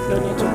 Sorry.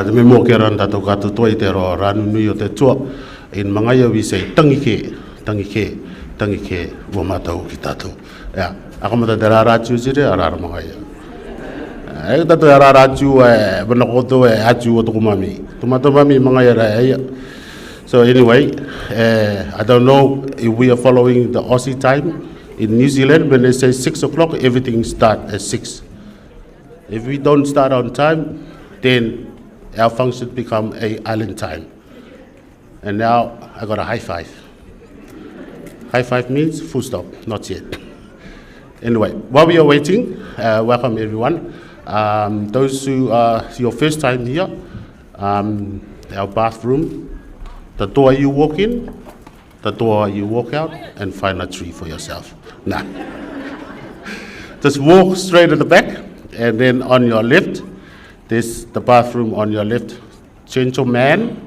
Me mo ke ran tato katu toi te ro ranu nui o te tua in mangai we say tangi ke wo matau ki tato ya akamata te rara chu sire ara mangai ai tato rara chu bana ko to achu o to mami tomato mami mangai ra so anyway I don't know if we are following the Aussie time in New Zealand. When they say 6 o'clock, everything start at 6. If we don't start on time, then our function become a island time. And now I got a high five. High five means full stop, not yet. Anyway, while we are waiting, welcome everyone. Those who are your first time here, our bathroom, the door you walk in, the door you walk out, and find a tree for yourself. Nah. Just walk straight at the back, and then on your left, there's the bathroom on your left. Gentleman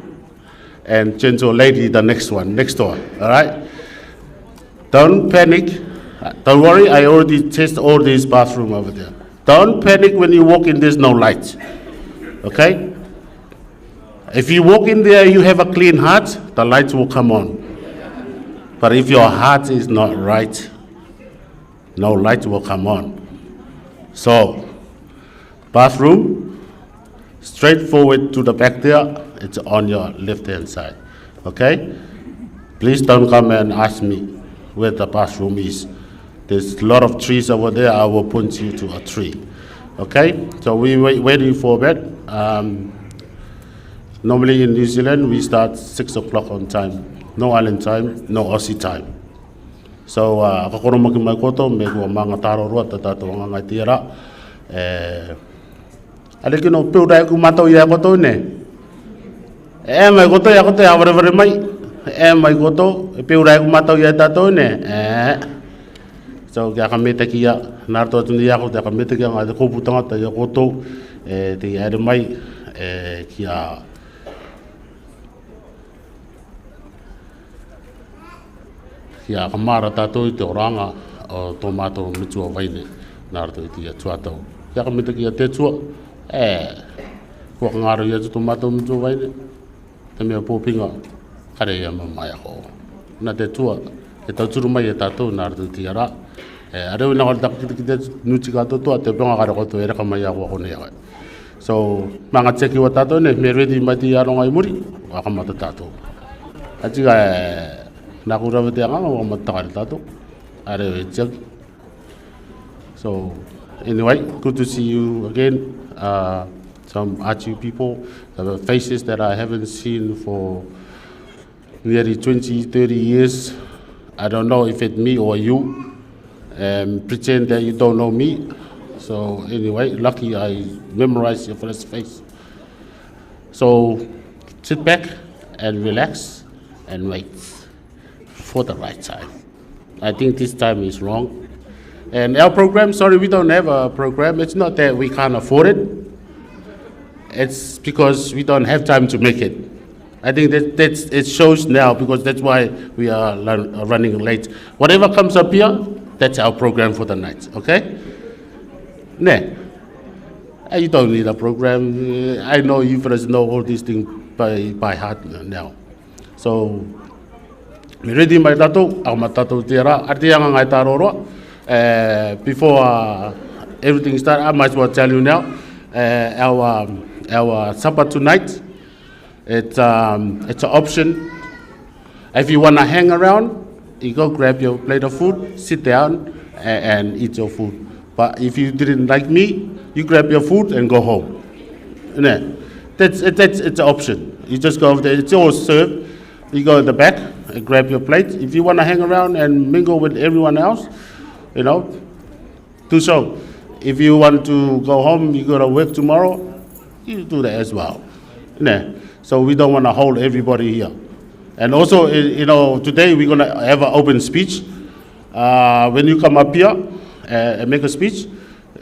and gentle lady, the next door, all right? Don't panic. Don't worry, I already tested all these bathrooms over there. Don't panic when you walk in, there's no light, okay? If you walk in there, you have a clean heart, the lights will come on. But if your heart is not right, no light will come on. So, bathroom, straight forward to the back there, it's on your left-hand side, okay? Please don't come and ask me where the bathroom is. There's a lot of trees over there, I will point you to a tree, okay? So we're waiting for that. Normally in New Zealand, we start 6 o'clock on time. No island time, no Aussie time. So, kakoro maki mai koto, me kua mga taro roa, tatato nga ngai tira. Ale kino piurai ku matau ia koto ne. Mai koto ia koto ia wharewhare mai. Mai koto, piurai ku matau ia tato ne. So, kia ka mete kia, narto atu ni ia koto, kia ka mete kia ngai te kōputanga ta ia koto, te ia mai, kia kia kamara tātou I te oranga o tō mātou mitua waine nā rato I tia tuatau. Kia ka mita kia te tua, kua ka ngāra ia tō mātou mitua waine, te mea pōpinga, kare ia mamai ako. Nā te tua, e tauturu mai e tātou nā rato I tia rā, Are na tak kita nuci kato tu ate penga kare koto era kamaya ko ne ya. So manga cheki wa tato ne me ready mati ya ronga muri wa kamata tato. Aji ga na ku rawe te nga wa mata kare tato. Are check. So anyway, good to see you again. Some Achu people, the faces that I haven't seen for nearly 20, 30 years. I don't know if it's me or you. Pretend that you don't know me. So anyway, lucky I memorized your first face. So sit back and relax and wait for the right time. I think this time is wrong. And our program, sorry, we don't have a program. It's not that we can't afford it. It's because we don't have time to make it. I think it shows now because that's why we are running late. Whatever comes up here, that's our program for the night, okay? Nah, you don't need a program. I know you fellas know all these things by heart now. So, me ready my tato, ang matato tira, ati ang ngai taroro. Before everything starts, I might as well tell you now, our supper tonight, it's an option. If you want to hang around, you go grab your plate of food, sit down, and eat your food. But if you didn't like me, you grab your food and go home. It's an option. You just go over there. It's all served. You go in the back and grab your plate. If you want to hang around and mingle with everyone else, do so. If you want to go home, you go to work tomorrow, you do that as well. So we don't want to hold everybody here. And also, today we're going to have an open speech. When you come up here and make a speech,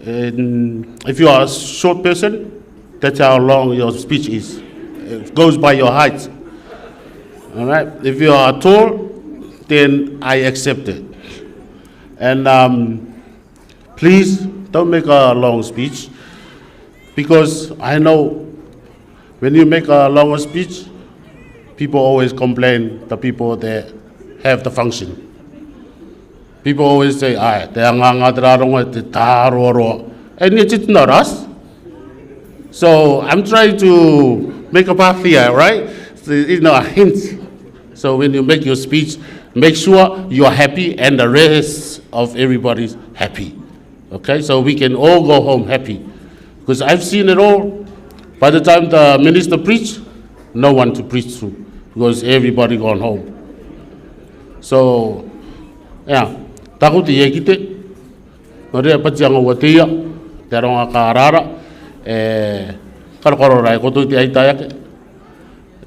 if you are a short person, that's how long your speech is. It goes by your height. All right? If you are tall, then I accept it. And please don't make a long speech, because I know when you make a longer speech, people always complain, the people that have the function. People always say, and it's not us. So I'm trying to make a path here, right? So, a hint. So when you make your speech, make sure you're happy and the rest of everybody's happy. Okay, so we can all go home happy. Because I've seen it all. By the time the minister preached, no one to preach to, because everybody gone home. So, yeah, takuti ye kite, nore pachang watia, terong akarara, karkoro rai koto ti aitayak,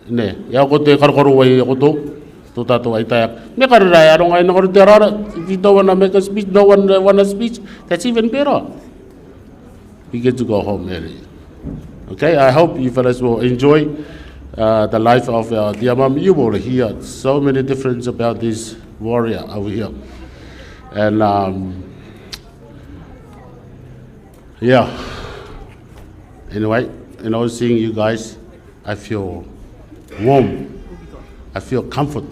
ne, ya kote karkoro wai koto. If you don't want to make a speech, no one want a speech, that's even better. We get to go home early. Okay, I hope you fellas will enjoy the life of dear mom. You will hear so many difference about this warrior over here. And yeah, anyway, seeing you guys, I feel warm. I feel comfort.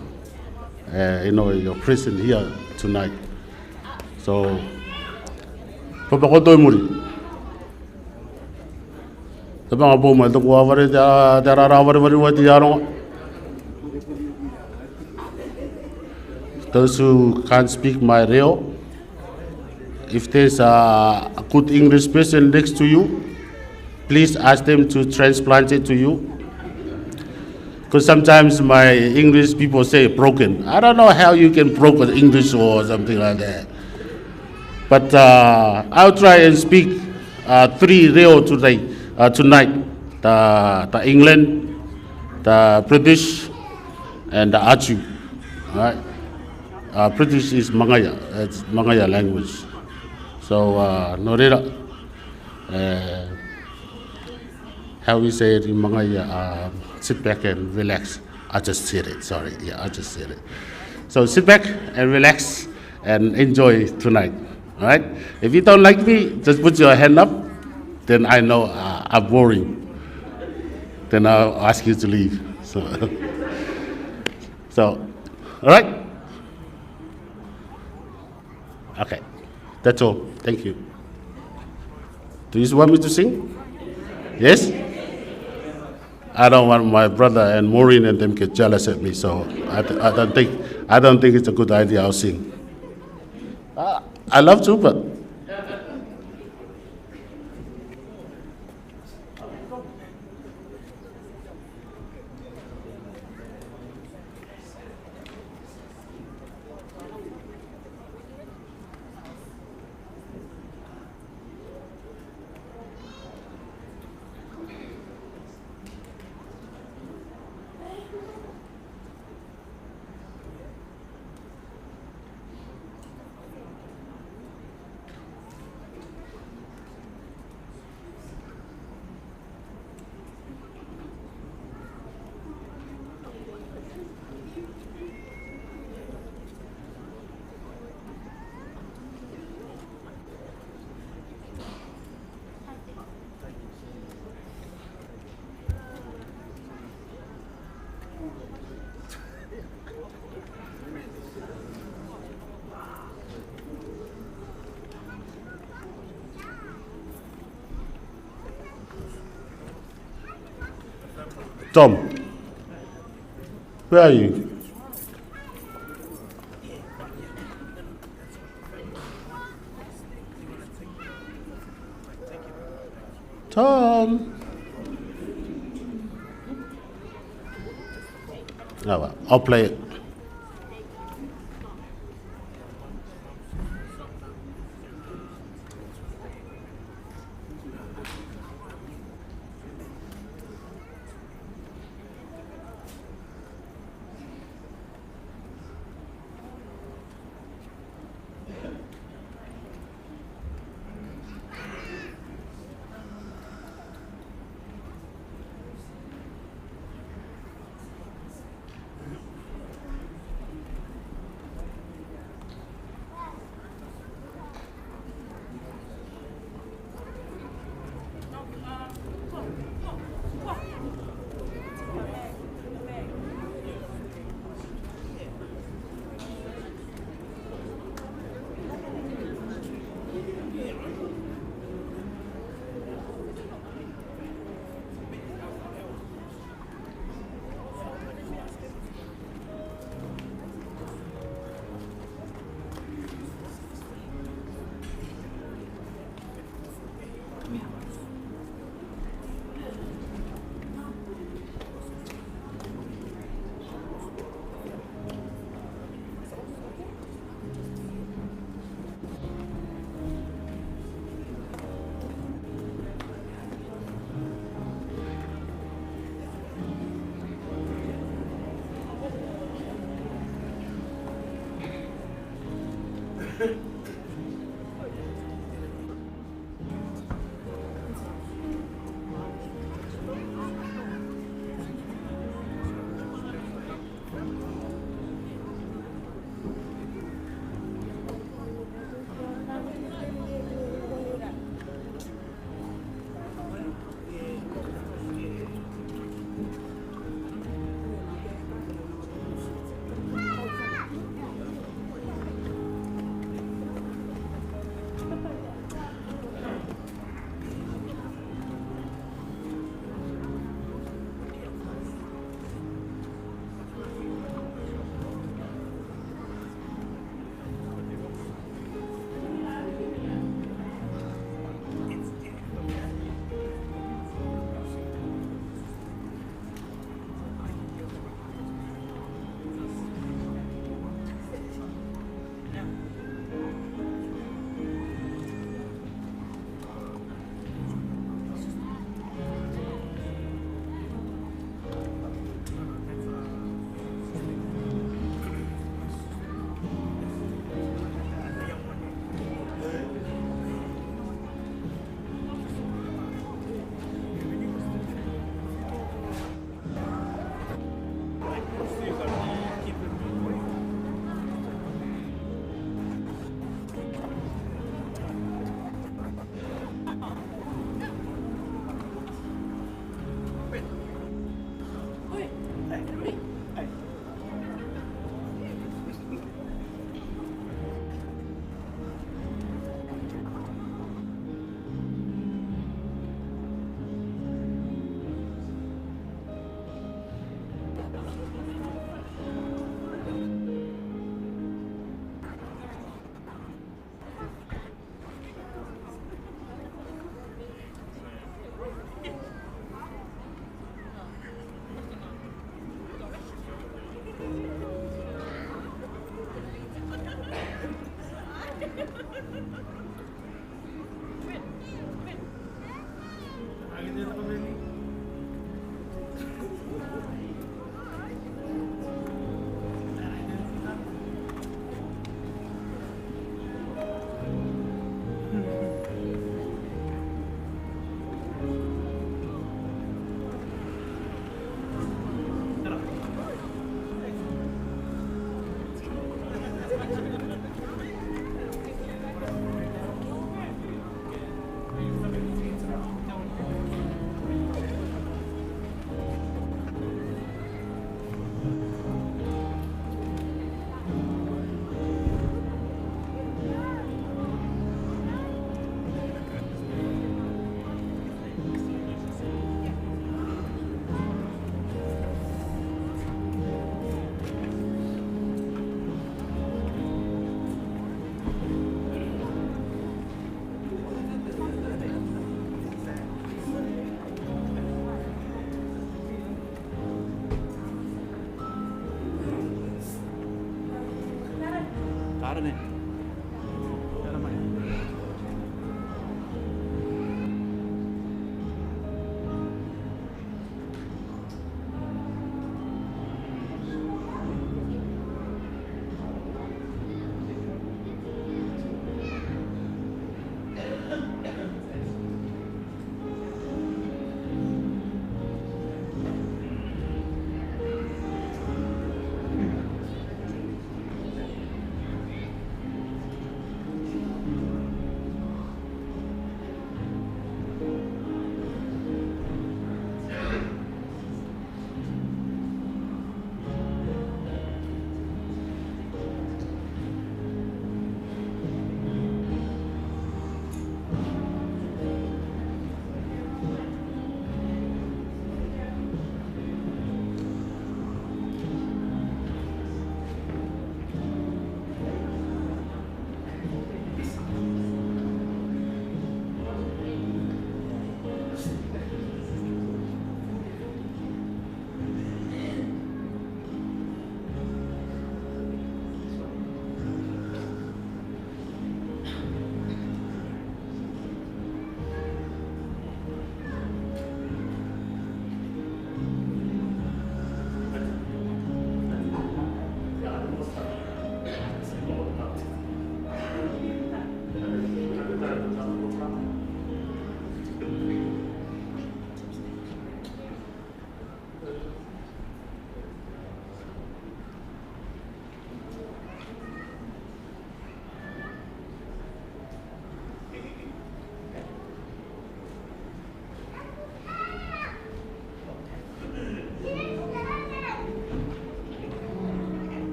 Your presence here tonight. So, Papa Muri. The Bama the Guava, there are those who can't speak my real. If there's a good English person next to you, please ask them to transplant it to you. Because sometimes my English people say broken. I don't know how you can broken English or something like that. But I'll try and speak 3 real today, tonight. The England, the British, and the Achu. All right? British is Mangaya. It's Mangaya language. So, Norera, how we say it in Mangaya, sit back and relax. I just said it, sorry. Yeah, I just said it. So sit back and relax and enjoy tonight, all right? If you don't like me, just put your hand up. Then I know I'm boring. Then I'll ask you to leave. So all right? Okay. That's all. Thank you. Do you want me to sing? Yes? I don't want my brother and Maureen and them get jealous at me, so I don't think it's a good idea. I'll sing. I love to, but Tom, where are you? Tom. Oh, well, I'll play it.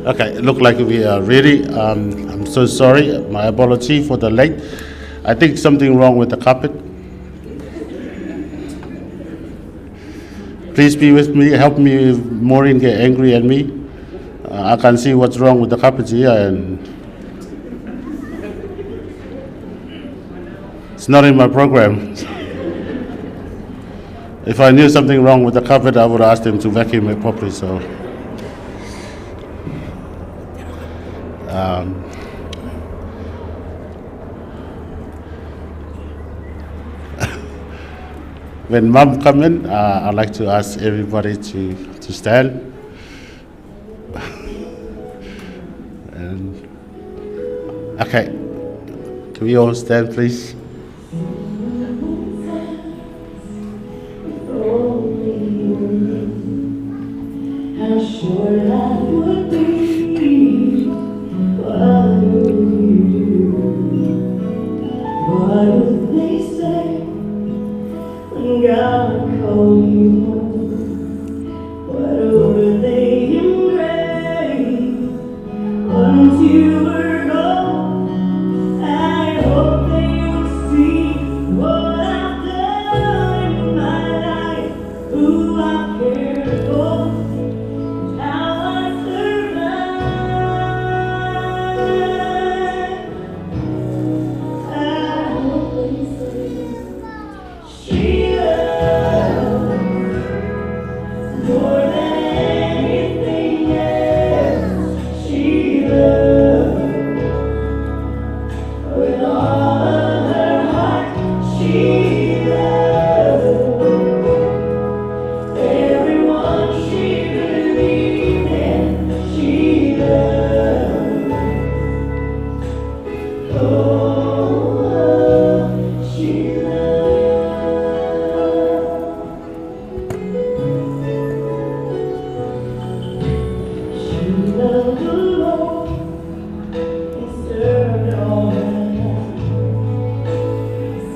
Okay, look like we are ready. I'm so sorry. My apology for the late. I think something wrong with the carpet. Please be with me. Help me if Maureen get angry at me. I can see what's wrong with the carpet here, and it's not in my program. If I knew something wrong with the carpet, I would ask them to vacuum it properly. So. When Mom come in, I'd like to ask everybody to stand. And, okay, can we all stand, please? How sure life would be, what would they say when God called you home? What would they embrace once you were gone? I hope they would see what I've done in my life, who I cared for, how I survived. I hope they say she loves more than anything else. She loves with all of her heart. She loves everyone she believed in. She loves, oh, she loves. She loved the Lord and served all her life.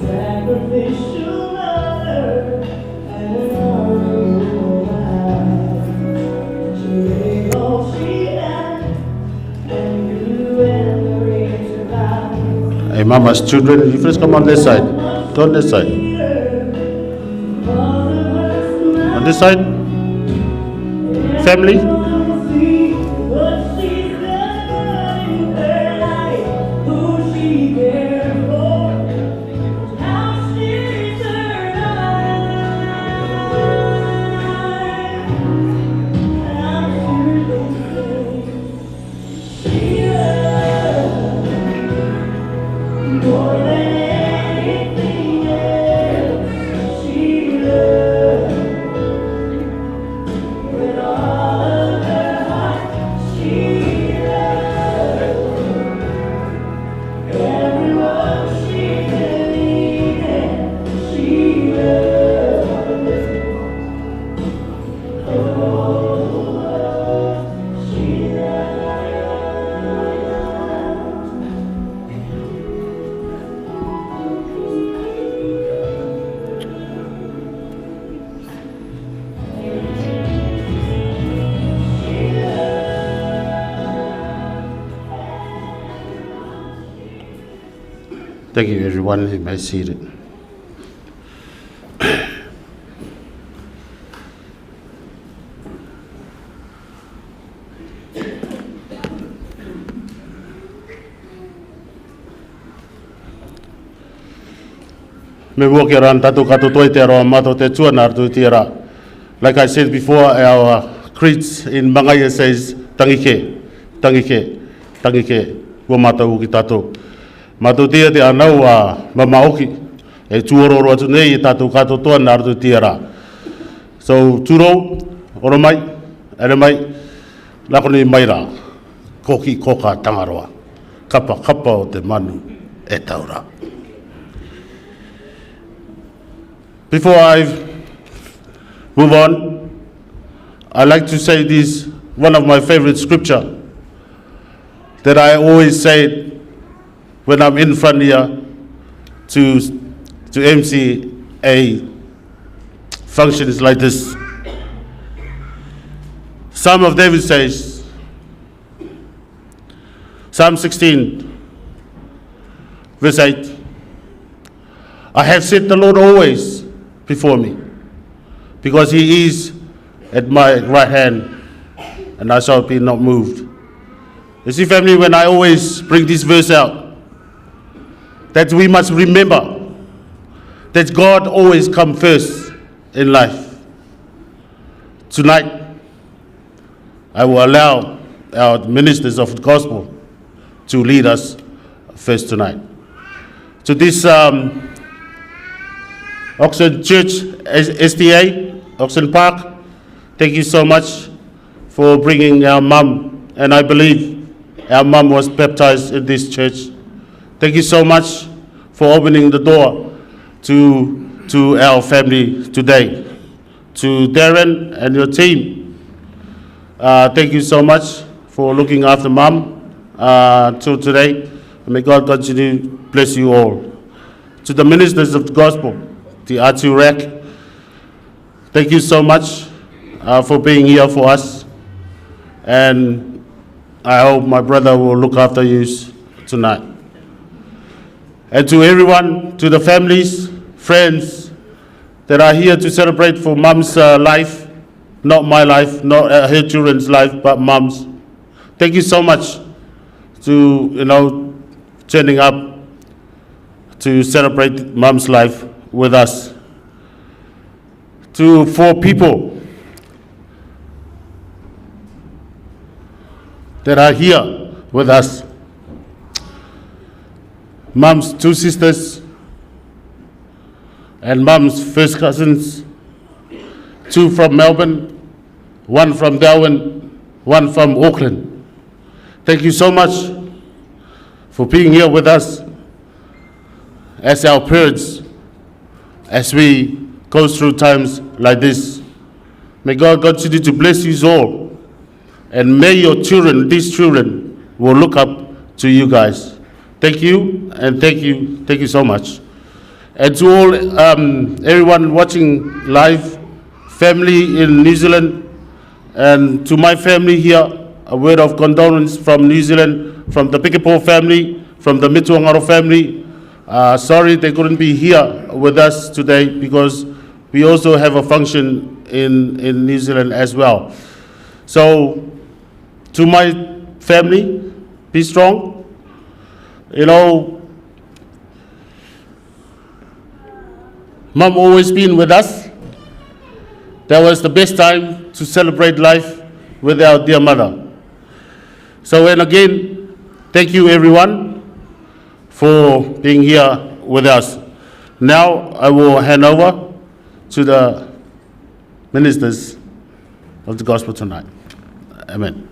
Sacrificial mother and an honorable wife. She gave all she had and grew and raised her life. Hey, Mama's children, you first come on this side. Go on this side. On this side? Family? More than anything else, she loves with all of her heart. She loves everyone she believed in. She loves, oh, she loves. Thank you, everyone. You may be seated. Me walk around tatu katu toi te aroa mato te tuana artu tira. Like I said before, our creeds in Mangaya says, tangike, tangike, tangike, ua matau ki tatu. Matau tia te anau a mamaoki, e tuororo atu nei e tatu katu tuana artu tira. So, turo, ora mai, ere mai, lako ni mai rā, koki koka tangaroa. kapa o te manu e taura. Before I move on, I'd like to say this, one of my favorite scripture that I always say when I'm in front here to MC a functions like this. Psalm of David says, Psalm 16, verse 8, I have set the Lord always before me, because he is at my right hand, and I shall be not moved. You see, family, when I always bring this verse out, that we must remember that God always comes first in life. Tonight, I will allow our ministers of the gospel to lead us first tonight. To this Hoxton Church SDA, Hoxton Park, thank you so much for bringing our mum, and I believe our mum was baptized in this church. Thank you so much for opening the door to our family today. To Darren and your team, thank you so much for looking after mum till today. May God continue to bless you all. To the ministers of the gospel, the R2 RAC, thank you so much for being here for us. And I hope my brother will look after you tonight. And to everyone, to the families, friends that are here to celebrate for Mum's life, not my life, not her children's life, but Mum's. Thank you so much to, turning up to celebrate Mum's life with us. To 4 people that are here with us. Mum's 2 sisters and Mum's first cousins, 2 from Melbourne, 1 from Darwin, 1 from Auckland. Thank you so much for being here with us as our parents, as we go through times like this. May God continue to bless you all, and may your children, these children, will look up to you guys. Thank you, and thank you so much. And to all, everyone watching live, family in New Zealand, and to my family here, a word of condolence from New Zealand, from the Pekepo family, from the Metuangaro family. Sorry they couldn't be here with us today, because we also have a function in New Zealand as well. So, to my family, be strong. Mum always been with us. That was the best time to celebrate life with our dear mother. So, and again, thank you everyone for being here with us. Now I will hand over to the ministers of the gospel tonight. Amen.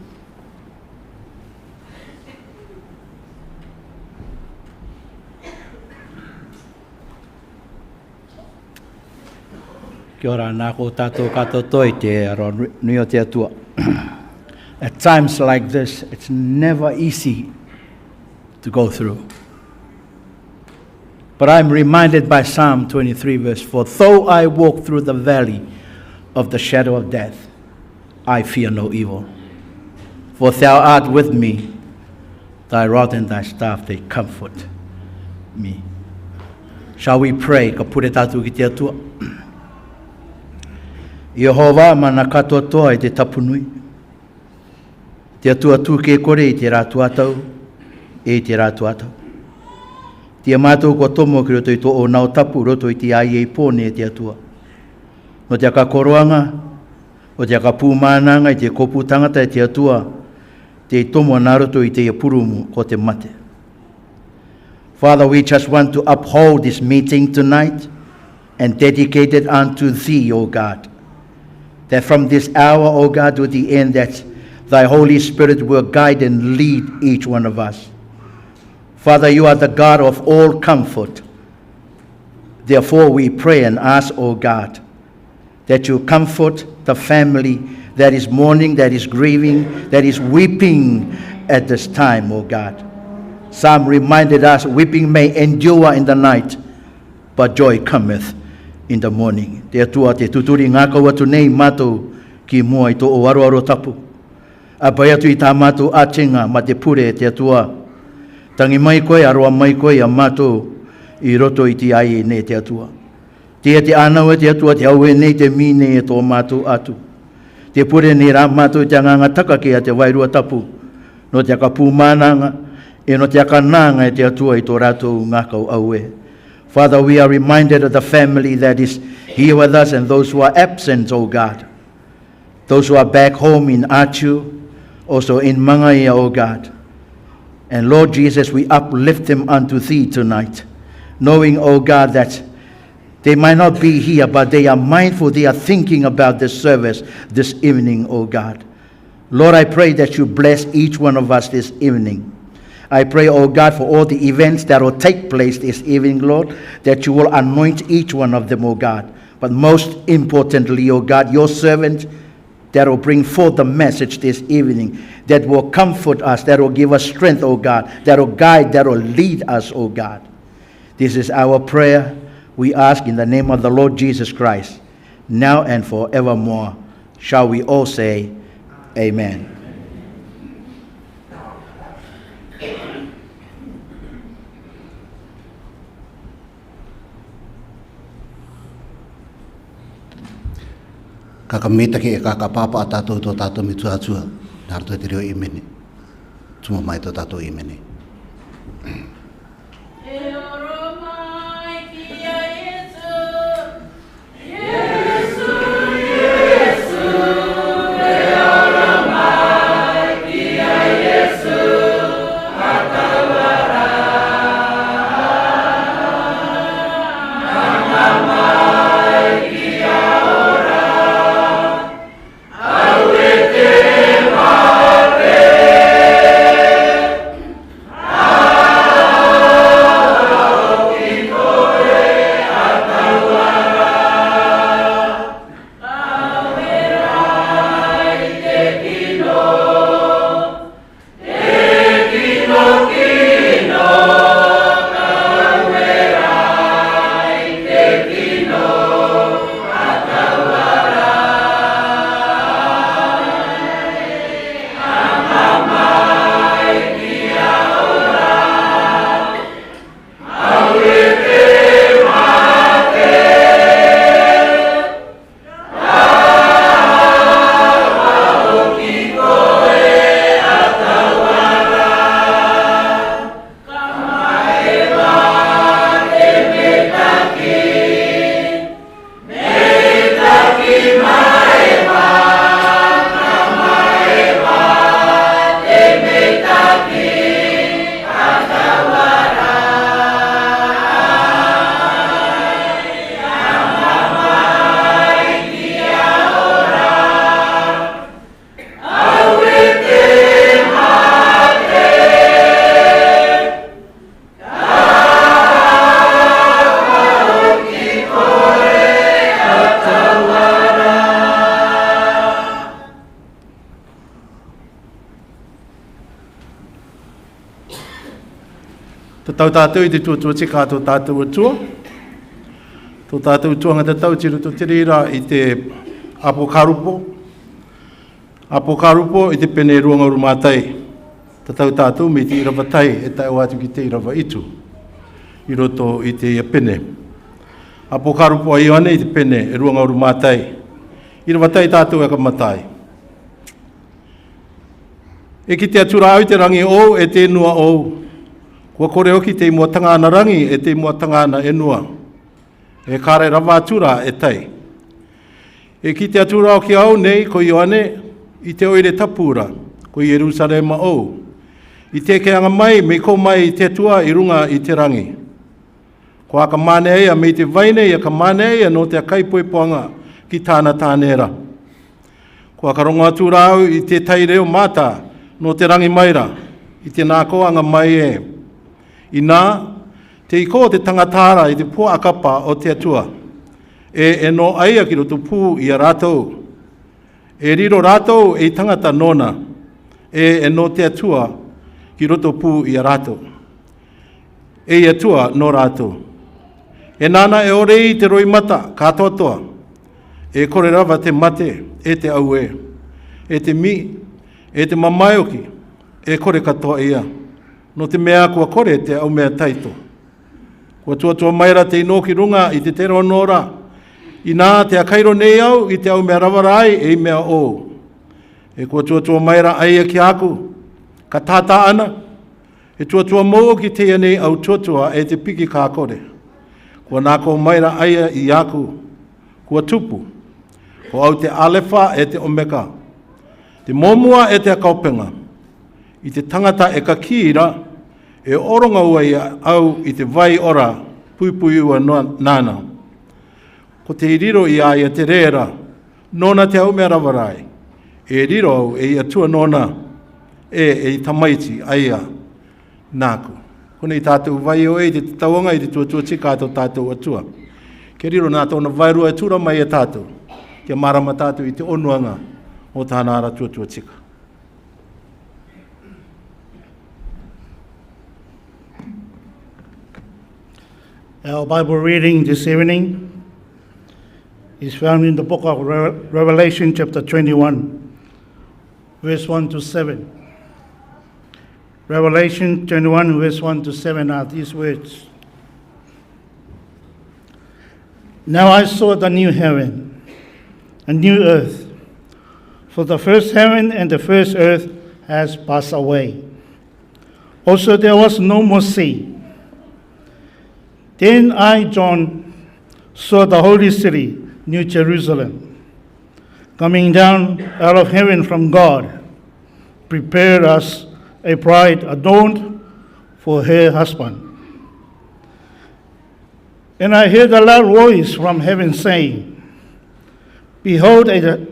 Kia ora, nā ko tātou katotoi te aro nui o te atua. At times like this, it's never easy to go through. But I'm reminded by Psalm 23 verse 4, though I walk through the valley of the shadow of death, I fear no evil. For thou art with me, thy rod and thy staff, they comfort me. Shall we pray? Ka pure tātou ki te atua. Yehova, mana katoa e te tapunui. Te atua tū ke kore i te rātu atau, e te rātu atau. Tia mātou kua tomo ki roto i tō o nao tapu roto i te ai e pōne e te atua. No te aka koroanga, o te aka pūmānanga i te kopu tangata e te atua, te tomo nā roto i te purumu ko te mate. Father, we just want to uphold this meeting tonight and dedicate it unto Thee, O God. That from this hour, O God, to the end, that Thy Holy Spirit will guide and lead each one of us. Father, you are the God of all comfort. Therefore, we pray and ask, O God, that you comfort the family that is mourning, that is grieving, that is weeping at this time, O God. Psalm reminded us, weeping may endure in the night, but joy cometh in the morning. Te atua te tuturi ngā kaua tu nei mātou ki mua I tō o aroaro tapu. Apai atu I tā mātou atinga ma te pure te atua. Tangi mai koe, aroa mai koe a mātou I roto I te ai nei te atua. Te anau e te atua, te au e nei te mine e tō mātou atu. Te pure ni rā mātou te anganga taka ki a te wairua tapu. No te aka pūmānanga, e no te aka nanga e te atua I tō rātou ngākau au e. Father, we are reminded of the family that is here with us and those who are absent, O God. Those who are back home in Achu, also in Mangaia, O God. And Lord Jesus, we uplift them unto Thee tonight, knowing, O God, that they might not be here, but they are mindful, they are thinking about this service this evening, O God. Lord, I pray that you bless each one of us this evening. I pray, O God, for all the events that will take place this evening, Lord, that you will anoint each one of them, O God. But most importantly, O God, your servant that will bring forth the message this evening, that will comfort us, that will give us strength, O God, that will guide, that will lead us, O God. This is our prayer. We ask in the name of the Lord Jesus Christ, now and forevermore. Shall we all say, Amen. Kakamita ke kakapapa atato to tato mitsuatsua. Narto te reo imene. Tuma mai to tato imene. Tau tātou I te tuatua te kātou tātou atua. Tō tātou atua ngata tau tiru tō te rira I te apokarupo. Apokarupo I te pene ruanga urumātai. Tau tātou me te irawa tai e tau atu ki te irawa itu. I roto I te pene. Apokarupo ai ane I te pene e ruanga urumātai. Irawa tai tātou e ka matai. E ki te atura au te rangi o e te nua o. Kua kore oki te mua tangana rangi e te mua tangana e nua. E kāre rawa atura e tai. E ki te atura o ki au nei ko Ioane I te oire tapura ko Jerusalema o. I te keanga mai me ko mai I te atua I runga I te rangi. Ko aka mane ea me te vaine ia ka mane ea no te akaipoe poanga ki tāna tānera. Ko aka rongo atura au I te taireo mata no te rangi maira. I te nākoanga mai e. I nā, te iko te tangatara i te pua akapa o te atua, e no aia ki roto pū i a rātou. E riro rātou e tangata nona, e no te atua ki roto pū i a rātou. E atua no rātou. E nāna e ore i te roi mata, kātoatoa, e kore rawa te mate, e te aue, e te mi, e te mamaioki, e kore katoa ia. No te mea kua kore te au mea taito. Kua tuatua maira te inoki runga i te tero nora, i nā te akairo nei au i te au mea rawarai e i mea o. E kua tuatua maira aia ki aku, ka tāta ana, e tuatua mō ki te nei au tuatua e te piki kā kore. Kua nāko maira aia i aku, kua tupu, ko au te alefa e te omega, te mōmua e te akaupenga, i te tangata e ka kīra, e oronga ua i au i te vai ora, puipui ua nāna. Ko te riro i aia te reera, nona te au mea rawarai, e riro au e atua nona, e tamaiti aia nāku. Kone i tātou vai o e te tauanga i te tuatua tika ato tātou atua. Ke riro nā tōna vairua e tura mai e tātou, ke marama tātou i te onuanga o tāna ara tuatua tika. Our Bible reading this evening is found in the book of Revelation, chapter 21, verse 1 to 7. Revelation 21, verse 1 to 7 are these words. Now I saw the new heaven and new earth, for the first heaven and the first earth has passed away. Also there was no more sea. Then I, John, saw the holy city, New Jerusalem, coming down out of heaven from God, prepared as a bride adorned for her husband. And I heard a loud voice from heaven saying, Behold, the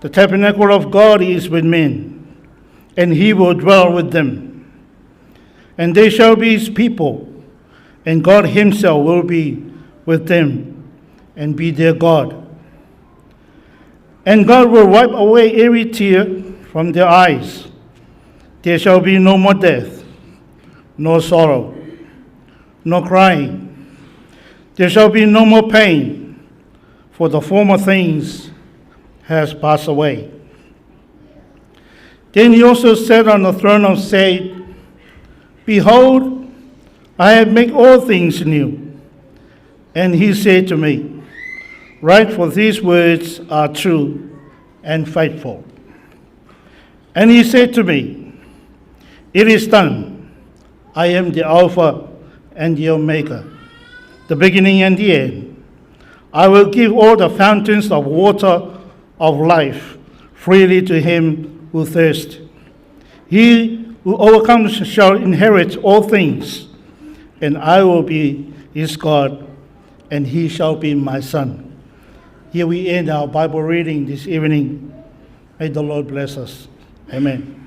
tabernacle of God is with men, and he will dwell with them. And they shall be his people, and God himself will be with them and be their God. And God will wipe away every tear from their eyes. There shall be no more death, no sorrow, no crying. There shall be no more pain, for the former things has passed away. Then he also sat on the throne and said, Behold, I have made all things new. And he said to me, Write, for these words are true and faithful. And he said to me, It is done. I am the Alpha and the Omega, the beginning and the end. I will give all the fountains of water of life freely to him who thirsts. He who overcomes shall inherit all things, and I will be his God, and he shall be my son. Here we end our Bible reading this evening. May the Lord bless us. Amen.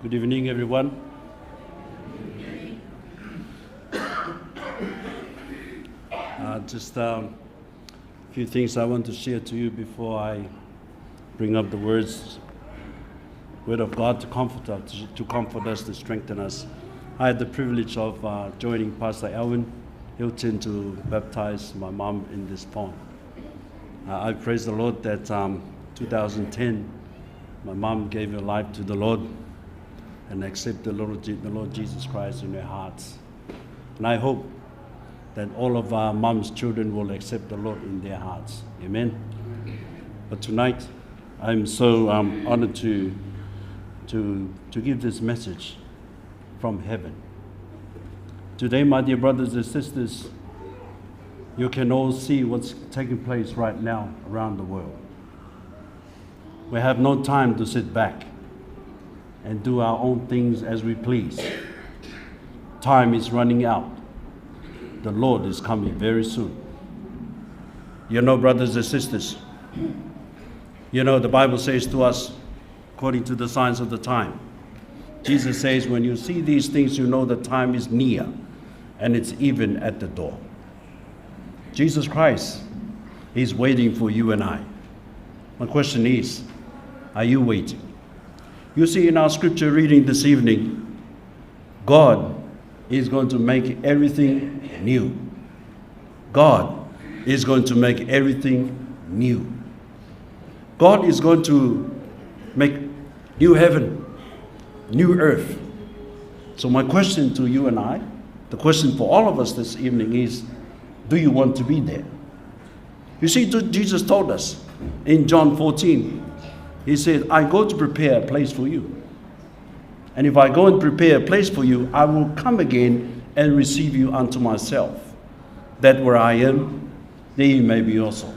Good evening, everyone. Just a few things I want to share to you before I bring up the word of God to comfort us, to strengthen us. I had the privilege of joining Pastor Elwin Hilton to baptize my mom in this pond. I praise the Lord that 2010, my mom gave her life to the Lord and accepted the Lord Jesus Christ in their hearts. And I hope that all of our mom's children will accept the Lord in their hearts. Amen. But tonight, I'm so honored to give this message from heaven. Today, my dear brothers and sisters, you can all see what's taking place right now around the world. We have no time to sit back and do our own things as we please. Time is running out. The Lord is coming very soon. You know, brothers and sisters, you know, the Bible says to us, according to the signs of the time, Jesus says, when you see these things, you know the time is near, and it's even at the door. Jesus Christ is waiting for you and I. My question is, are you waiting? You see, in our scripture reading this evening, God is going to make everything new. God is going to make everything new. God is going to make new heaven, new earth. So my question to you and I, the question for all of us this evening is, do you want to be there? You see, Jesus told us in John 14, he said, I go to prepare a place for you. And if I go and prepare a place for you, I will come again and receive you unto myself, that where I am, there you may be also.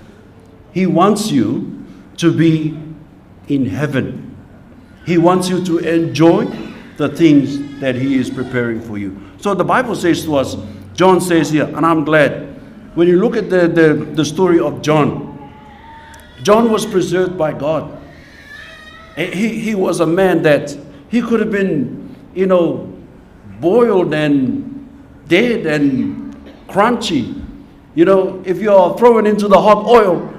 He wants you to be in heaven. He wants you to enjoy the things that he is preparing for you. So the Bible says to us, John says here, and I'm glad, when you look at the story of John, John was preserved by God. He was a man that he could have been, you know, boiled and dead and crunchy. You know, if you're thrown into the hot oil,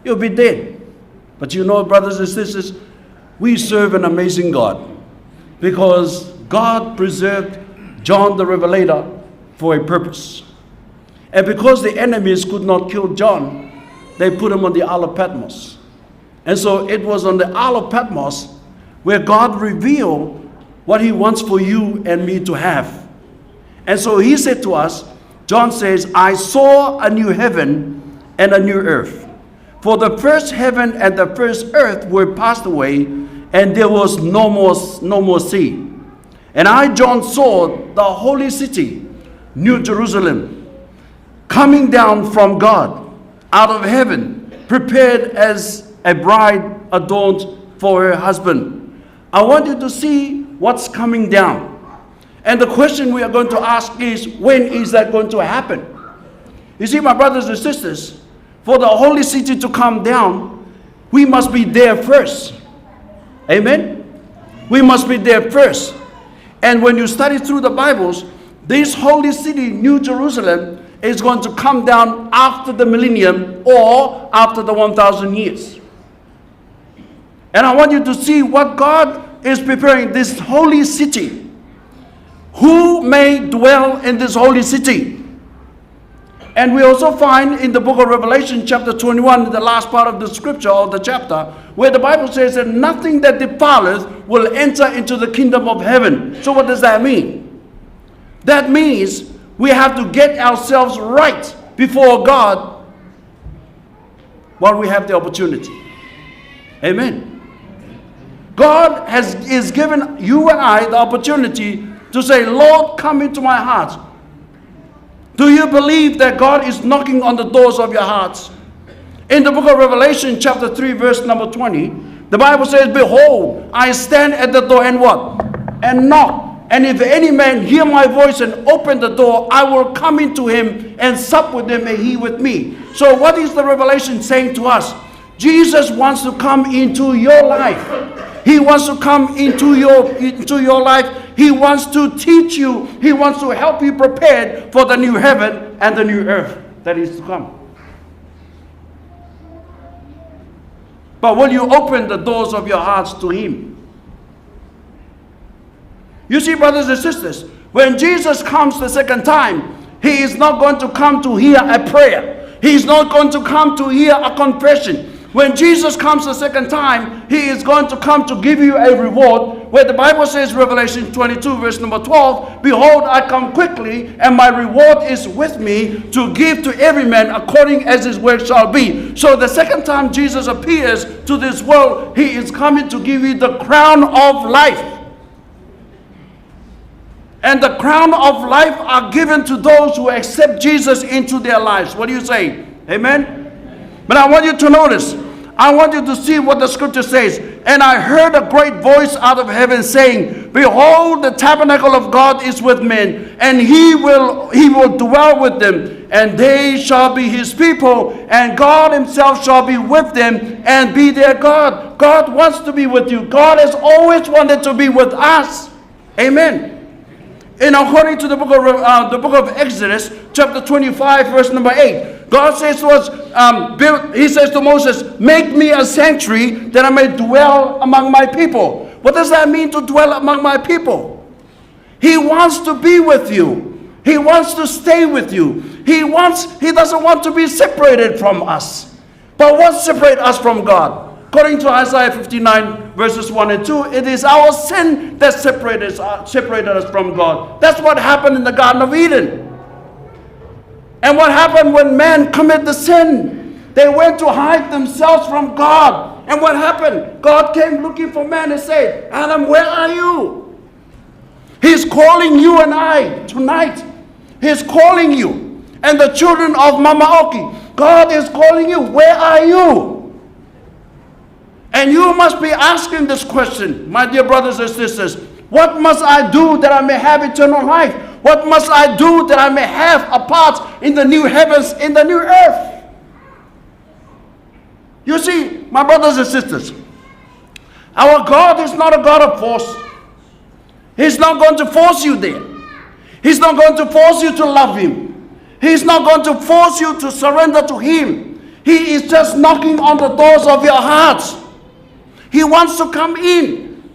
you'll be dead. But you know, brothers and sisters, we serve an amazing God, because God preserved John the Revelator for a purpose. And because the enemies could not kill John, they put him on the Isle of Patmos. And so it was on the Isle of Patmos where God revealed what he wants for you and me to have. And so he said to us, John says, I saw a new heaven and a new earth. For the first heaven and the first earth were passed away, and there was no more sea. And I, John, saw the holy city, New Jerusalem, coming down from God out of heaven, prepared as a bride adorned for her husband. I want you to see what's coming down. And the question we are going to ask is, when is that going to happen? You see, my brothers and sisters, for the holy city to come down, we must be there first. Amen? We must be there first. And when you study through the Bibles, this holy city, New Jerusalem, is going to come down after the millennium or after the 1,000 years. And I want you to see what God is preparing, this holy city. Who may dwell in this holy city? And we also find in the book of Revelation chapter 21, the last part of the scripture or the chapter, where the Bible says that nothing that defileth will enter into the kingdom of heaven. So what does that mean? That means we have to get ourselves right before God while we have the opportunity. Amen. God is given you and I the opportunity to say, Lord, come into my heart. Do you believe that God is knocking on the doors of your hearts? In the book of Revelation chapter 3 verse number 20, the Bible says, behold, I stand at the door and what? And knock. And if any man hear my voice and open the door, I will come into him and sup with him and he with me. So what is the Revelation saying to us? Jesus wants to come into your life. He wants to come into your life. He wants to teach you. He wants to help you prepare for the new heaven and the new earth that is to come. But will you open the doors of your hearts to him? You see, brothers and sisters, when Jesus comes the second time, he is not going to come to hear a prayer. He is not going to come to hear a confession. When Jesus comes the second time, he is going to come to give you a reward, where the Bible says, Revelation 22 verse number 12, behold, I come quickly, and my reward is with me to give to every man according as his work shall be. So the second time Jesus appears to this world, he is coming to give you the crown of life. And the crown of life are given to those who accept Jesus into their lives. What do you say? Amen? But I want you to notice, I want you to see what the scripture says. And I heard a great voice out of heaven saying, behold, the tabernacle of God is with men, and he will dwell with them, and they shall be his people, and God himself shall be with them and be their God. God wants to be with you. God has always wanted to be with us. Amen. And according to the book of Exodus, chapter 25, verse number 8, God says to us, he says to Moses, make me a sanctuary that I may dwell among my people. What does that mean, to dwell among my people? He wants to be with you. He wants to stay with you. He doesn't want to be separated from us. But what separates us from God? According to Isaiah 59, verses 1 and 2, it is our sin that separated us from God. That's what happened in the Garden of Eden. And what happened when man committed the sin? They went to hide themselves from God. And what happened? God came looking for man and said, Adam, where are you? He's calling you and I tonight. He's calling you. And the children of Mama Oki, God is calling you. Where are you? And you must be asking this question, my dear brothers and sisters. What must I do that I may have eternal life? What must I do that I may have a part in the new heavens, in the new earth? You see, my brothers and sisters, our God is not a God of force. He's not going to force you there. He's not going to force you to love him. He's not going to force you to surrender to him. He is just knocking on the doors of your hearts. He wants to come in.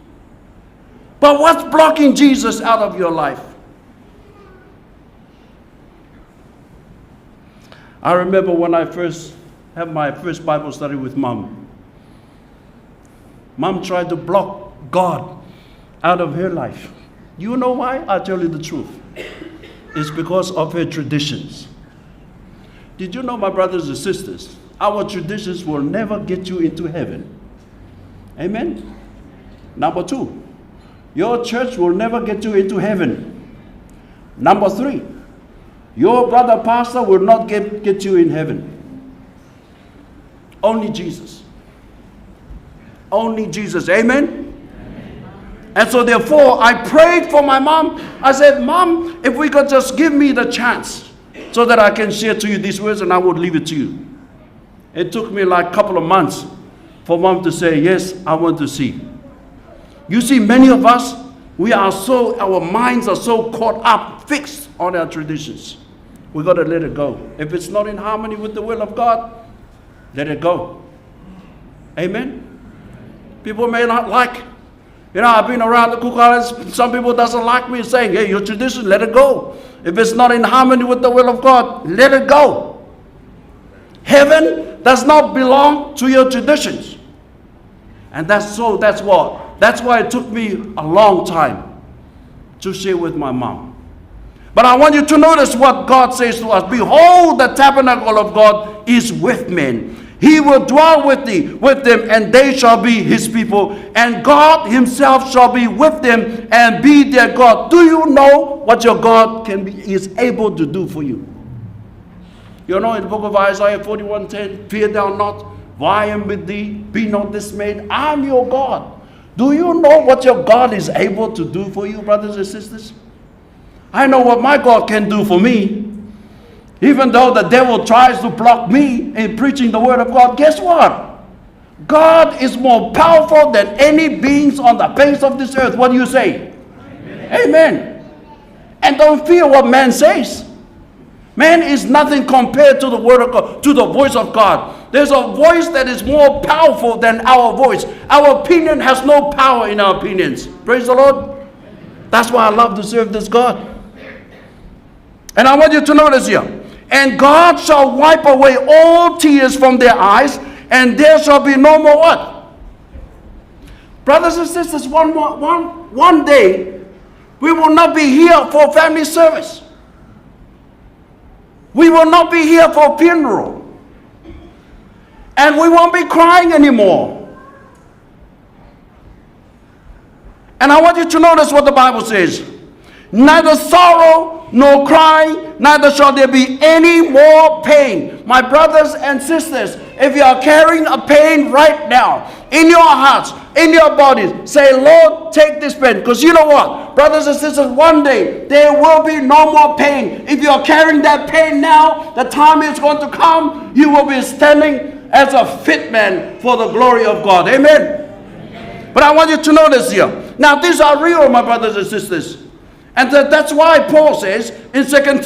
But what's blocking Jesus out of your life? I remember when I first had my first Bible study with Mom. Mom tried to block God out of her life. You know why? I'll tell you the truth. It's because of her traditions. Did you know, my brothers and sisters, our traditions will never get you into heaven. Amen? Number 2, your church will never get you into heaven. Number 3, your brother pastor will not get you in heaven. Only Jesus. Only Jesus. Amen? And so therefore, I prayed for my mom. I said, Mom, if we could just give me the chance so that I can share to you these words and I would leave it to you. It took me like a couple of months for Mom to say, yes, I want to see. You see, many of us, our minds are so caught up, fixed on our traditions. We got to let it go. If it's not in harmony with the will of God, let it go. Amen? People may not like. I've been around the Cook Islands. Some people doesn't like me saying, hey, your tradition, let it go. If it's not in harmony with the will of God, let it go. Heaven does not belong to your traditions. And that's why it took me a long time to share with my mom. But I want you to notice what God says to us. Behold, the tabernacle of God is with men. He will dwell with them, and they shall be his people. And God himself shall be with them and be their God. Do you know what your God is able to do for you? You know, in the book of Isaiah 41:10, fear thou not, for I am with thee, be not dismayed, I'm your God. Do you know what your God is able to do for you, brothers and sisters? I know what my God can do for me. Even though the devil tries to block me in preaching the word of God, guess what? God is more powerful than any beings on the face of this earth. What do you say? Amen. Amen. And don't fear what man says. Man is nothing compared to the word of God, to the voice of God. There's a voice that is more powerful than our voice. Our opinion has no power in our opinions. Praise the Lord. That's why I love to serve this God. And I want you to notice here. And God shall wipe away all tears from their eyes, and there shall be no more what? Brothers and sisters, one day, we will not be here for family service. We will not be here for funeral. And we won't be crying anymore. And I want you to notice what the Bible says. Neither sorrow nor crying, neither shall there be any more pain. My brothers and sisters, if you are carrying a pain right now, in your hearts, in your bodies, say, Lord, take this pain. Because you know what? Brothers and sisters, one day, there will be no more pain. If you are carrying that pain now, the time is going to come, you will be standing as a fit man for the glory of God. Amen. But I want you to notice here. Now, these are real, my brothers and sisters. And that's why Paul says in 2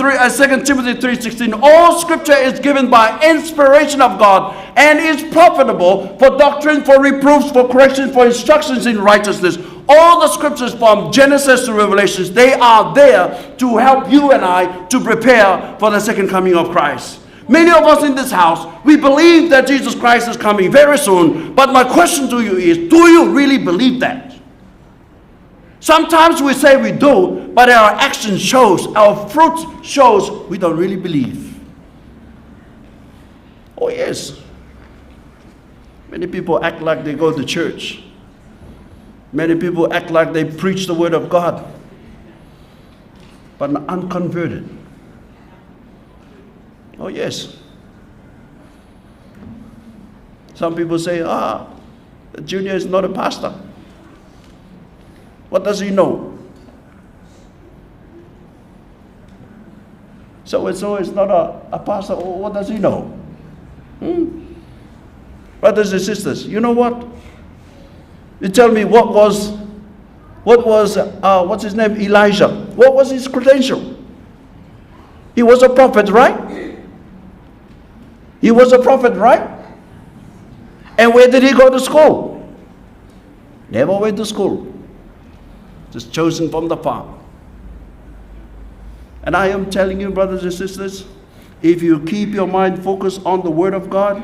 Timothy 3:16, all scripture is given by inspiration of God and is profitable for doctrine, for reproofs, for correction, for instructions in righteousness. All the scriptures from Genesis to Revelations, they are there to help you and I to prepare for the second coming of Christ. Many of us in this house, we believe that Jesus Christ is coming very soon. But my question to you is, do you really believe that? Sometimes we say we do, but our action shows, our fruit shows we don't really believe. Oh yes. Many people act like they go to church. Many people act like they preach the word of God, but unconverted. Oh yes. Some people say, Junior is not a pastor. What does he know? So-and-so is not a pastor. What does he know? Brothers and sisters, you know what? You tell me what was what's his name? Elijah. What was his credential? He was a prophet, right? He was a prophet, right? And where did he go to school? Never went to school. Just chosen from the farm. And I am telling you, brothers and sisters, if you keep your mind focused on the Word of God,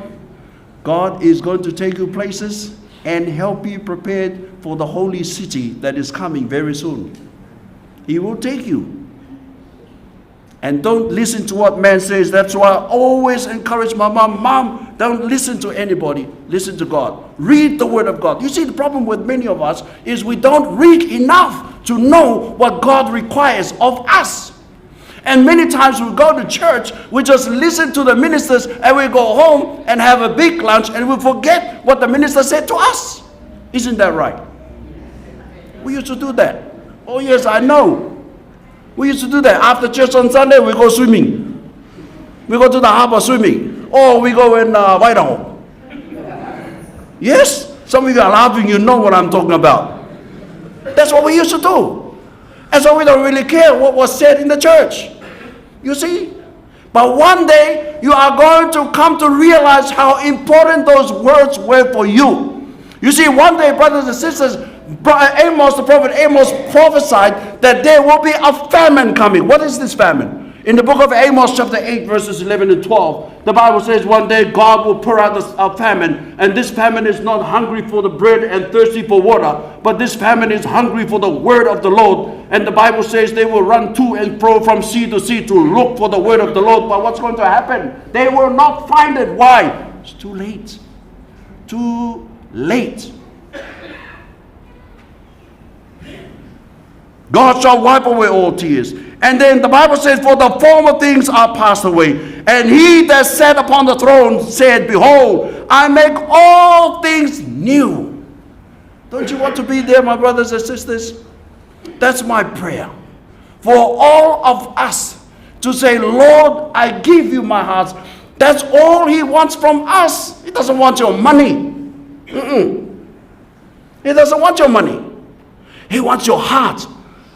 God is going to take you places and help you prepared for the holy city that is coming very soon. He will take you. And don't listen to what man says. That's why I always encourage my mom, don't listen to anybody. Listen to God. Read the Word of God. You see, the problem with many of us is we don't read enough to know what God requires of us. And many times we go to church, we just listen to the ministers, and we go home and have a big lunch, and we forget what the minister said to us. Isn't that right? We used to do that. Oh yes, I know. We used to do that. After church on Sunday, we go swimming. We go to the harbor swimming. Or we go in Whitehall. Yes? Some of you are laughing, you know what I'm talking about. That's what we used to do. And so we don't really care what was said in the church. You see? But one day, you are going to come to realize how important those words were for you. You see, one day, brothers and sisters, Amos, the prophet Amos, prophesied that there will be a famine coming. What is this famine? In the book of Amos chapter 8 verses 11 and 12, the Bible says one day God will pour out a famine, and this famine is not hungry for the bread and thirsty for water, but this famine is hungry for the word of the Lord. And the Bible says they will run to and fro from sea to sea to look for the word of the Lord. But what's going to happen? They will not find it. Why? It's too late. Too late. God shall wipe away all tears. And then the Bible says, for the former things are passed away. And he that sat upon the throne said, behold, I make all things new. Don't you want to be there, my brothers and sisters? That's my prayer. For all of us to say, Lord, I give you my heart. That's all he wants from us. He doesn't want your money. He doesn't want your money. He wants your heart.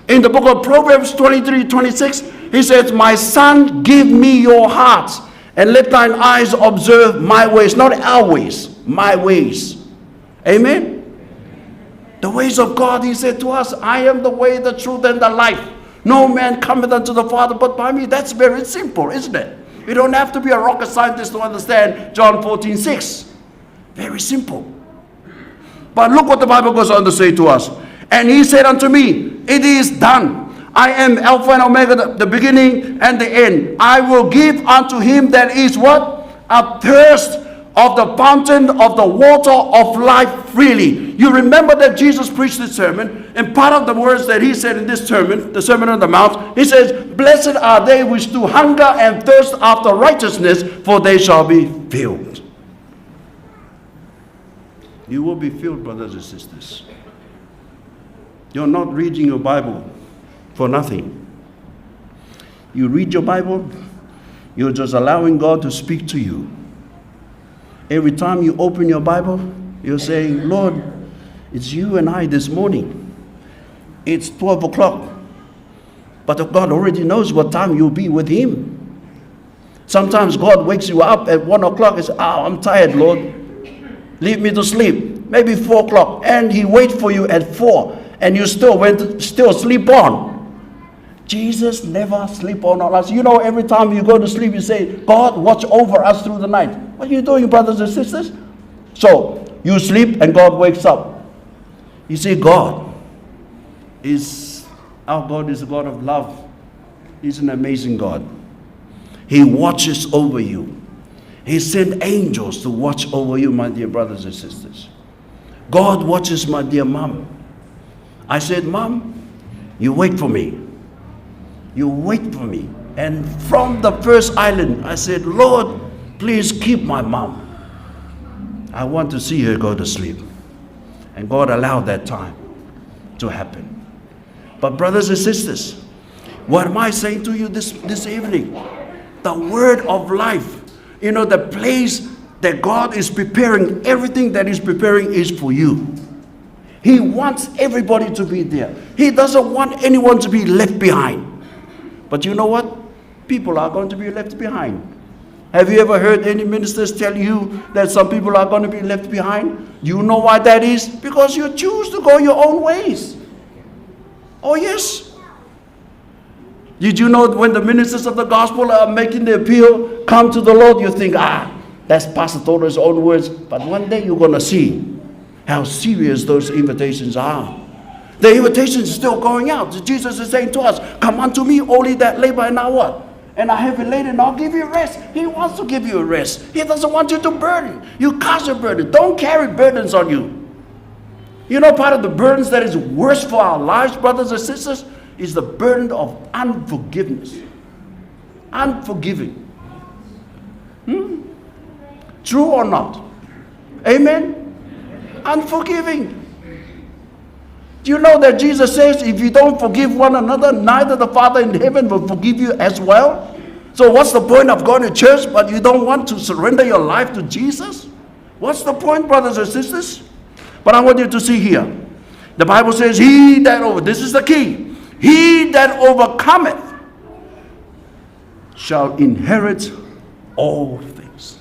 In the book of Proverbs 23:26, he says, my son, give me your heart, and let thine eyes observe my ways. Not our ways, my ways. Amen? The ways of God, he said to us, I am the way, the truth, and the life. No man cometh unto the Father but by me. That's very simple, isn't it? You don't have to be a rocket scientist to understand John 14:6. Very simple. But look what the Bible goes on to say to us. And he said unto me, it is done. I am Alpha and Omega, the beginning and the end. I will give unto him that is what? Athirst of the fountain of the water of life freely. You remember that Jesus preached this sermon, and part of the words that he said in this sermon, the Sermon on the Mount, he says, blessed are they which do hunger and thirst after righteousness, for they shall be filled. You will be filled, brothers and sisters. You're not reading your Bible for nothing. You read your Bible, you're just allowing God to speak to you. Every time you open your Bible, you're saying, Lord, it's you and I this morning. It's 12 o'clock. But God already knows what time you'll be with Him. Sometimes God wakes you up at 1 o'clock and says, I'm tired, Lord. Leave me to sleep. Maybe 4 o'clock. And He waits for you at 4. And you still sleep on. Jesus never sleep on us. You know, every time you go to sleep, you say, God, watch over us through the night. What are you doing, brothers and sisters? So, you sleep and God wakes up. You see, our God is a God of love. He's an amazing God. He watches over you. He sent angels to watch over you, my dear brothers and sisters. God watches my dear mom. I said, Mom, you wait for me. You wait for me. And from the first island, I said, Lord, please keep my mom. I want to see her go to sleep. And God allowed that time to happen. But brothers and sisters, what am I saying to you this evening? The word of life, you know, the place that God is preparing, everything that He's preparing is for you. He wants everybody to be there. He doesn't want anyone to be left behind. But you know what? People are going to be left behind. Have you ever heard any ministers tell you that some people are going to be left behind? You know why that is? Because you choose to go your own ways. Oh yes. Did you know when the ministers of the gospel are making the appeal, come to the Lord, you think, that's Pastor Torres' own words. But one day you're going to see how serious those invitations are. The invitation is still going out. Jesus is saying to us, come unto me, all ye that labor and are what? And I have it laid and I'll give you rest. He wants to give you a rest. He doesn't want you to burden. You cast your burden. Don't carry burdens on you. You know, part of the burdens that is worse for our lives, brothers and sisters, is the burden of unforgiveness. Unforgiving. True or not? Amen? Unforgiving. Do you know that Jesus says, if you don't forgive one another, neither the Father in heaven will forgive you as well? So what's the point of going to church, but you don't want to surrender your life to Jesus? What's the point, brothers and sisters? But I want you to see here. The Bible says, this is the key. He that overcometh shall inherit all things.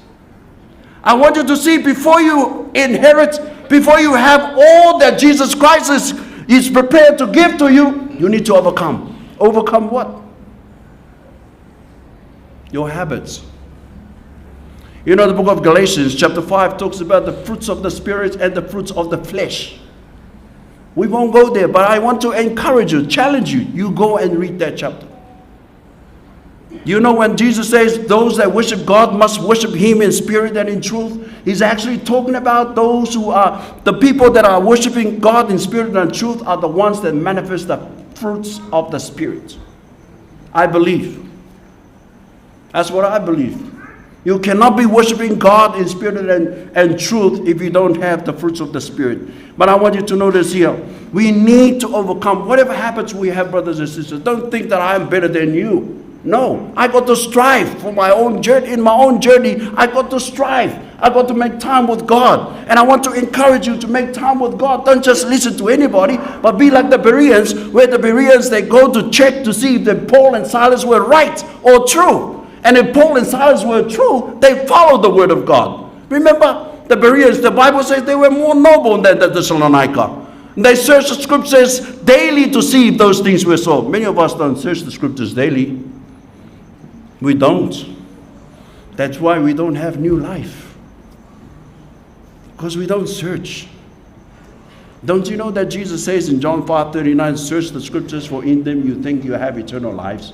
I want you to see, before you inherit, before you have all that Jesus Christ is prepared to give to you, you need to overcome. Overcome what? Your habits. You know, the book of Galatians chapter 5 talks about the fruits of the Spirit and the fruits of the flesh. We won't go there, but I want to encourage you, challenge you. You go and read that chapter. You know, when Jesus says those that worship God must worship Him in spirit and in truth, He's actually talking about those who are, the people that are worshiping God in spirit and truth are the ones that manifest the fruits of the Spirit. I believe. That's what I believe. You cannot be worshiping God in spirit and truth if you don't have the fruits of the Spirit. But I want you to notice here, we need to overcome whatever habits we have, brothers and sisters. Don't think that I am better than you. No, I got to strive for my own journey. In my own journey, I got to strive. I got to make time with God. And I want to encourage you to make time with God. Don't just listen to anybody, but be like the Bereans, where the Bereans, they go to check to see if the Paul and Silas were right or true. And if Paul and Silas were true, they followed the word of God. Remember, the Bereans, the Bible says they were more noble than the Thessalonica. They searched the scriptures daily to see if those things were so. Many of us don't search the scriptures daily. We don't. That's why we don't have new life. Because we don't search. Don't you know that Jesus says in John 5:39, search the scriptures, for in them you think you have eternal lives,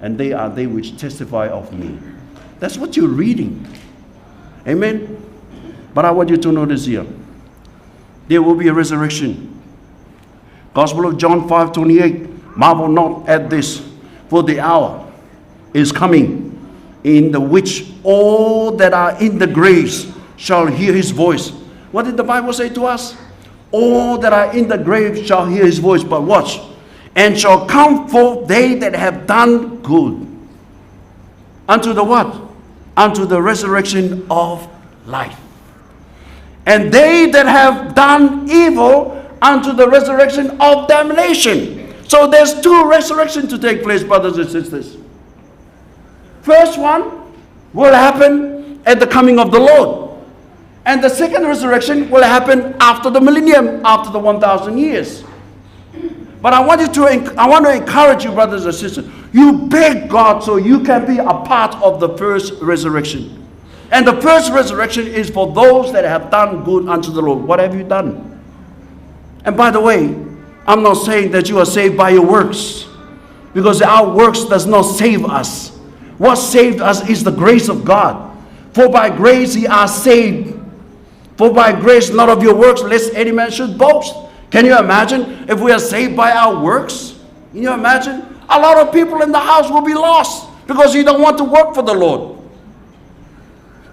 and they are they which testify of me. That's what you're reading. Amen? But I want you to notice here, there will be a resurrection. Gospel of John 5:28, marvel not at this, for the hour is coming, in the which all that are in the graves shall hear his voice, What did the Bible say to us? All that are in the grave shall hear his voice, but watch. And shall come forth they that have done good. Unto the what? Unto the resurrection of life. And they that have done evil unto the resurrection of damnation. So there's two resurrections to take place, brothers and sisters. First one will happen at the coming of the Lord. And the second resurrection will happen after the millennium, after the 1,000 years. But I want to encourage you, brothers and sisters. You beg God so you can be a part of the first resurrection. And the first resurrection is for those that have done good unto the Lord. What have you done? And by the way, I'm not saying that you are saved by your works, because our works does not save us. What saved us is the grace of God. For by grace ye are saved. For by grace, not of your works, lest any man should boast. Can you imagine if we are saved by our works? Can you imagine? A lot of people in the house will be lost because you don't want to work for the Lord.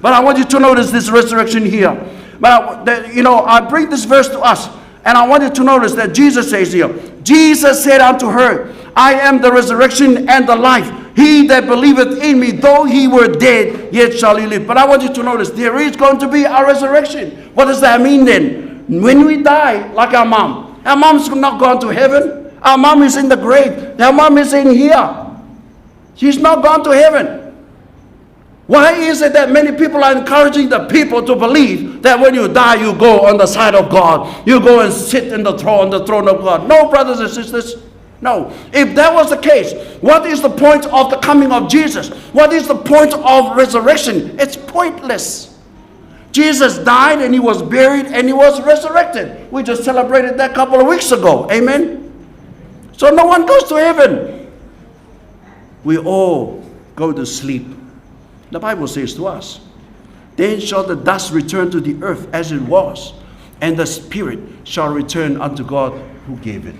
But I want you to notice this resurrection here. But I bring this verse to us, and I want you to notice that Jesus says here, Jesus said unto her, I am the resurrection and the life. He that believeth in me, though he were dead, yet shall he live. But I want you to notice, there is going to be a resurrection. What does that mean then? When we die, like our mom's not gone to heaven. Our mom is in the grave. Our mom is in here. She's not gone to heaven. Why is it that many people are encouraging the people to believe that when you die, you go on the side of God? You go and sit in the throne of God. No, brothers and sisters. No. If that was the case, what is the point of the coming of Jesus? What is the point of resurrection? It's pointless. Jesus died and he was buried and he was resurrected. We just celebrated that a couple of weeks ago. Amen? So no one goes to heaven. We all go to sleep. The Bible says to us, then shall the dust return to the earth as it was, and the spirit shall return unto God who gave it.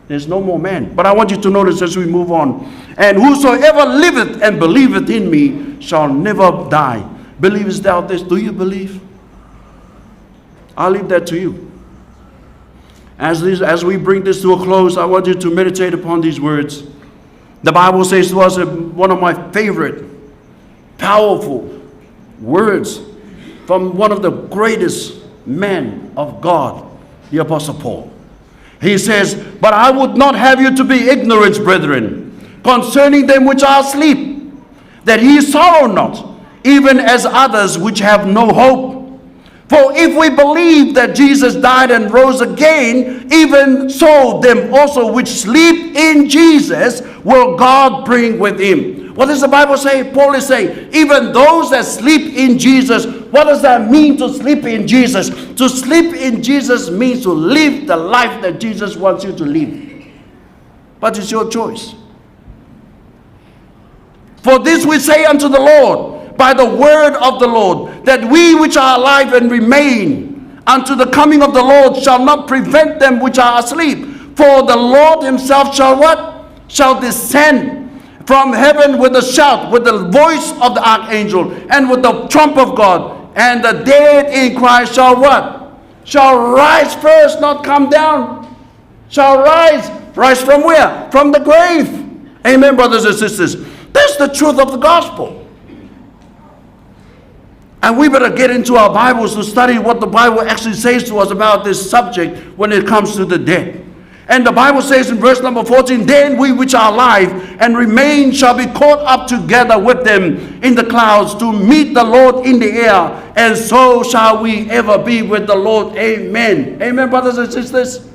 There's no more man. But I want you to notice as we move on. And whosoever liveth and believeth in me shall never die. Believest thou this? Do you believe? I'll leave that to you. As we bring this to a close, I want you to meditate upon these words. The Bible says to us, one of my favorite, powerful words from one of the greatest men of God, the Apostle Paul. He says, but I would not have you to be ignorant, brethren, concerning them which are asleep, that ye sorrow not, even as others which have no hope. For if we believe that Jesus died and rose again, even so them also which sleep in Jesus will God bring with him. What does the Bible say? Paul is saying, even those that sleep in Jesus. What does that mean, to sleep in Jesus? To sleep in Jesus means to live the life that Jesus wants you to live. But it's your choice. For this we say unto the Lord, by the word of the Lord, that we which are alive and remain unto the coming of the Lord shall not prevent them which are asleep. For the Lord himself shall what? Shall descend from heaven with a shout, with the voice of the archangel, and with the trump of God. And the dead in Christ shall what? Shall rise first, not come down. Shall rise. Rise from where? From the grave. Amen, brothers and sisters. That's the truth of the gospel. And we better get into our Bibles to study what the Bible actually says to us about this subject when it comes to the dead. And the Bible says in verse number 14, then we which are alive and remain shall be caught up together with them in the clouds to meet the Lord in the air, and so shall we ever be with the Lord. Amen. Amen, brothers and sisters.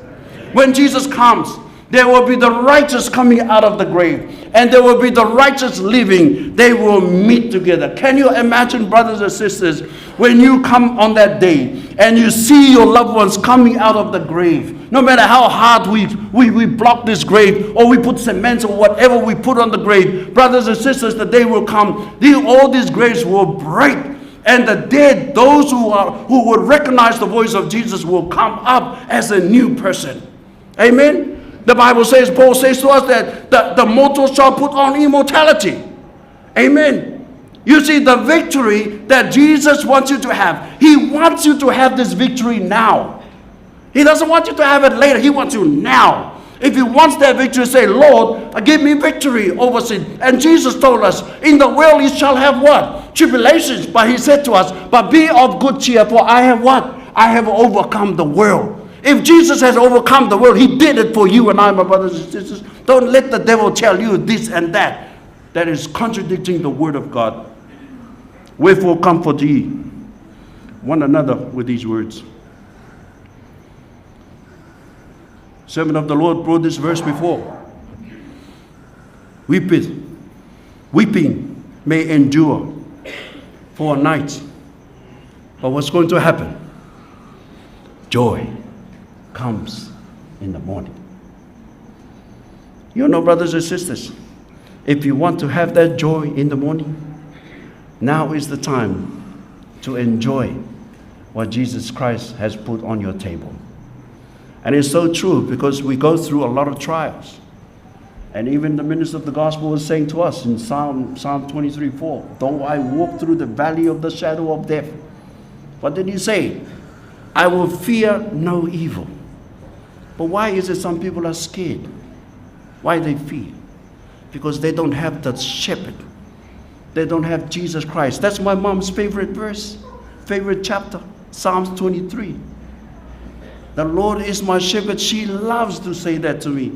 When Jesus comes, there will be the righteous coming out of the grave, and there will be the righteous living. They will meet together. Can you imagine, brothers and sisters, when you come on that day and you see your loved ones coming out of the grave? No matter how hard we block this grave, or we put cement or whatever we put on the grave, brothers and sisters, the day will come. All these graves will break, and the dead, those who would recognize the voice of Jesus, will come up as a new person. Amen. The Bible says, Paul says to us that the mortal shall put on immortality. Amen. You see, the victory that Jesus wants you to have, he He wants you to have this victory now. He doesn't want you to have it later. He wants you now. If he wants that victory, say, Lord, give me victory over sin. And Jesus told us, in the world you shall have what? Tribulations. But he said to us, but be of good cheer, for I have what? I have overcome the world. If Jesus has overcome the world, he did it for you and I, my brothers and sisters. Don't let the devil tell you this and that. That is contradicting the word of God. Wherefore comfort ye one another with these words. Servant of the Lord brought this verse before. Weeping may endure for a night. But what's going to happen? Joy comes in the morning. You know, brothers and sisters, if you want to have that joy in the morning, now is the time to enjoy what Jesus Christ has put on your table. And it's so true, because we go through a lot of trials. And even the minister of the gospel was saying to us in Psalm 23:4, though I walk through the valley of the shadow of death. What did he say? I will fear no evil. But why is it some people are scared? Why they fear? Because they don't have the shepherd. They don't have Jesus Christ. That's my mom's favorite verse, favorite chapter, Psalms 23. The Lord is my shepherd. She loves to say that to me.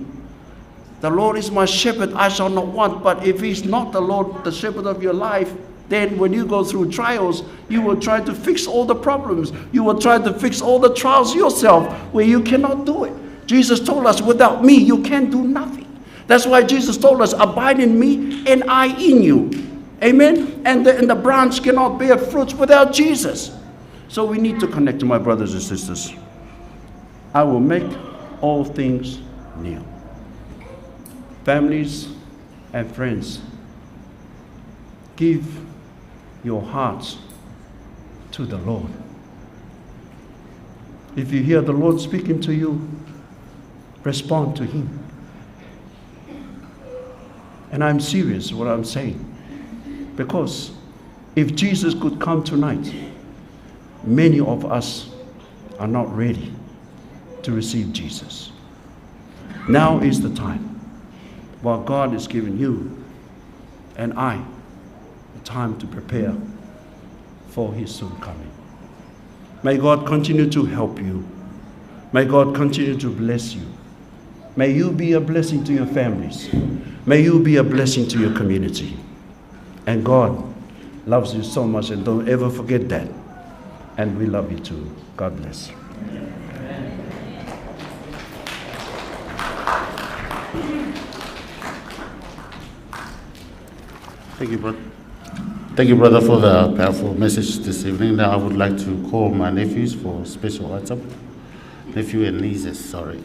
The Lord is my shepherd, I shall not want. But if he's not the Lord, the shepherd of your life, then when you go through trials, you will try to fix all the problems. You will try to fix all the trials yourself, where you cannot do it. Jesus told us, without me, you can do nothing. That's why Jesus told us, abide in me and I in you. Amen? And the branch cannot bear fruits without Jesus. So we need to connect to my brothers and sisters. I will make all things new. Families and friends, give your hearts to the Lord. If you hear the Lord speaking to you, respond to him. And I'm serious what I'm saying. Because if Jesus could come tonight, many of us are not ready to receive Jesus. Now is the time while God is giving you and I the time to prepare for his soon coming. May God continue to help you. May God continue to bless you. May you be a blessing to your families. May you be a blessing to your community. And God loves you so much, and don't ever forget that. And we love you too. God bless you. Thank you, brother. Thank you, brother, for the powerful message this evening. Now I would like to call my nephews for special item. Nephew and nieces, sorry.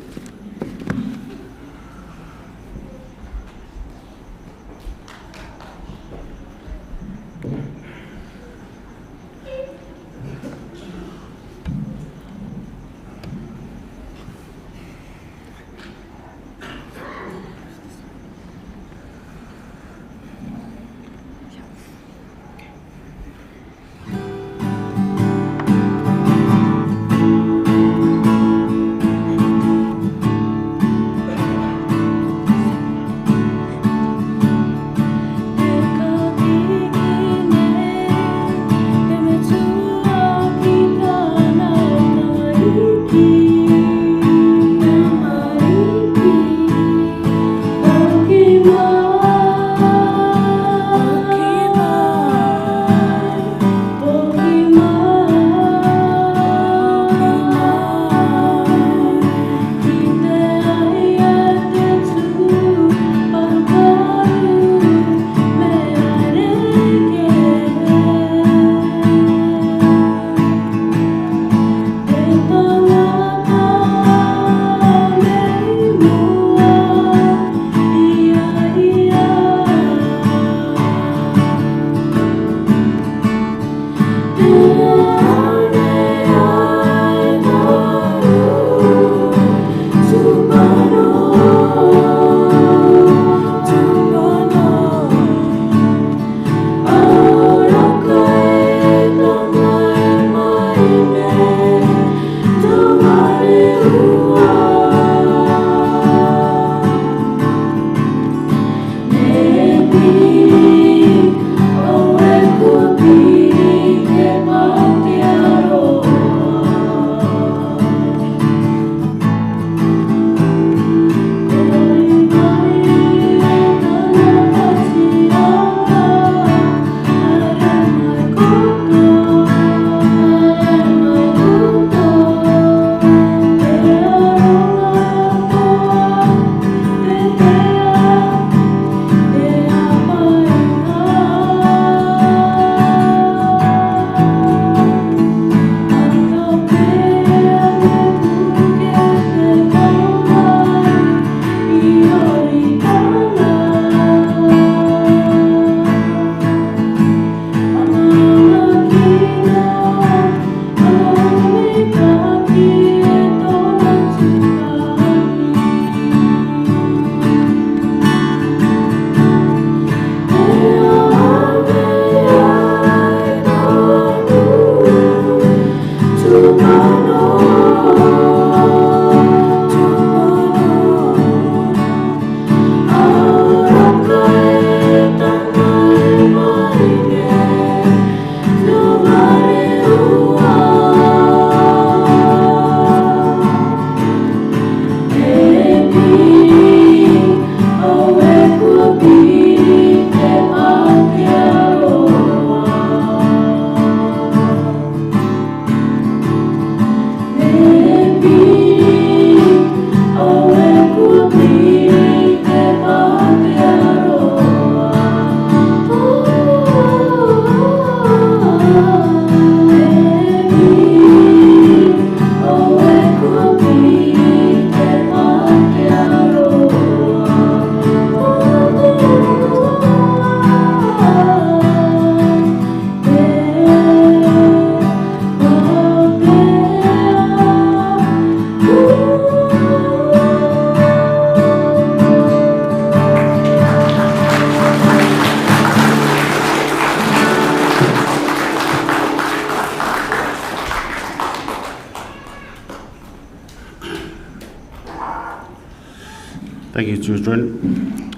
Thank you, children.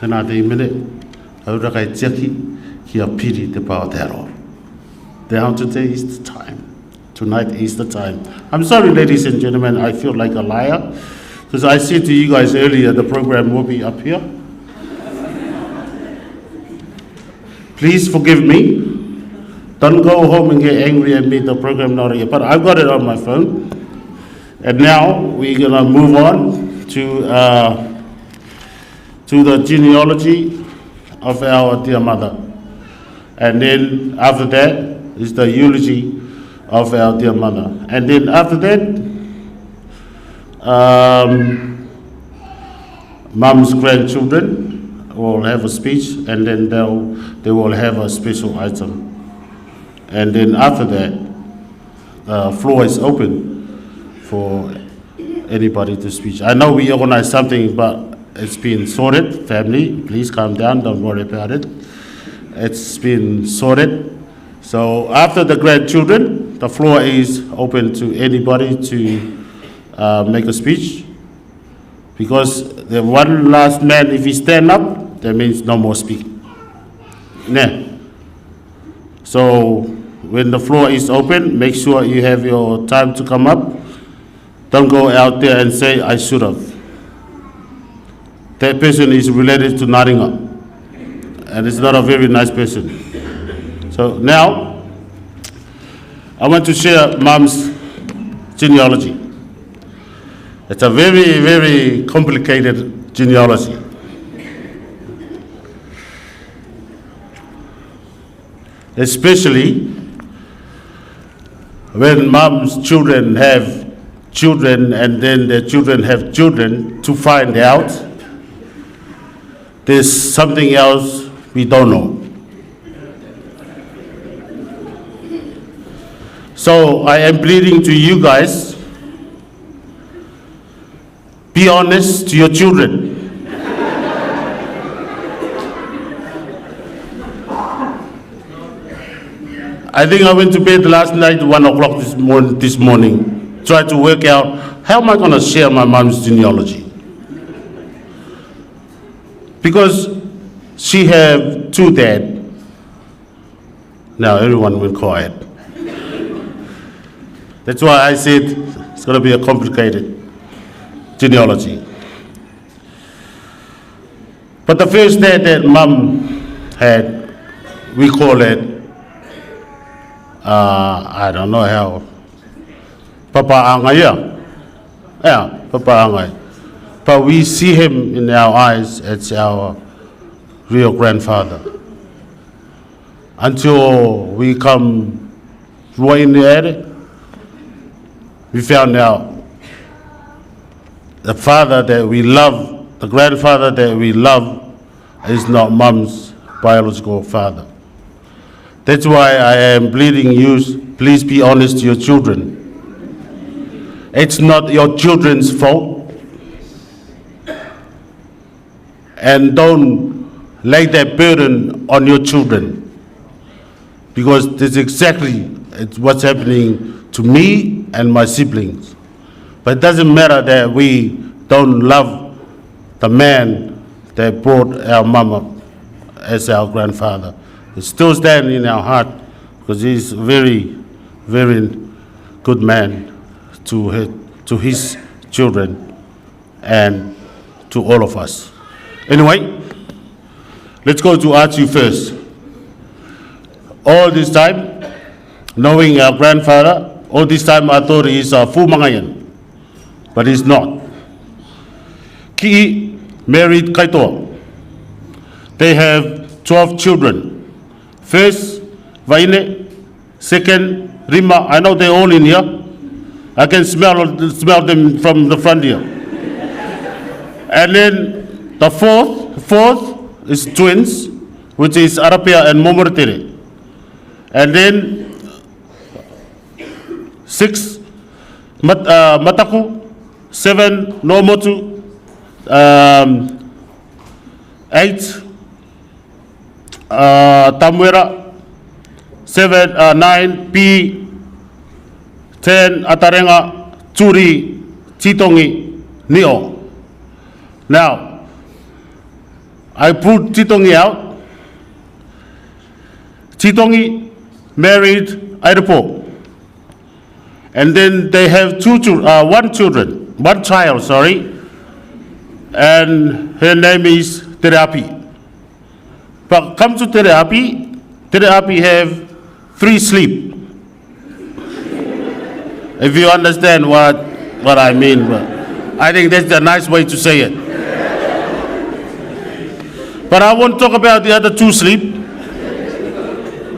Tēnā te imene, aura kai tiaki ki a piri te Aotearoa. Now today is the time. Tonight is the time. I'm sorry, ladies and gentlemen, I feel like a liar, because I said to you guys earlier the program will be up here. Please forgive me. Don't go home and get angry at me, the program not here. But I've got it on my phone. And now we're going to move on to the genealogy of our dear mother. And then after that is the eulogy of our dear mother. And then after that, mom's grandchildren will have a speech, and then they will have a special item. And then after that, the floor is open for anybody to speak. I know we organized something, but it's been sorted. Family, please calm down, don't worry about it. It's been sorted. So after the grandchildren, the floor is open to anybody to make a speech. Because the one last man, if he stand up, that means no more speaking. Nah. So when the floor is open, make sure you have your time to come up. Don't go out there and say, I should have. That person is related to Naringa, and it's not a very nice person. So now, I want to share Mom's genealogy. It's a very, very complicated genealogy. Especially when Mom's children have children and then their children have children, to find out there's something else we don't know. So I am pleading to you guys, be honest to your children. I think I went to bed last night 1 o'clock this morning, tried to work out how am I going to share my mom's genealogy. Because she have 2 dads. Now everyone went quiet. That's why I said it's going to be a complicated genealogy. But the first dad that Mom had, we call it, I don't know how, Papa Angaya. Yeah, Papa Angaya. But we see him in our eyes as our real grandfather. Until we come right in the area, we found out the father that we love, the grandfather that we love, is not Mom's biological father. That's why I am pleading you, please be honest to your children. It's not your children's fault. And don't lay that burden on your children. Because this is exactly what's happening to me and my siblings. But it doesn't matter that we don't love the man that brought our mama as our grandfather. It still stands in our heart because he's a very, very good man to his children and to all of us. Anyway, let's go to Archie first. All this time, knowing our grandfather, all this time I thought he's a Fumangayan, but he's not. Ki married Kaitoa. They have 12 children. First, Vaine. Second, Rima. I know they're all in here. I can smell them from the front here. And then the fourth is twins, which is Arapia and Momoritere. And then 6, Mataku. 7, Nomotu. 8, Tamuera. 9, P. 10, Atarenga, Turi, Chitongi, Nio. Now, I put Titongi out. Titongi married Airepo. And then they have one child, and her name is Tereapi. But come to Tereapi have 3 sleep. If you understand what I mean, but I think that's a nice way to say it. But I won't talk about the other 2 sleep.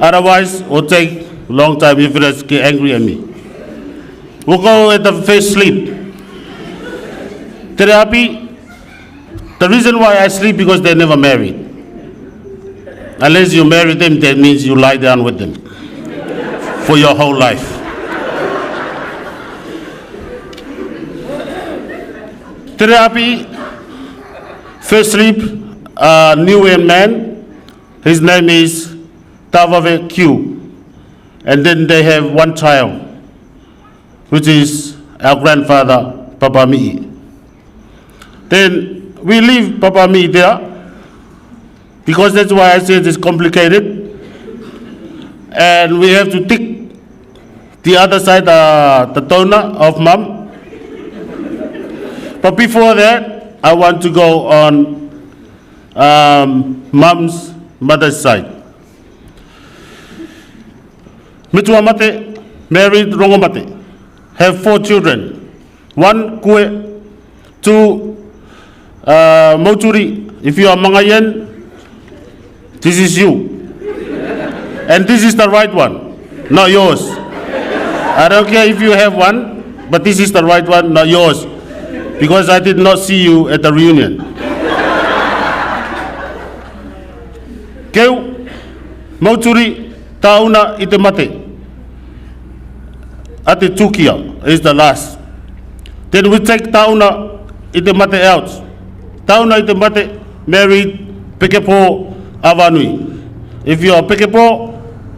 Otherwise, it will take a long time if you guys get angry at me. We'll go at the first sleep. Tereapi, the reason why I sleep because they're never married. Unless you marry them, that means you lie down with them for your whole life. Tereapi, first sleep, new man, his name is Tavave Q. And then they have 1 child, which is our grandfather, Papa Mi'i. Then we leave Papa Mi'i there, because that's why I said it's complicated. And we have to tick the other side, the Tona of Mom. But before that, I want to go on Mom's mother's side. Metuamate married Rongomate, have 4 children. 1 Kue, 2 Moturi. If you are Mangayan, this is you. And this is the right one, not yours. I don't care if you have 1, but this is the right one, not yours. Because I did not see you at the reunion. Keu, Moturi, Tauna Itemate. Ate Tukia is the last. Then we take Tauna Itemate out. Tauna Itemate married Pekepo Avanui. If you are Pekepo,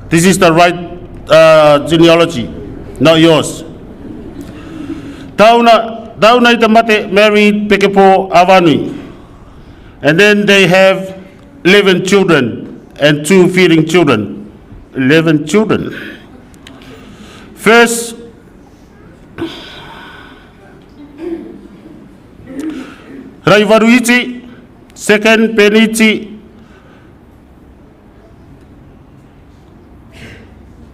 this is the right genealogy, not yours. Tauna Itemate married Pekepo Avanui. And then they have 11 children and 2 feeding children. 11 children. First, Raivaruichi. Second, Penichi.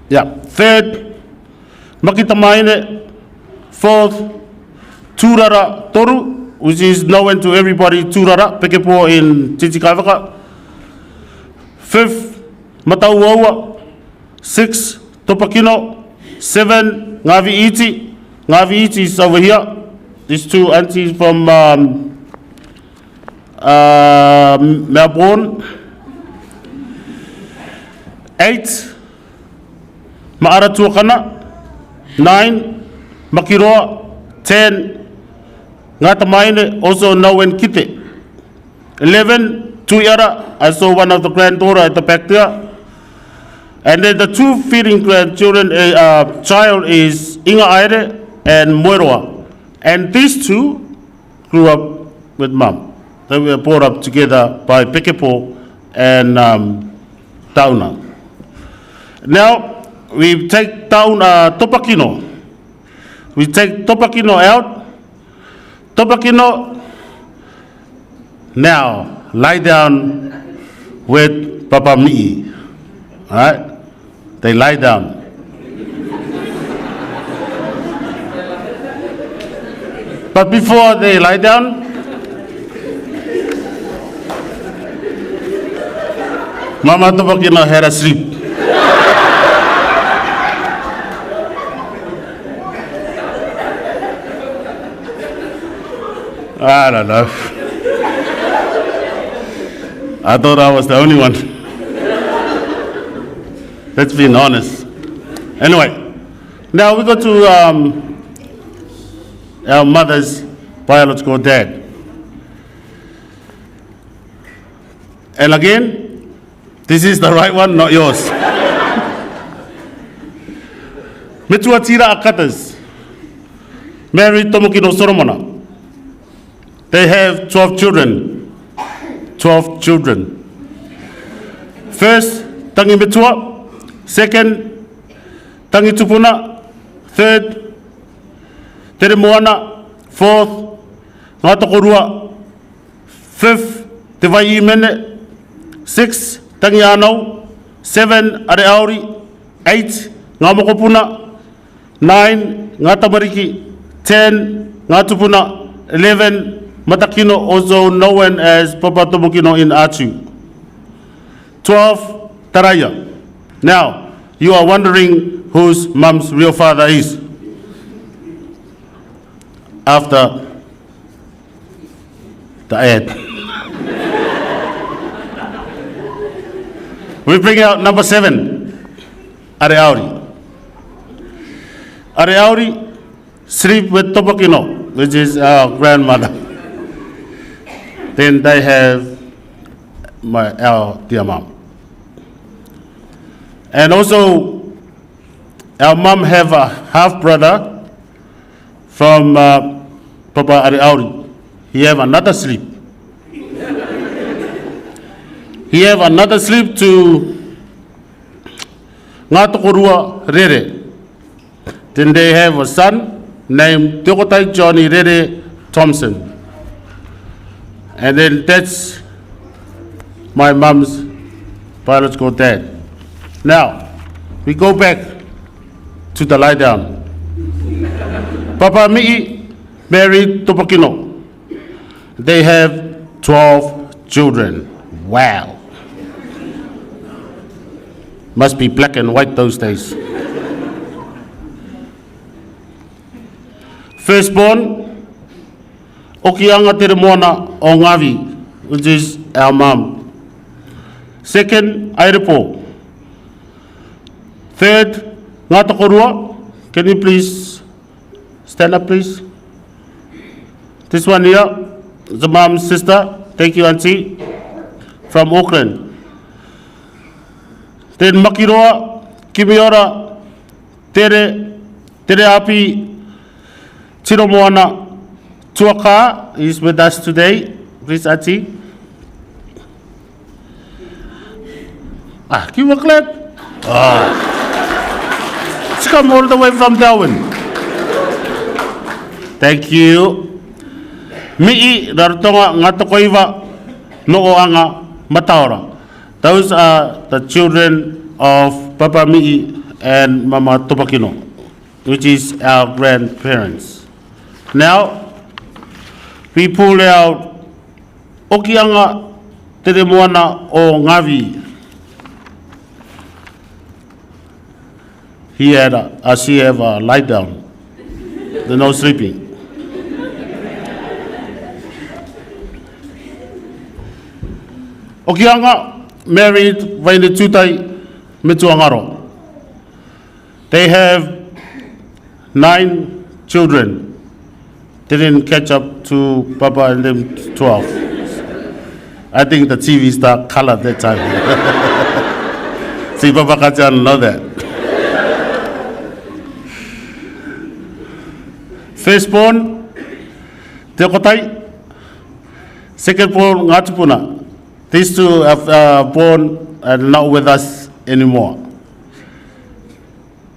Third, Makitamaine. Fourth, Turara Toru, which is known to everybody, Turara Pekepo in Chichikavaka. Fifth, Matauaua. 6, Topakino. 7, Ngavii. Ngavii is over here. These 2 aunties from Melbourne. 8, Maaratuakana. 9, Makiroa. 10, Ngatamaine, also known Kite. 11, Tuyara. I saw one of the granddaughter at the back there. And then the 2 feeding grandchildren, child is Inga Aire and Moiroa. And these 2 grew up with Mom. They were brought up together by Pekepo and Tauna. Now, we take Topakino. We take Topakino out. Topakino, now lie down with Papa Mi'i. All right? They lie down. But before they lie down, Mama Topakino had a sleep. I don't know. I thought I was the only one. Let's be honest. Anyway, now we go to our mother's biological dad. And again, this is the right one, not yours. Metuatira Akatas married Tomokino Soromona. They have 12 children. 12 children. First, Tangi Metua. Second, Tangi Tupuna. Third, Teremoana. Fourth, Ngatakorua. Fifth, Te Vai Mene. Sixth, Tangi Anau. 7, Areauri. 8, Ngamakopuna. 9, Ngatamariki. 10, Ngatupuna. 11, Matakino, also known as Papa Tomokino in Achu. 12, Taraya. Now, you are wondering whose mom's real father is. After the ad. We bring out number 7, Areauri. Areauri sleep with Tomokino, which is our grandmother. Then they have our dear mom. And also, our mom have a half brother from Papa Areauri. He have another sleep. He have another sleep to Ngatokorua Rere. Then they have a son named Tekotai Johnny Rere Thompson. And then that's my mom's biological dad. Now, we go back to the lie down. Papa Mi'i married Topokino. They have 12 children. Wow. Must be black and white those days. Firstborn, Okianga Teremoana-O-Ngavii, which is our mom. Second, Airepo. Third, Ngatakorua. Can you please stand up, please? This one here, the mom's sister. Thank you, Auntie. From Auckland. Then Makiroa, Kimiora, Tere Api, Teremoana Tuaka is with us today. Please, Auntie. Give a clap. She come all the way from Darwin. Thank you. Mi'i Rarotonga Ngatokoiva Nooanga Mataora. Those are the children of Papa Mi'i and Mama Topakino, which is our grandparents. Now, we pull out Okianga Teremoana-O-Ngavii. She have a lie down. There's no sleeping. Okianga married Pekepo Metuangaro. They have 9 children. Didn't catch up to Papa and them 12. I think the TV star colored that time. See, Papa Kajan know that. Firstborn, Tekotai. Secondborn, Ngatupuna. These two have born and not with us anymore.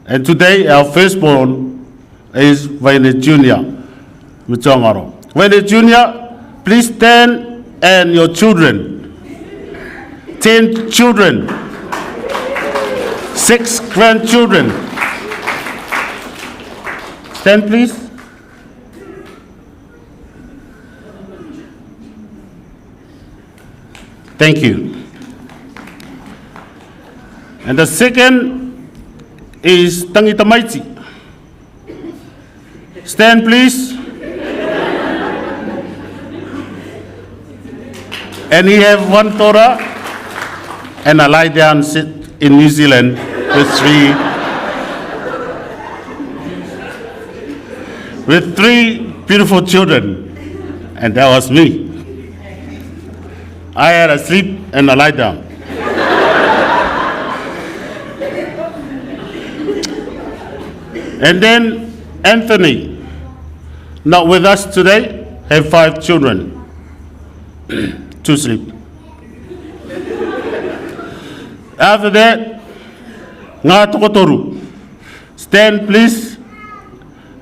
And today, our firstborn is Vaine Junior. Metuangaro. Vaine Junior, please stand, and your children. 10 children. 6 grandchildren. Stand, please. Thank you. And the second is Tangitamaiti. Stand, please. And he have 1 Torah and a lie down sit in New Zealand with 3 beautiful children. And that was me. I had a sleep and a lie down. And then Anthony, not with us today. have 5 children. 2 sleep. After that, ngā tokotoru. Stand please,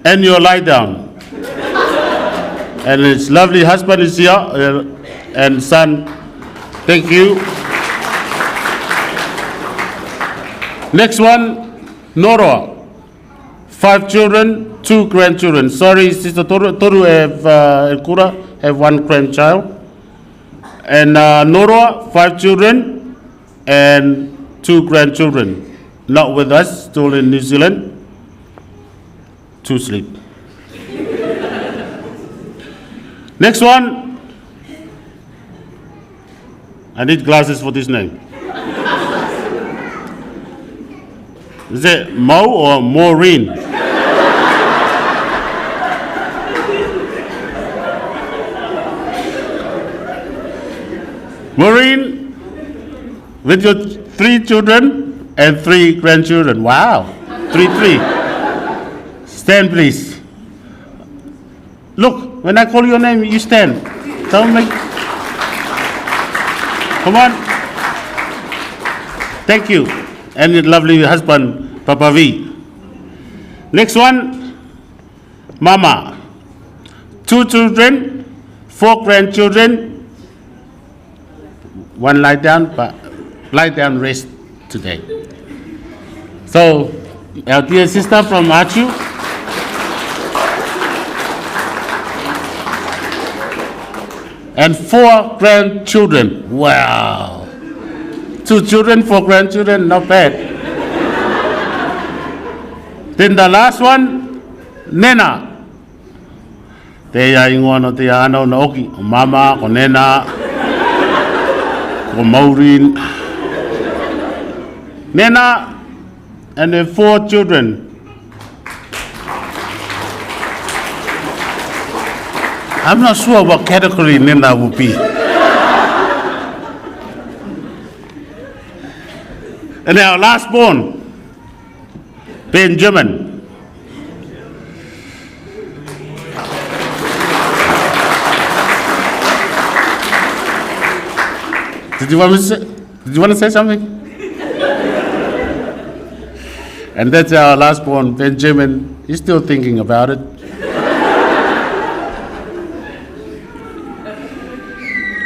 and you lie down. And his lovely husband is here, and son, thank you. Next one, Noroa. 5 children, 2 grandchildren. Sorry, Sister Toru have 1 grandchild. And Noroa, 5 children and 2 grandchildren. Not with us, still in New Zealand. 2 sleep. Next one. I need glasses for this name. Is it Mo or Maureen? Maureen, with your 3 children and 3 grandchildren. Wow, 3. Stand, please. Look, when I call your name, you stand. Don't make. Come on. Thank you. And your lovely husband, Papa V. Next one, Mama. 2 children, 4 grandchildren. 1 lie down, but lie down, rest today. So, our dear sister from Achu. And 4 grandchildren. Wow. 2 children, 4 grandchildren, not bad. Then the last one, Nena. Te ia ingoa no te ano na oki. O mama, o Nena, o Maureen. Nena and the 4 children. I'm not sure what category Nena will be. And our last born, Benjamin. Did you want to say something? And that's our last born, Benjamin. He's still thinking about it.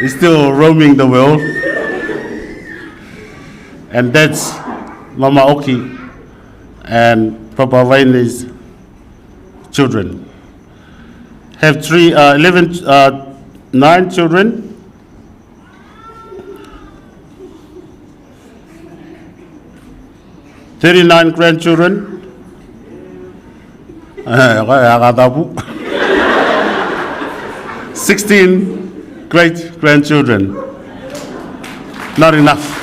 He's still roaming the world. And that's Mama Oki and Papa Waine's children. Have 9 children. 39 grandchildren. 16 great grandchildren. Not enough.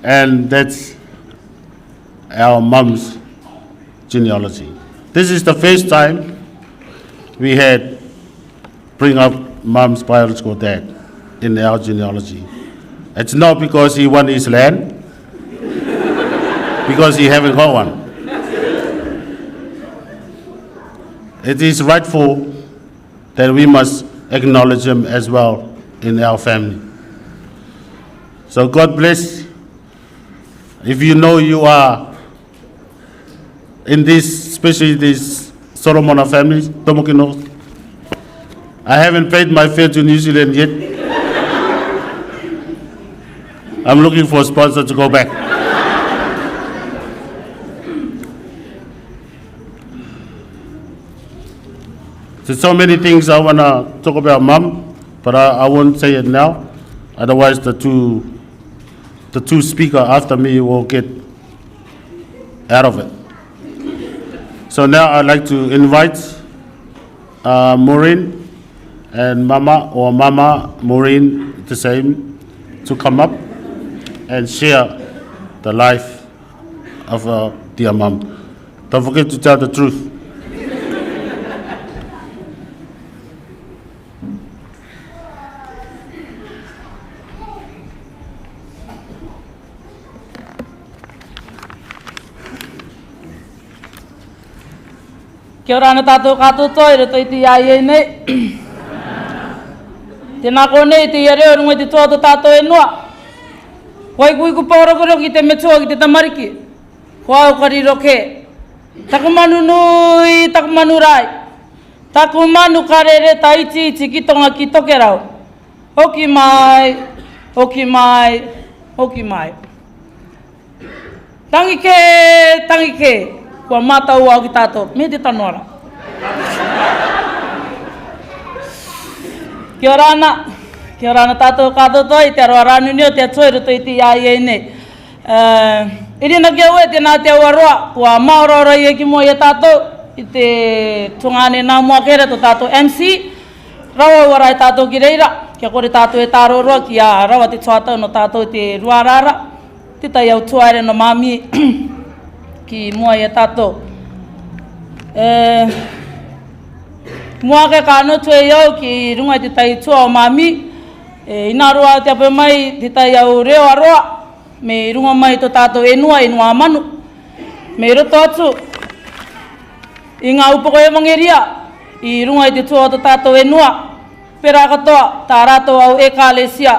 And that's our mom's genealogy. This is the first time we had bring up mom's biological dad in our genealogy. It's not because he won his land, because he haven't got one. It is rightful that we must acknowledge him as well in our family. So God bless. If you know you are in this, especially this Solomon families, Tomokino, I haven't paid my fare to New Zealand yet. I'm looking for a sponsor to go back. There's so many things I want to talk about Mom, but I won't say it now. Otherwise, the two speakers after me will get out of it. So now I'd like to invite Maureen and Mama, or Mama, Maureen, the same, to come up and share the life of dear Mom. Don't forget to tell the truth. Kia ora ana tātou kātou toi roto i te iai nei. Tēnā kōnei te ia reo runga i te toa tō tātou e noa. Wai kui ku paurokoro ki te metua ki te tamariki. Kua au kariro ke. Taku manu nui, taku manu rai. Taku manu karere ta iti iti ki tonga ki toke rau. Hoki mai, hoki mai, hoki mai. Tangi ke. Kua mātau au ki tātou. Me te tanoara. Kia ora ana tātou kātou toi, te aroa rānu nio, te atoi roto i te iai nei. Irina kia ue, tēnā te awaroa, kua maorora i eki mua i a tātou, i te tungane nā mua kere to tātou MC, rawa wara i tātou ki reira, kia kore tātou e tāroroa ki a rawa te tuatau no tātou te ruarara, te tai au tuaere no mami ki mua i a tātou. Mua ke ka notu e iau ki runga i te tai tua o mami, ina roa te ape mai te tai au reo aroa, me runga mai to tātou enua manu, me roto atu, i ngā upoko e mangeria, i runga i te tua o to tātou enua, pera katoa, tā rātou au e kālesia,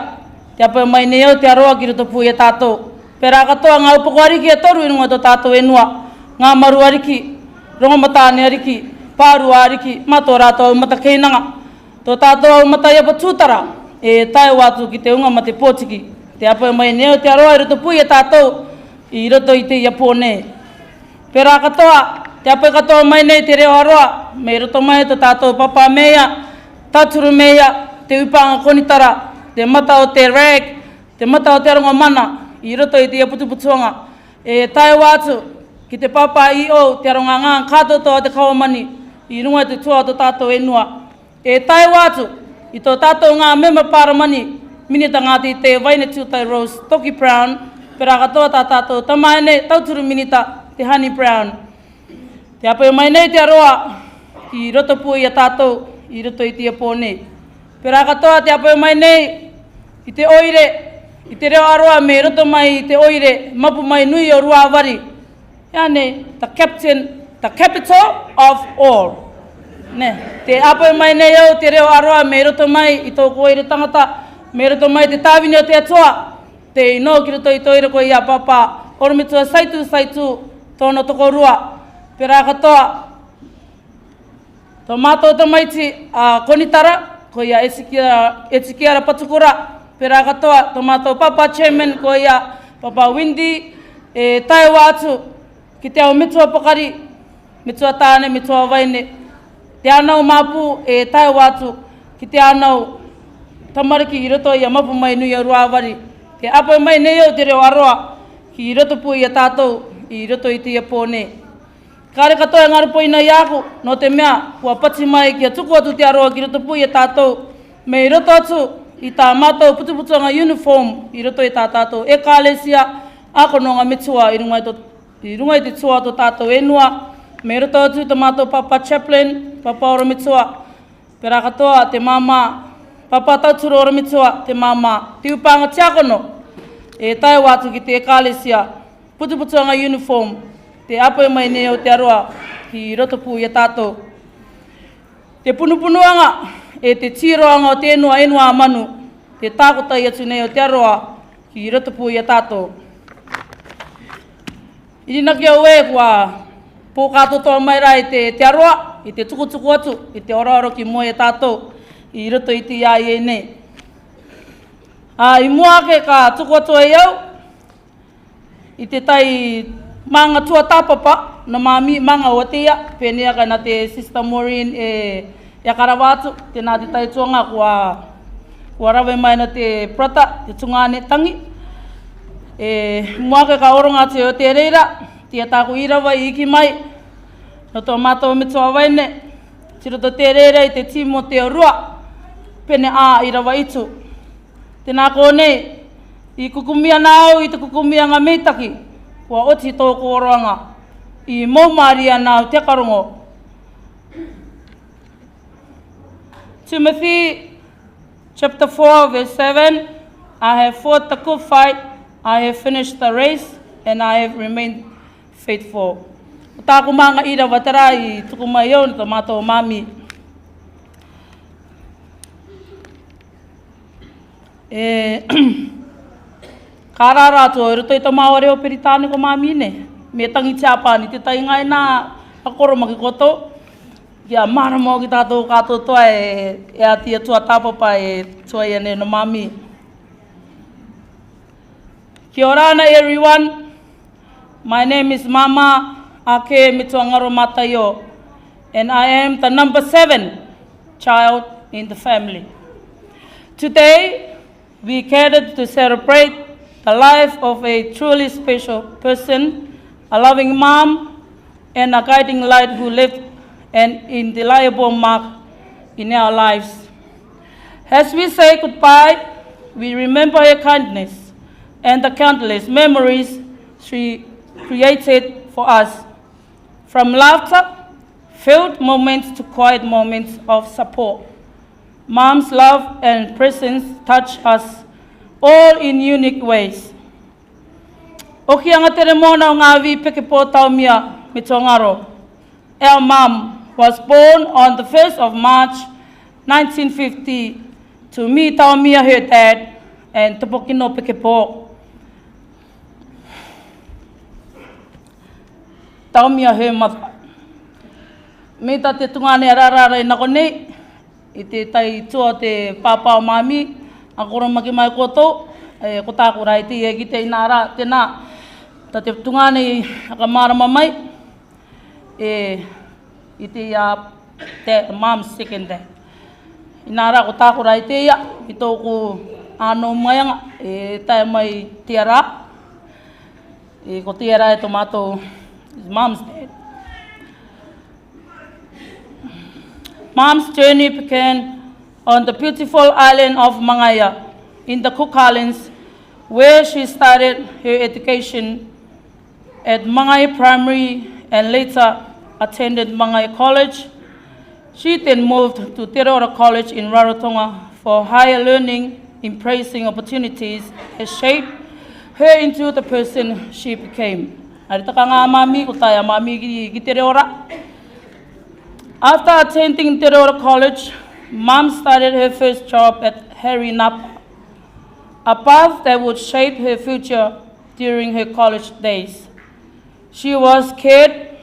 te ape mai ne iau te aroa ki roto pui e tātou, pera katoa ngā upoko ariki e toru i runga i to tātou enua, ngā maru ariki, ronga matāne ariki, pāru ariki, mato rātou au mata keinanga. Tō tātou au mata iapa tūtara, e tae wātu ki te unga ma te pōtiki. Te apa mai neo te aroa i roto pui e tātou, i roto i te iapo nei. Pera katoa, te apa katoa mai nei te reo aroa, me roto mai tō tātou papa meia, taturu meia, te upanga konitara, te mata o te rag, te mata o te aronga mana, i roto i te iaputuputuanga. E tae wātu, ki te papa i o, te aronga ngā kātoto o te kawamani, i runga te tua o tātou enua. E tai wātu, i tō tātou ngā mema pāramani, minita ngāti te Waine Tūtai Rose, Toki Brown, pera katoa tā tātou tamaene, tauturu minita, te Honey Brown. Te apai mai nei te aroa, i roto pui a tātou, i roto i te apo nei. Pera katoa te apai mai nei, i te oire, i te reo aroa me roto mai i te oire, mapu mai nui o ruawari. Ia nei, the capital of all. Ne, te apai mai nei au te reo aroa me roto mai i tō koeire tangata, me roto mai te tāwini o te atoa, te ino ki roto i tōire koe ia papa, oromitua saitu, tōna toko rua, pera katoa. Tō mātou te maiti a konitara, koe ia etikiara patukura, pera katoa, tō mātou papa chairman koe ia papa Windy, e tae wātu, ki te au mitua pakari, mitua tāne, mitua waine, te anau mapu e tae wātu, ki te anau tamariki i roto i a mapu mai nui a ruawari. Te apai mai nei au te reo aroa, ki i roto pui a tātou, i roto i te ia pōne. Kāre katoa ngā rupo ina i aku, no te mea, kua pati mai ki a tuku atu te aroa ki roto pui a tātou, me i roto atu i tā mātou putuputuanga uniform, i roto i tā tātou e kālesia, ako no ngā mitua i runga i te tua to tātou enua, me roto atu te mātou papa chaplain, papa oromitua, pera katoa te mama, papa tauturu oromitua, te mama, te upanga tiakono, e tae wātu ki te ekalesia, putuputuanga uniform, te apai mai nei o te aroa, ki roto pui a tātou. Te punupunuanga, e te tiroanga o te enua manu, te tākotai atu nei o te aroa, ki roto pui a tātou. Irina kia ue kua pōkātotoa mai rai te aroa, i te tukutuku atu, i te oraoro ki moe e tātou, i roto i te iai e nei. I mua ake ka tuku atu e iau, i te tai manga tua tāpapa, na mami manga o te ia, pēnea ka na te Sister Maureen e karawātu, tēnā te tai tuanga kua rawe mai na te prata, te tungane tangi. Mua ake ka oronga te o te reira, tia tāku irawa i iki mai, no tō mātou mitua waine, tiro tō te reira i te timo te orua, pene a irawa itu. Tēnā kōnei, i kukumia nāu i te kukumia ngā meitaki, kua oti tōku oroanga, i maumaria nāu te karongo. Timothy chapter 4 verse 7, I have fought the good fight, I have finished the race, and I have remained faithful. Taku manga ira watarai, tuku mai au to mato mami. Karara to ruto ito maore o peritani ko mami ne. Me tangi tiapa ni te tai ngai na akoro makikoto. Kia mara mo ki tātou kātou toa e ati e tua tāpapa e tua i ane no mami. Kia orana everyone. My name is Mama Ake Metuangaro Matayo, and I am the number 7 child in the family. Today, we gathered to celebrate the life of a truly special person, a loving mom, and a guiding light who left an indelible mark in our lives. As we say goodbye, we remember her kindness and the countless memories she created for us, from laughter-filled moments to quiet moments of support. Mom's love and presence touch us all in unique ways. Okianga Teremoana-O-Ngavii Pekepo Taomia Metuangaro. Our mom was born on the 1st of March 1950 to me, Taomia, her dad, and Topokino Pekepo. Taomia, her mother. Me ta te tungane ararara na konei, I te tai tua te papa o mami, a koro maki mai koto, ko tāku rai te e ki te inara, tēnā, ta te tungane a ka marama mai, I te mom's second day. Inara ko tāku rai te ia, I tōku āno maianga, tai mai te ara, ko te ara e tō mātou, his mom's dad. Mom's journey began on the beautiful island of Mangaya in the Cook Islands, where she started her education at Mangaya Primary and later attended Mangaya College. She then moved to Tereora College in Rarotonga for higher learning, embracing opportunities that shaped her into the person she became. Aritaka ngā mami, ko taia mami ki Tereora. After attending Tereora College, Mom started her first job at Harry Napa, a path that would shape her future during her college days. She was cared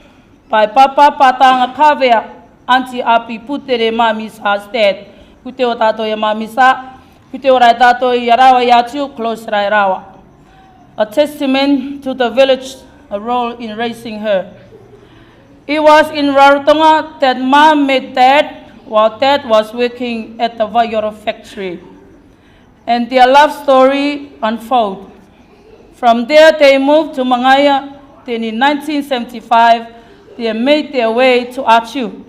by Papa Patanga Kavea, Auntie Api Putere Mami's dad, Kuteo Tato ya Mamisa, Kuteo Rai Tato ya Rawa Yatu, close Rai Rawa, a testament to the village's role in raising her. It was in Rarotonga that Mom met Dad while Dad was working at the Vayoro factory, and their love story unfolded. From there, they moved to Mangaya. Then in 1975, they made their way to Achu.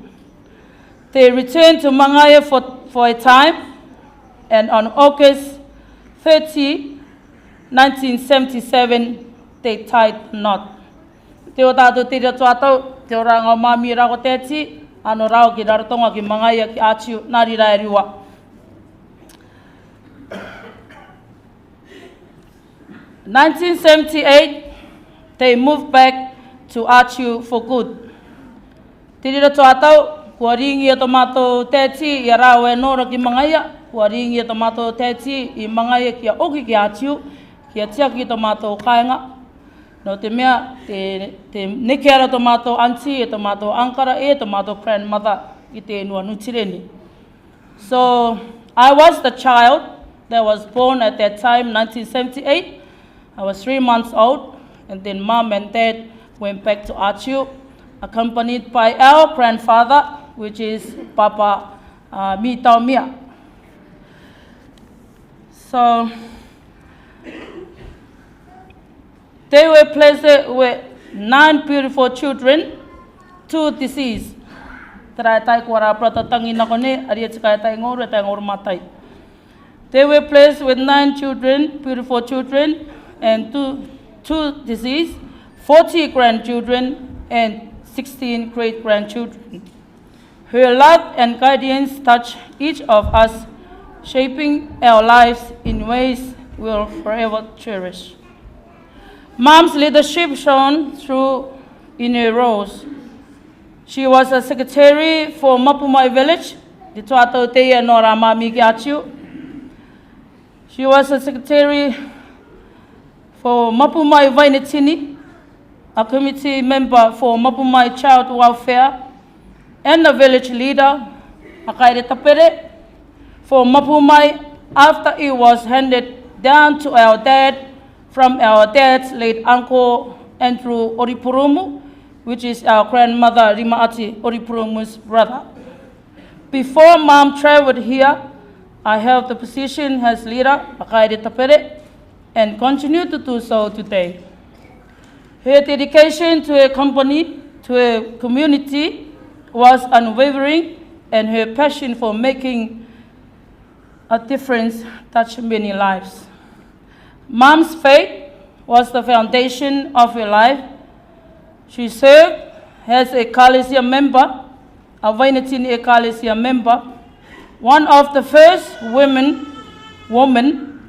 They returned to Mangaya for a time, and on August 30, 1977, they tied the knot. Te o tātou te reo tuatau, te o ranga o mami rako tēti, ano rao ki Rarotonga ki Mangaya ki Atiu, nari rai riwa. In 1978, they moved back to Atiu for good. Te reo tuatau, kua ringi e tomato tēti i rao e nora ki Mangaya, kua ringi e tomato tēti i Mangaya ki a oki ki Atiu, ki a tia ki tomato kainga. No te mea, te neke ara tomato auntie, e tomato ankara, e tomato grandmother I te enua nutireni. So, I was the child that was born at that time, 1978. I was 3 months old, and then Mom and Dad went back to Atiu, accompanied by our grandfather, which is Papa Mi Taomia. So, they were blessed with 9 beautiful children, 2 deceased. They were blessed with 9 children, beautiful children, and 2 deceased, 40 grandchildren, and 16 great-grandchildren. Her love and guidance touch each of us, shaping our lives in ways we'll forever cherish. Mom's leadership shone through in her roles. She was a secretary for Moimoi village, the Tuatau Teia Nora Mami Giachu. She was a secretary for Moimoi Vainetini, a committee member for Moimoi Child Welfare, and a village leader, Akaire Tapere, for Moimoi after it was handed down to our dad from our dad's late uncle Andrew Oripurumu, which is our grandmother Rimaati Oripurumu's brother. Before Mom traveled here, I held the position as leader, Akaire Tapere, and continue to do so today. Her dedication to her company, to her community, was unwavering, and her passion for making a difference touched many lives. Mom's faith was the foundation of her life. She served as a Ecclesia member, a Vainetini Ecclesia member, one of the first women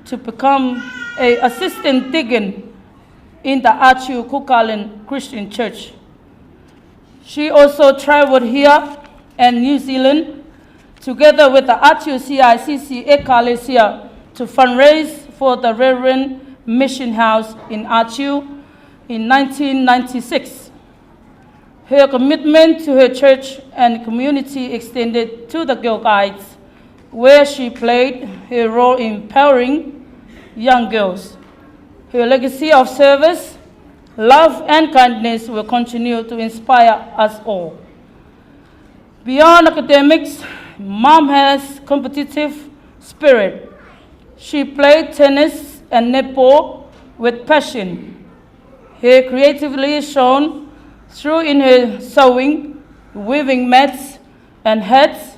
to become an assistant deacon in the Achu Kukalan Christian Church. She also traveled here and New Zealand together with the Achu CICC Ecclesia to fundraise for the Reverend Mission House in Achu in 1996. Her commitment to her church and community extended to the Girl Guides, where she played her role in empowering young girls. Her legacy of service, love, and kindness will continue to inspire us all. Beyond academics, Mom has competitive spirit. She played tennis and netball with passion. Her creativity shone through in her sewing, weaving mats and hats,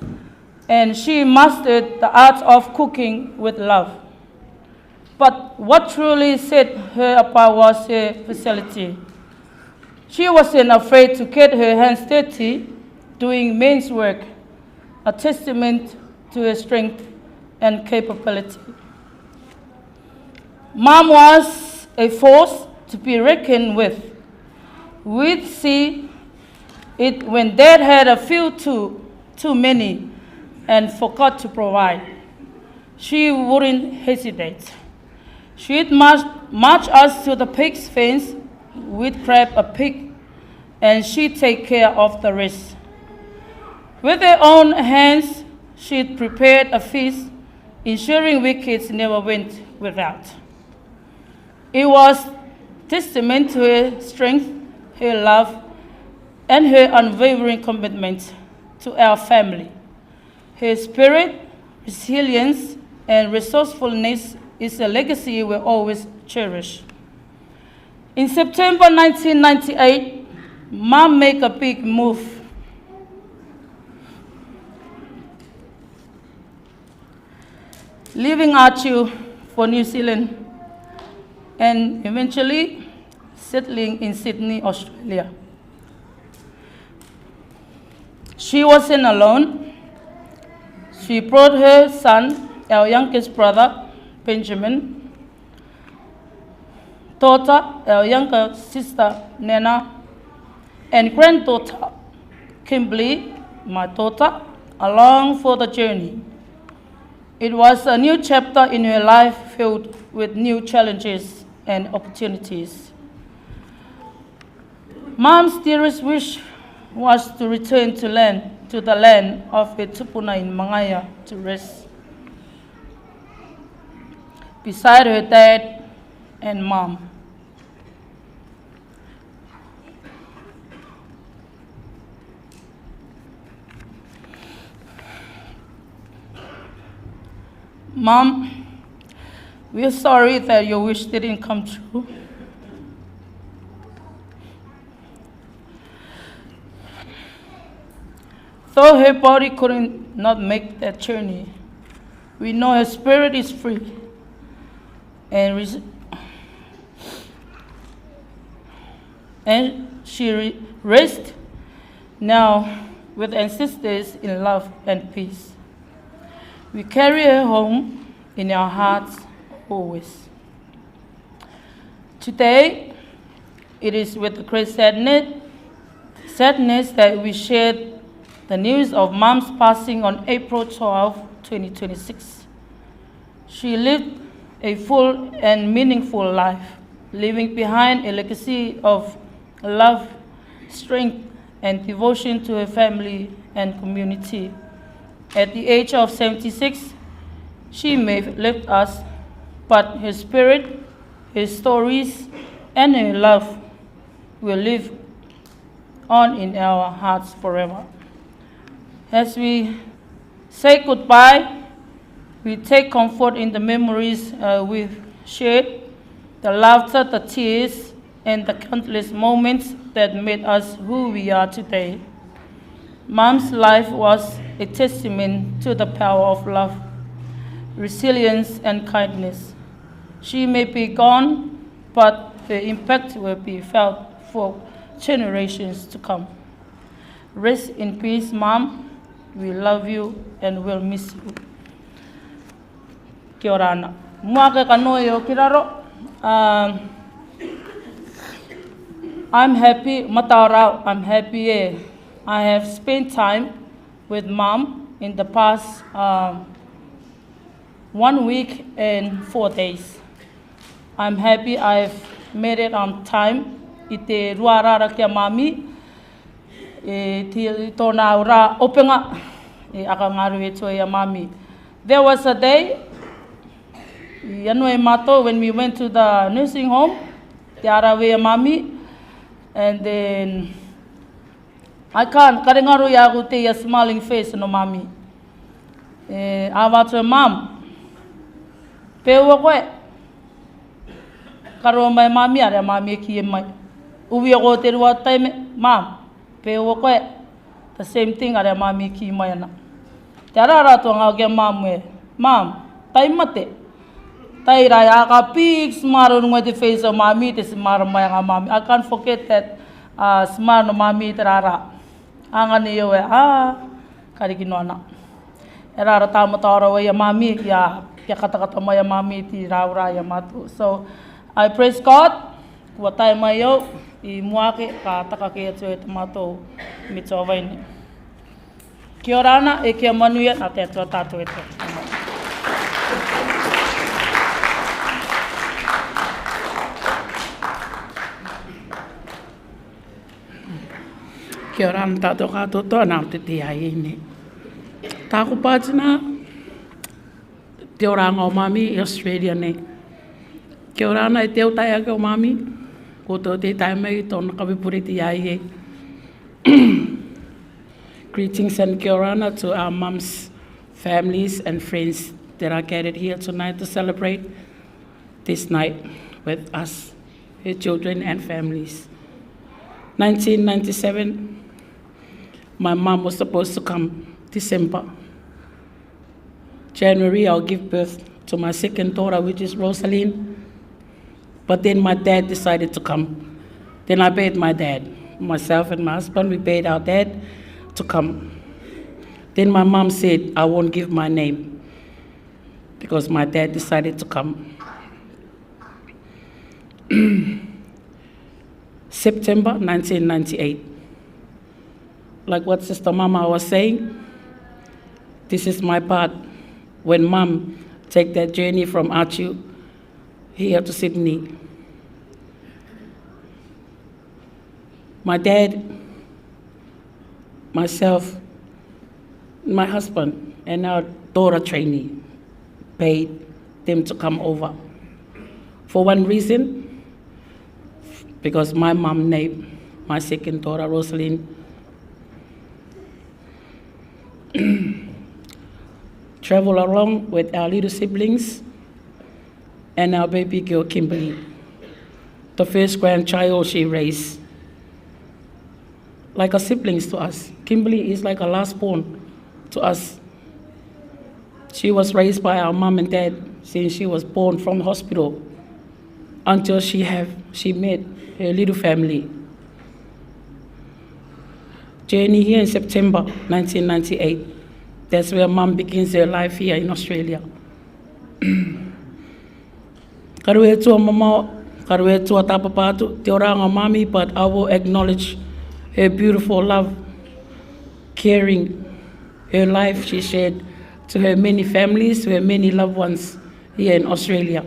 and she mastered the art of cooking with love. But what truly set her apart was her facility. She wasn't afraid to get her hands dirty doing men's work, a testament to her strength and capability. Mom was a force to be reckoned with. We'd see it when Dad had a few too many and forgot to provide. She wouldn't hesitate. She'd march us to the pig's fence. We'd grab a pig, and she'd take care of the rest. With her own hands, she'd prepared a feast, ensuring we kids never went without. It was testament to her strength, her love, and her unwavering commitment to our family. Her spirit, resilience, and resourcefulness is a legacy we'll always cherish. In September 1998, Mom made a big move. Leaving Achu for New Zealand and eventually settling in Sydney, Australia. She wasn't alone. She brought her son, our youngest brother, Benjamin, daughter, our younger sister, Nena, and granddaughter, Kimberly, my daughter, along for the journey. It was a new chapter in her life filled with new challenges and opportunities. Mom's dearest wish was to return to the land of her tupuna in Mangaya to rest beside her dad and Mom. Mom, we're sorry that your wish didn't come true. Though her body couldn't not make that journey, we know her spirit is free and she rests now with ancestors in love and peace. We carry her home in our hearts always. Today, it is with great sadness sadness that we shared the news of Mom's passing on April 12, 2026. She lived a full and meaningful life, leaving behind a legacy of love, strength, and devotion to her family and community. At the age of 76, she may have left us, but her spirit, her stories, and her love will live on in our hearts forever. As we say goodbye, we take comfort in the memories we've shared, the laughter, the tears, and the countless moments that made us who we are today. Mom's life was a testament to the power of love, resilience, and kindness. She may be gone, but her impact will be felt for generations to come. Rest in peace, Mom. We love you and will miss you. Kia ora ana. Mua ke kanoe o ki raro. I'm happy, mataurau, I'm happy. I have spent time with Mom in the past 1 week and 4 days. I'm happy I've made it on time. I te ruarara kia mami, te tōna ura openga, aka ngaru e toi a mami. There was a day, when we went to the nursing home, te arawe a mami, and then I can't, kare ngaru i agu te a smiling face no mami. Awa to Mom, pewa koe, karo mai mami are mami ki e mai. Uwi ako te rua taime, Mom, pewa koe, the same thing are mami ki mai ana. Te arara to ngau ke Mom e, Mom, taimate. Tai rai aka big smile on the face of mami, te smile mai nga mami. I can't forget that smile no mami te rara. Anga ni yo e, kariki no ana. E rara tāmataora wa ia mami, kia katakata mai a mami ti raura ia matu. So, I praise God, kua tai mai yo, I muake ka takake atu e te matou me tō waini. Kia ora ana, e kia manuia, nā te atua tātou e tō. Kia ora ana tātou kātou toa nā te te ai ene. Tāku pātina, te oranga o mami i Australia nei. Kia ora ana e te o tai ake o mami, ko tō te tai mai tōna kawipuri te ai e. Greetings and kia ora ana to our mums, families and friends that are gathered here tonight to celebrate this night with us, her children and families. 1997, my mom was supposed to come December. January, I'll give birth to my second daughter, which is Rosaline. But then my dad decided to come. Then I begged my dad, myself and my husband, we begged our dad to come. Then my mom said, I won't give my name because my dad decided to come. September 1998. Like what Sister Mama was saying, this is my part when Mom take that journey from Achu here to Sydney. My dad, myself, my husband, and our daughter trainee paid them to come over. For one reason, because my mom named my second daughter, Rosaline, travel along with our little siblings and our baby girl, Kimberly, the first grandchild she raised. Like a siblings to us. Kimberly is like a last born to us. She was raised by our mom and dad since she was born from the hospital until she met her little family. Journey here in September 1998. That's where Mom begins her life here in Australia. Karue tua mama, karue tua tapapatu, te oranga mami, but I will acknowledge her beautiful love, caring, her life she shared to her many families, to her many loved ones here in Australia.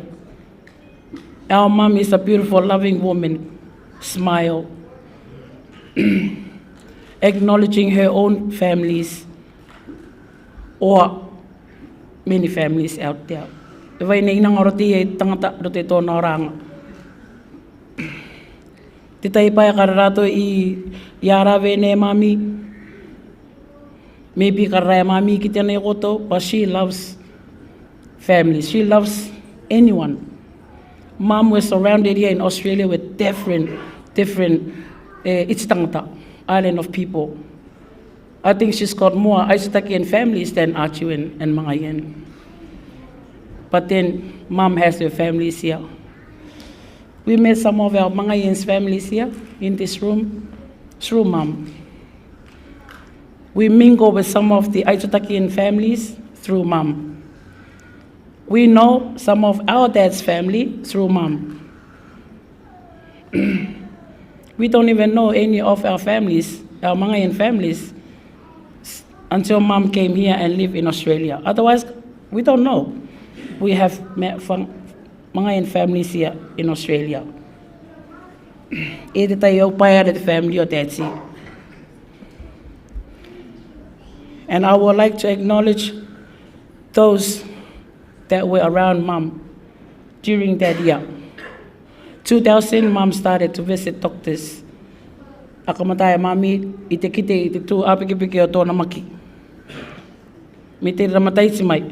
Our mom is a beautiful, loving woman, smile, acknowledging her own families or many families out there. Iwai na inang oroti e tangata rote tōna oranga. Te taipai kararato I arawe ne mami. Maybe karaya mami ki tēnei koto, but she loves families. She loves anyone. Mom was surrounded here in Australia with different Itstangata, island of people. I think she's got more Aisatakian families than Achu and Mangayan. But then Mom has her families here. We met some of our Mangayan's families here in this room through Mom. We mingle with some of the Aisatakian families through Mom. We know some of our dad's family through Mom. We don't even know any of our families, our Mangayan families, until Mom came here and lived in Australia. Otherwise, we don't know. We have met Mangayan families here in Australia. Ede tayo payare family o dadsi. And I would like to acknowledge those that were around Mom during that year. 2000, Mom started to visit doctors. Akamataya mami, ite kite, ite tu apiki-piki o tōna maki. Mite ramatay si mai.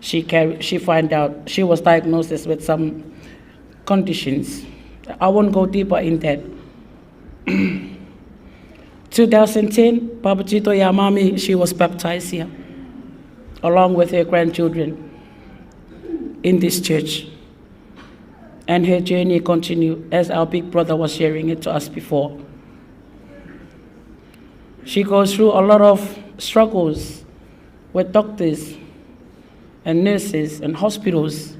She found out, she was diagnosed with some conditions. I won't go deeper in that. 2010, Papa Chito ya mami, she was baptized here, along with her grandchildren in this church. And her journey continued, as our big brother was sharing it to us before. She goes through a lot of struggles with doctors and nurses and hospitals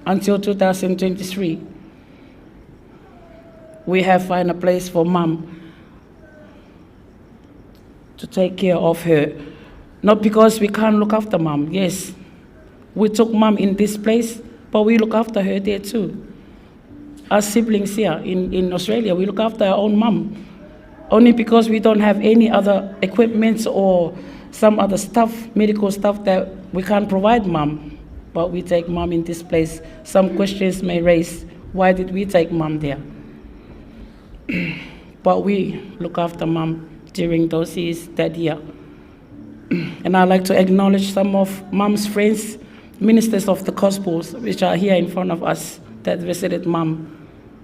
until 2023. We have found a place for Mom to take care of her. Not because we can't look after Mom. Yes, we took Mom in this place, but we look after her there too. Our siblings here in Australia, we look after our own Mom. Only because we don't have any other equipment or some other stuff, medical stuff that we can't provide Mom. But we take Mom in this place. Some questions may raise, why did we take Mom there? But we look after Mom during those years, that year. And I'd like to acknowledge some of Mom's friends, ministers of the Gospels, which are here in front of us, that visited Mom.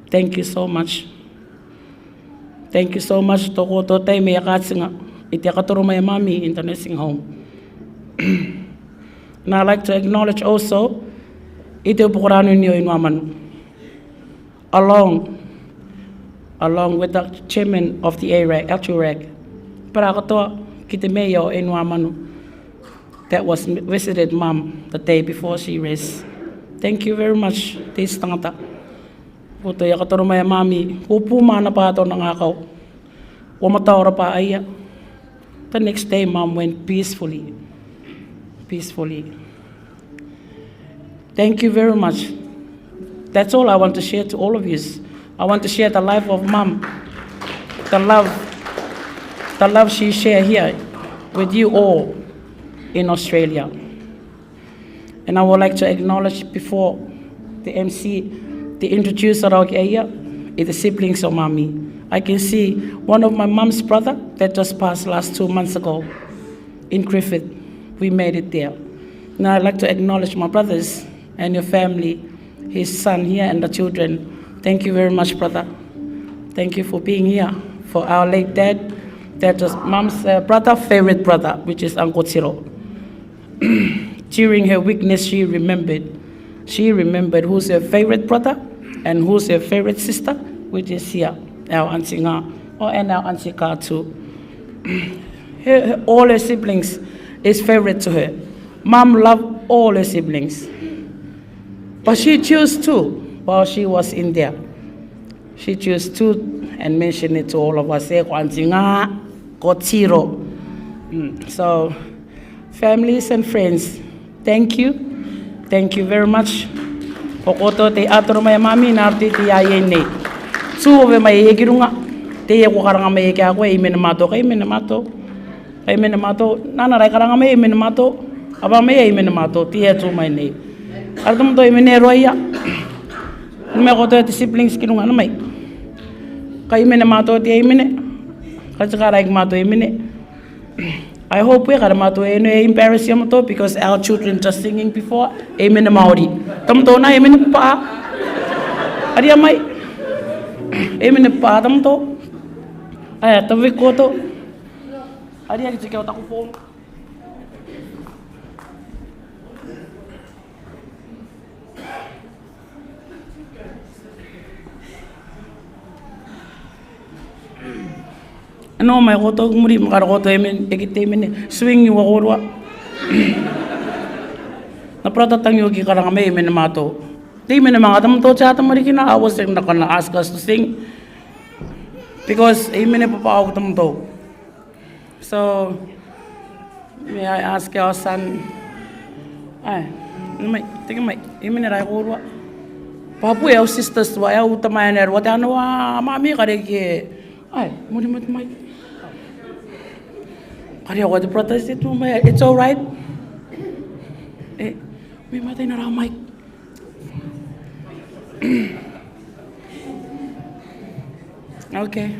Thank you so much. Thank you so much. Toko totai me yakatsinga. Iti yakatoro my mami in the nursing home. And I'd like to acknowledge also iti upukurano niyo inuaman. Along with the chairman of the ARAG, Parakato Kitemeo Inuamanu, that was visited Mom the day before she raised. Thank you very much, Tis Tangata. Puto yakatoro maya mami, upuma na pa ato nangakaw. Wamataora pa aya. The next day, Mom went peacefully. Thank you very much. That's all I want to share to all of you. I want to share the life of Mom, the love she shared here with you all in Australia. And I would like to acknowledge before the MC, the introducer of Okianga, is the siblings of Mommy. I can see one of my mom's brother that just passed last 2 months ago in Griffith. We made it there. Now I'd like to acknowledge my brothers and your family, his son here and the children. Thank you very much, brother. Thank you for being here. For our late dad, that was Mom's brother, favorite brother, which is Uncle Tiro. During her weakness, she remembered who's her favorite brother and who's her favorite sister, which is here, our Auntie Nga, and our Auntie Ka too. All her siblings is favorite to her. Mom loved all her siblings. But she chose two while she was in there. she chose two and mentioned it to all of us. So, families and friends, thank you. Thank you very much. Pokoto te atoro mai mami na te te aiene. Suove mai e kirunga. Te e karanga mai e kia koe i mena mato. Kai mena mato. Kai mena mato. Nana rai karanga mai i mena mato. Aba mai i mena mato. Te e tu mai nei. Artum to i mena roia. Nume koto te siblings kirunga na mai. Kai mena mato te i mena. Kai tsaka rai mato i mena. I hope we got mato e no embarrass yamato because our children just singing before. Amen Maori. Tamto na amen pa. Aria mai. Amen pa tamto. Aya tavi koto. Aria ki tike taku phone. No mai koto muri makara koto emen ekite emen swing you orwa. Na prata tangi ki karanga me emen mato. Te emen mga tamto chata marikina. I was not gonna ask us to sing because emen papa ako tamto. So may I ask our son? Ay, mai tingin mai emen rai orwa. Papu our sisters wa au tamayaner wa tano wa mami kare ki. Ay, muri mai. What the brother said to me, it's all right. Eh, me matay na raw mic. Okay.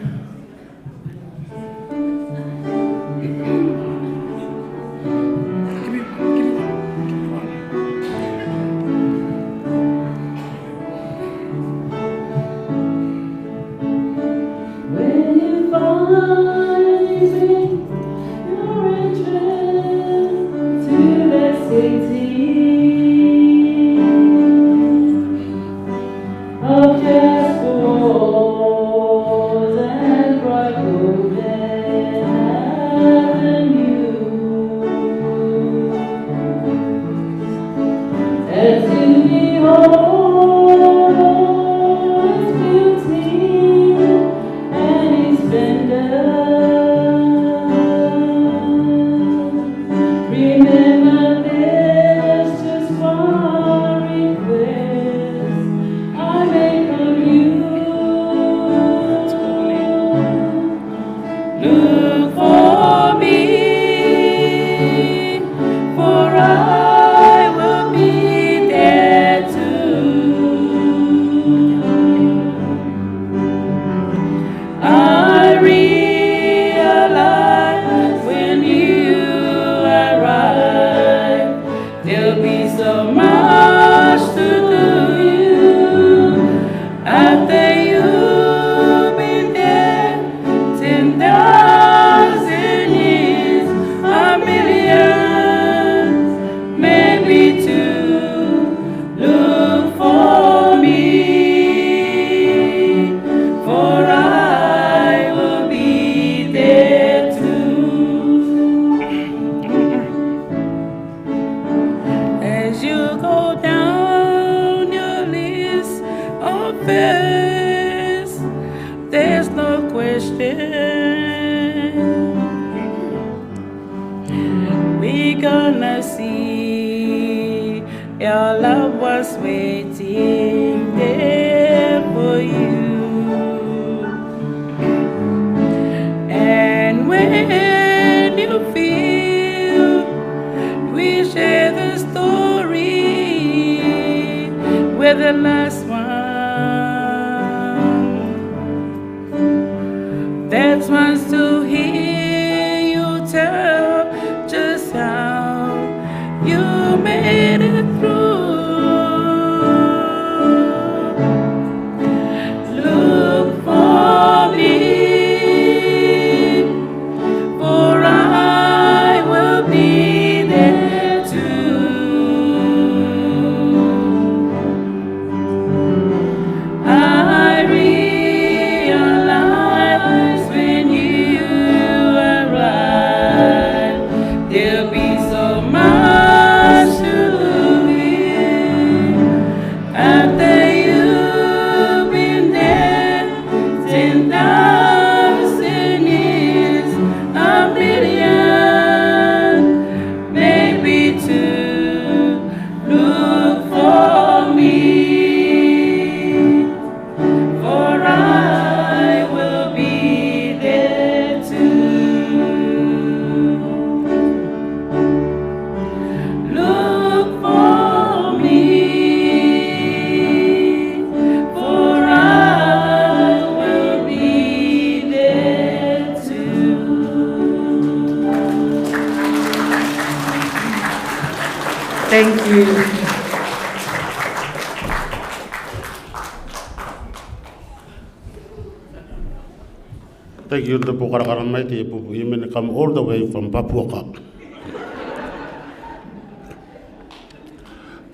Thank you to Pukarakaramai, women come all the way from Papua.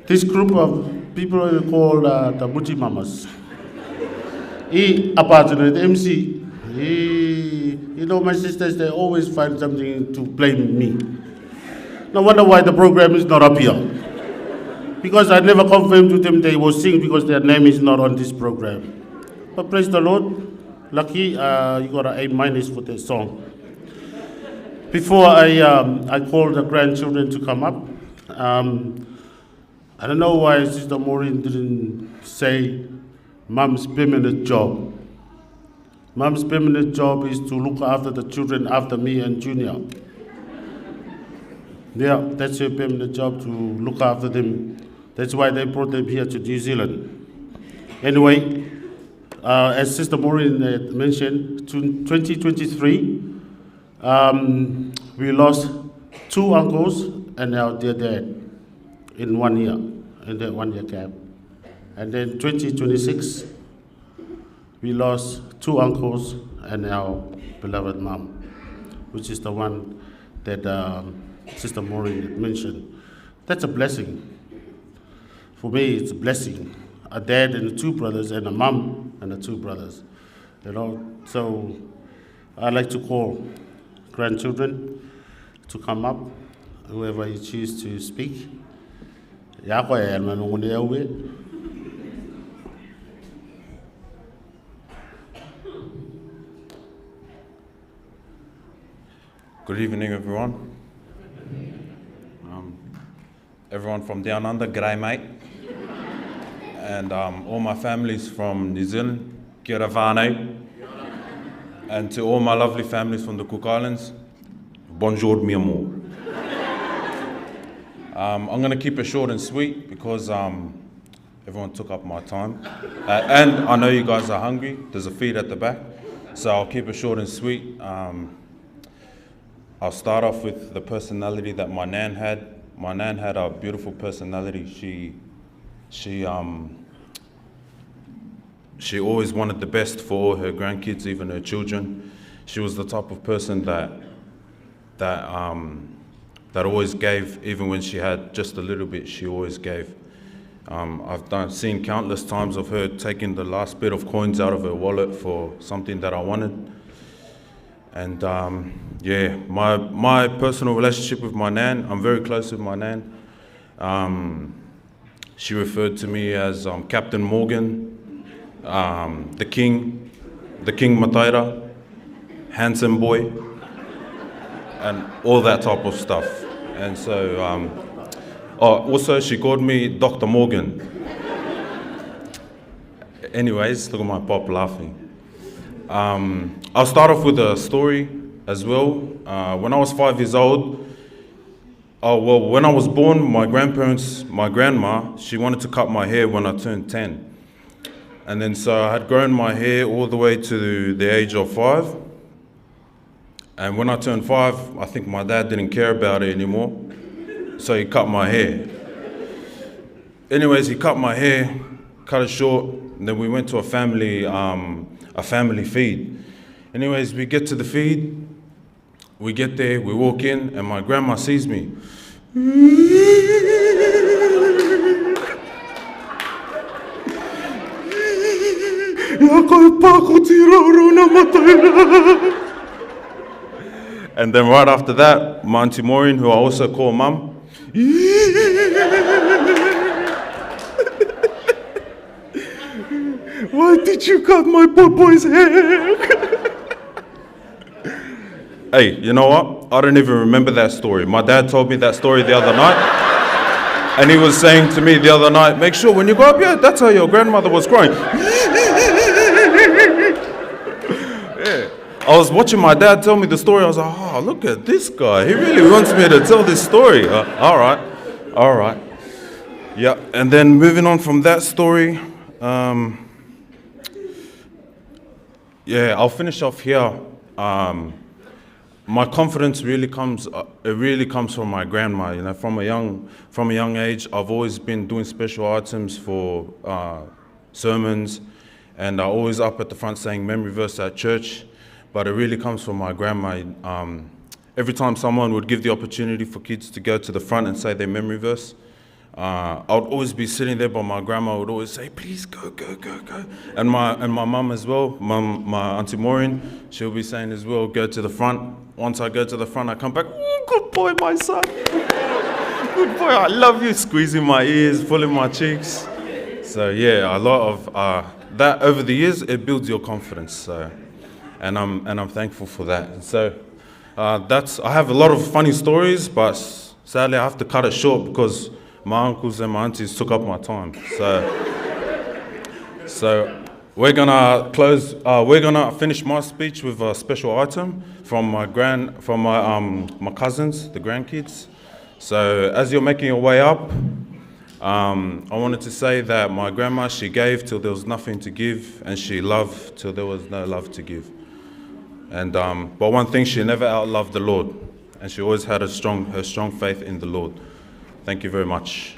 This group of people are called the Buti Mamas. MC. You know, my sisters, they always find something to blame me. No wonder why the program is not up here. Because I never confirmed to them they will sing because their name is not on this program. But praise the Lord. Lucky, you got an A- for this song. Before I called the grandchildren to come up, I don't know why Sister Maureen didn't say Mom's permanent job. Mom's permanent job is to look after the children after me and Junior. Yeah, that's her permanent job, to look after them. That's why they brought them here to New Zealand. Anyway, as Sister Maureen mentioned, 2023, we lost 2 uncles and our dear dad in 1 year, in that 1 year gap. And then 2026, we lost 2 uncles and our beloved mom, which is the one that Sister Maureen mentioned. That's a blessing. For me, it's a blessing. A dad and 2 brothers, and a mom and 2 brothers. You know, so I like to call grandchildren to come up, whoever you choose to speak. Good evening, everyone. Everyone from down under, g'day mate. And all my families from New Zealand, kia ora whānau. And to all my lovely families from the Cook Islands, bonjour mi amor. I'm going to keep it short and sweet because everyone took up my time. And I know you guys are hungry. There's a feed at the back. So I'll keep it short and sweet. I'll start off with the personality that my nan had. My nan had a beautiful personality. She always wanted the best for all her grandkids, even her children. She was the type of person that always gave, even when she had just a little bit. She always gave. I've seen countless times of her taking the last bit of coins out of her wallet for something that I wanted. And yeah, my personal relationship with my nan, I'm very close with my nan. She referred to me as Captain Morgan, the King Mataira, handsome boy, and all that type of stuff. And so, also she called me Dr. Morgan. Anyways, look at my pop laughing. I'll start off with a story as well. When I was 5 years old, when I was born, my grandma, she wanted to cut my hair when I turned 10. And then so I had grown my hair all the way to the age of 5. And when I turned 5, I think my dad didn't care about it anymore. So he cut my hair. Anyways, he cut my hair, cut it short, and then we went to a family feed. Anyways, we get to the feed, we get there, we walk in, and my grandma sees me. And then right after that, my Auntie Maureen, who I also call Mum, why did you cut my boy's hair? Hey, you know what? I don't even remember that story. My dad told me that story the other night. And he was saying to me the other night, make sure when you go up here, that's how your grandmother was crying. Yeah. I was watching my dad tell me the story. I was like, oh, look at this guy. He really wants me to tell this story. All right. Yeah, and then moving on from that story, yeah, I'll finish off here. My confidence really comes from my grandma. You know, from a young age, I've always been doing special items for sermons, and I'm always up at the front saying memory verse at church. but it really comes from my grandma. Every time someone would give the opportunity for kids to go to the front and say their memory verse, I would always be sitting there, but my grandma would always say, please go, go, go, go. And my mum as well, my Auntie Maureen, she'll be saying as well, go to the front. Once I go to the front, I come back, oh, good boy, my son. Good boy, I love you. Squeezing my ears, pulling my cheeks. So yeah, a lot of that over the years, it builds your confidence. So, and I'm thankful for that. And so I have a lot of funny stories, but sadly I have to cut it short because my uncles and my aunties took up my time. So we're gonna close. We're gonna finish my speech with a special item from my cousins, the grandkids. So as you're making your way up, I wanted to say that my grandma, she gave till there was nothing to give, and she loved till there was no love to give. And but one thing, she never outloved the Lord, and she always had her strong faith in the Lord. Thank you very much.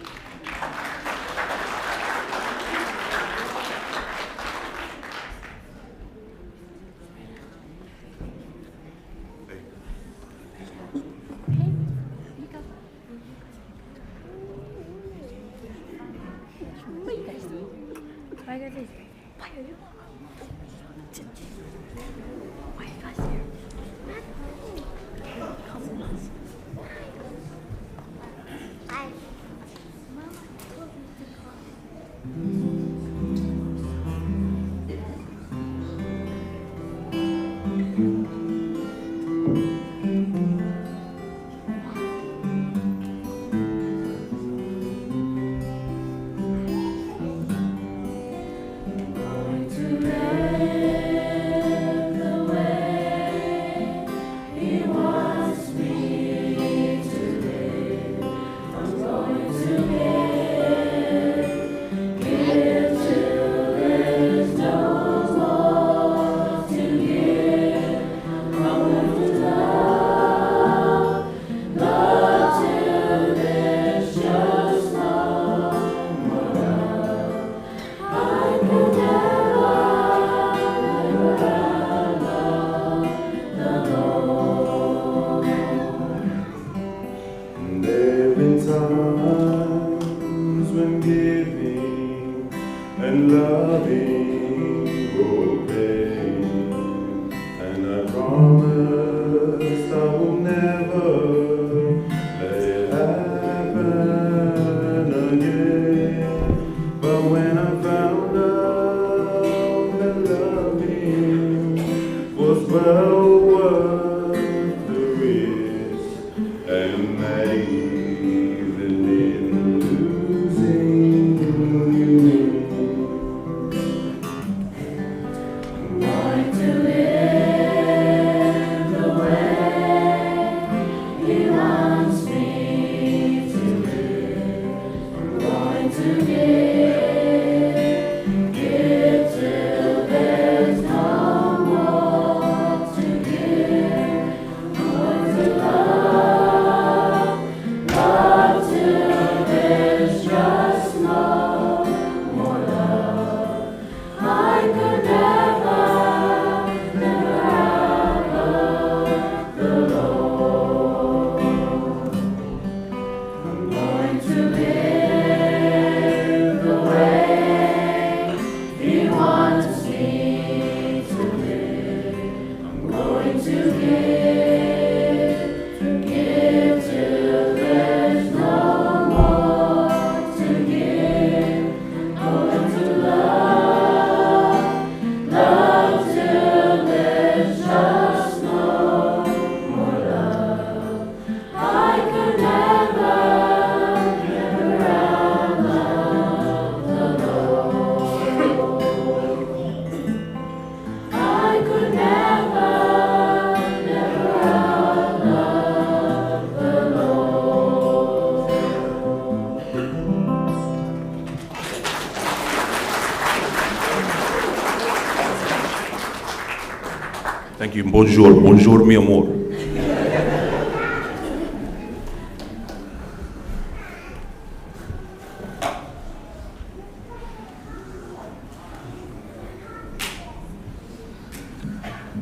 Thank you. Bonjour. Bonjour, mi amor.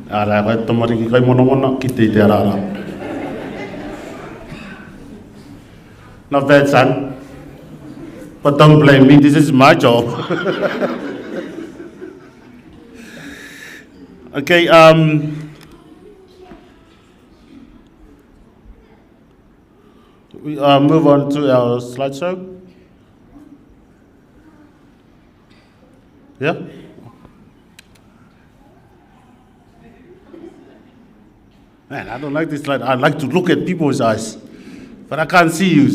Ara, kai tamariki kai mona ki te arara. Not bad, son. But don't blame me, this is my job. Okay, we move on to our slideshow. Yeah? Man, I don't like this slide. I like to look at people's eyes, but I can't see you.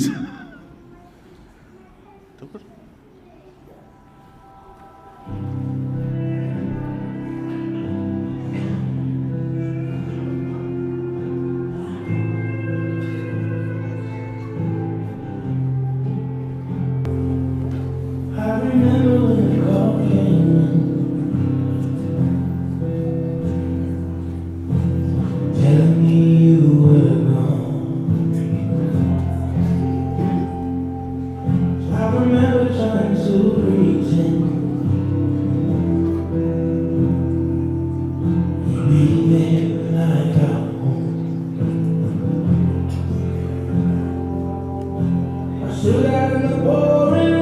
I remember when the call came in, telling me you were gone. I remember trying to pretend you'd be there when I got home. I stood out in the pouring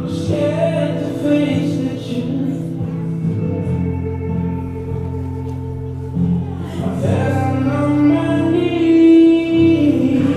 scared to face the truth. I fell on my knees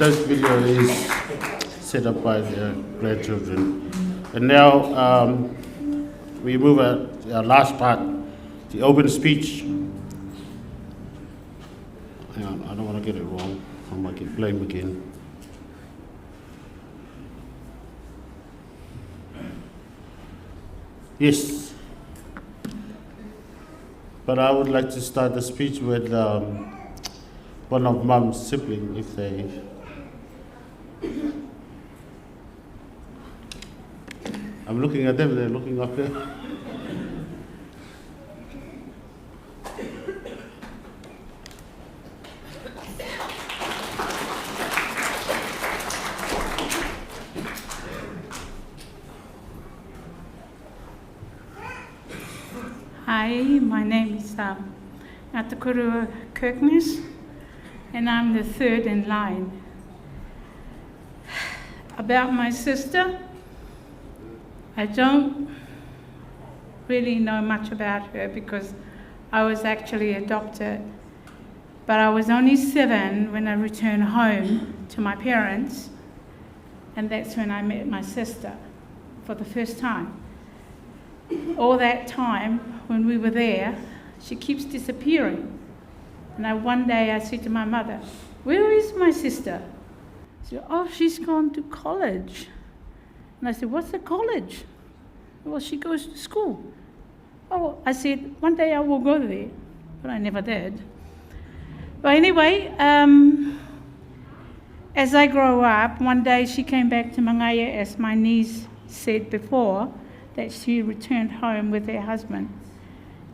those video is set up by the grandchildren. And now we move to our last part, the open speech. Hang on, I don't want to get it wrong. I might get blamed again. Yes. But I would like to start the speech with one of Mum's siblings, if they... I'm looking at them, they're looking up there. Hi, my name is Atakuru Kirkness, and I'm the third in line. About my sister, I don't really know much about her because I was actually adopted. But I was only 7 when I returned home to my parents, and that's when I met my sister for the first time. All that time when we were there, she keeps disappearing. And one day I said to my mother, "Where is my sister?" She said, "Oh, she's gone to college." And I said, "What's a college?" "Well, she goes to school." Oh, I said, "One day I will go there," but I never did. But anyway, as I grow up, one day she came back to Mangaia, as my niece said before, that she returned home with her husband.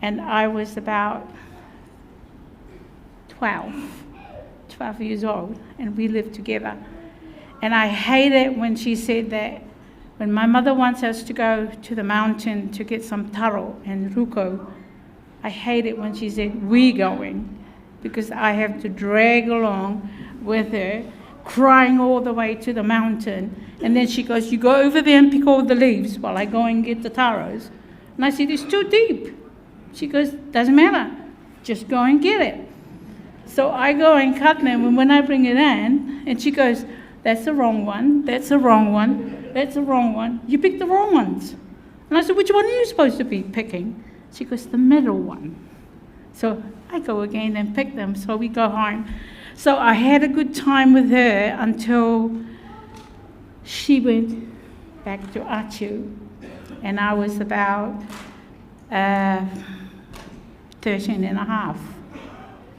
And I was about 12 years old, and we lived together. And I hate it when she said that when my mother wants us to go to the mountain to get some taro and ruko, I hate it when she said, "we going," because I have to drag along with her, crying all the way to the mountain. And then she goes, "You go over there and pick all the leaves while I go and get the taros." And I said, "It's too deep." She goes, "Doesn't matter, just go and get it." So I go and cut them, and when I bring it in, and she goes, "That's the wrong one, that's the wrong one, that's the wrong one. You picked the wrong ones." And I said, "Which one are you supposed to be picking?" She goes, "The middle one." So I go again and pick them, so we go home. So I had a good time with her until she went back to Achu, and I was about 13 and a half.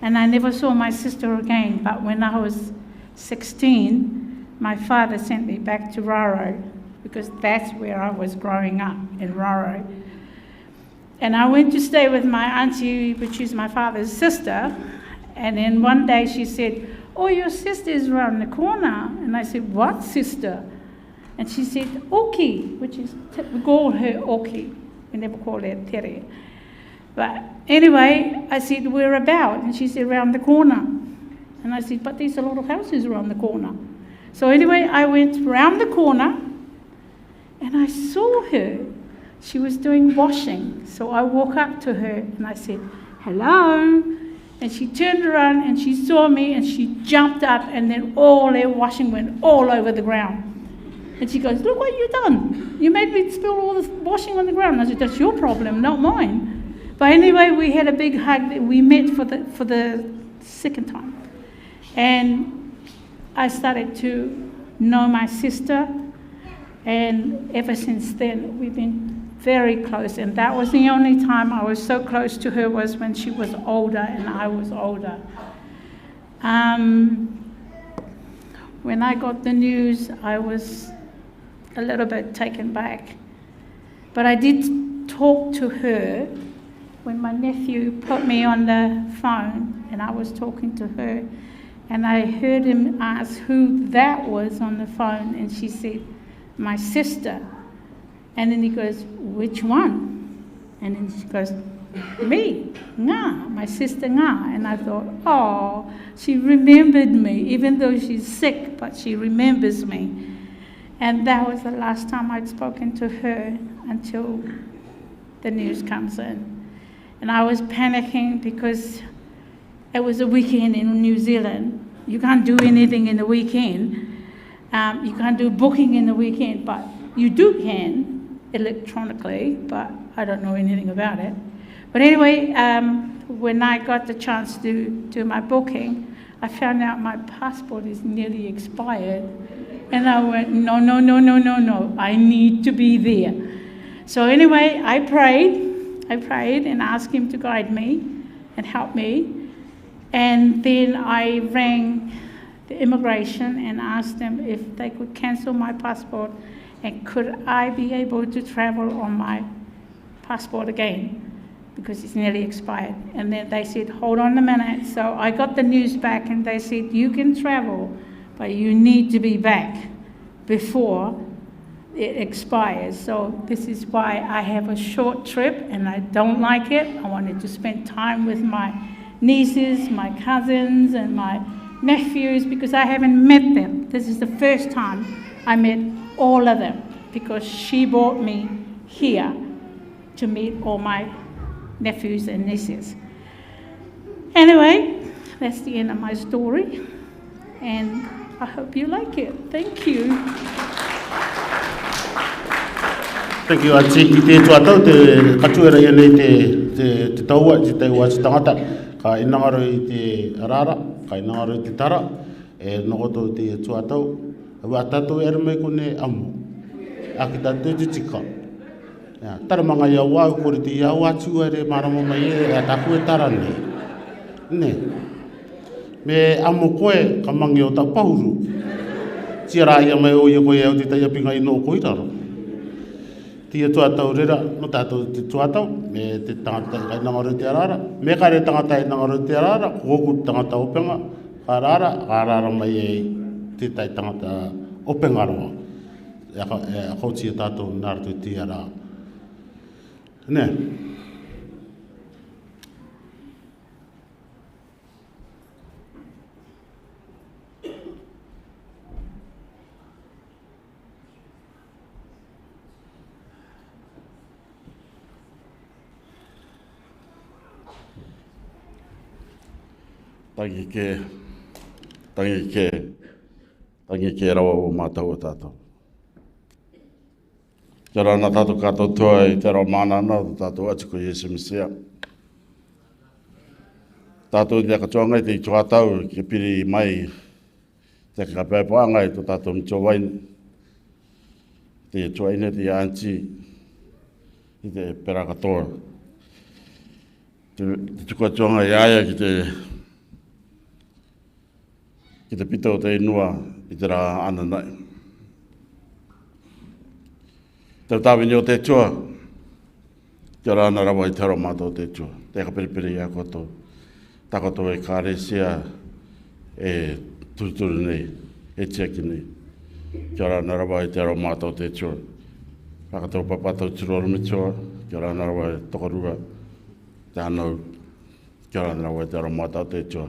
And I never saw my sister again, but when I was 16, my father sent me back to Raro, because that's where I was growing up, in Raro. And I went to stay with my auntie, which is my father's sister, and then one day she said, "Oh, your sister is around the corner." And I said, "What sister?" And she said, "Oki," which is, we call her Oki. We never call her Tere. But anyway, I said, "Where about?" And she said, "Around the corner." And I said, "But there's a lot of houses around the corner." So anyway, I went round the corner, and I saw her. She was doing washing. So I walked up to her, and I said, "Hello." And she turned around, and she saw me, and she jumped up, and then all her washing went all over the ground. And she goes, "Look what you've done. You made me spill all this washing on the ground." And I said, "That's your problem, not mine." But anyway, we had a big hug. We met for the second time. And I started to know my sister. And ever since then, we've been very close. And that was the only time I was so close to her, was when she was older and I was older. When I got the news, I was a little bit taken back. But I did talk to her when my nephew put me on the phone, and I was talking to her, and I heard him ask who that was on the phone, and she said, "My sister." And then he goes, "Which one?" And then she goes, "Me, Nga, my sister Nga." And I thought, oh, she remembered me, even though she's sick, but she remembers me. And that was the last time I'd spoken to her until the news comes in. And I was panicking because it was a weekend in New Zealand, you can't do anything in the weekend. You can't do booking in the weekend, but you can electronically, but I don't know anything about it. But anyway, when I got the chance to do my booking, I found out my passport is nearly expired. And I went, no, I need to be there. So anyway, I prayed and asked him to guide me and help me. And then I rang the immigration and asked them if they could cancel my passport and could I be able to travel on my passport again because it's nearly expired. And then they said, hold on a minute. So I got the news back and they said, you can travel, but you need to be back before it expires. So this is why I have a short trip and I don't like it. I wanted to spend time with my nieces, my cousins, and my nephews because I haven't met them. This is the first time I met all of them because she brought me here to meet all my nephews and nieces. Anyway, that's the end of my story and I hope you like it. Thank you. Thank you, Auntie. I te tuatau te katuera ia nei te taua, te taua te tangata. Ka inangaro I te arara, ka inangaro I te tara, e nokoto te tuatau. Awa tātou ere mai kone amu. Aki tātou te tika. Tara manga ia wau kore te ia watu ere maramo mai e a taku e tara nei. Ne. Me amu koe ka mangi o tau pahuru. Tira ia mai o ia koe au te taia pinga ino o koiraro. Tia tuatau rera, no tātou te tuatau, me te tangata kai nangaro te arara. Me kare tangata I nangaro te arara, koku tangata openga, ka rara mai e te tai tangata openga roa. E koutia tātou nārtu te arara. Ne? Tangi ke rawa o mātou o tātou. Kia rā nā tātou kātou toa I te rao mānana o tātou atu ko Yesu Mesia. Tātou te katoanga I te tuatau ke piri mai te kapēpāanga I tō tātou mito waine. Te tuaine te auntie I te pera katoa. Te tukatoanga I aia ki te pito o te inua I te rā ana nei. Te tāwini o te tua, kia rāna rawa I te haro mātou te tua. Te kapiripiri I a koto, takoto e kāresia e turuturu nei, e tiaki nei. Kia rāna rawa I te haro mātou te tua. Whakatau papatau turoru me tua, kia rāna rawa I tokorua, te anau, kia rāna rawa I te haro mātou te tua.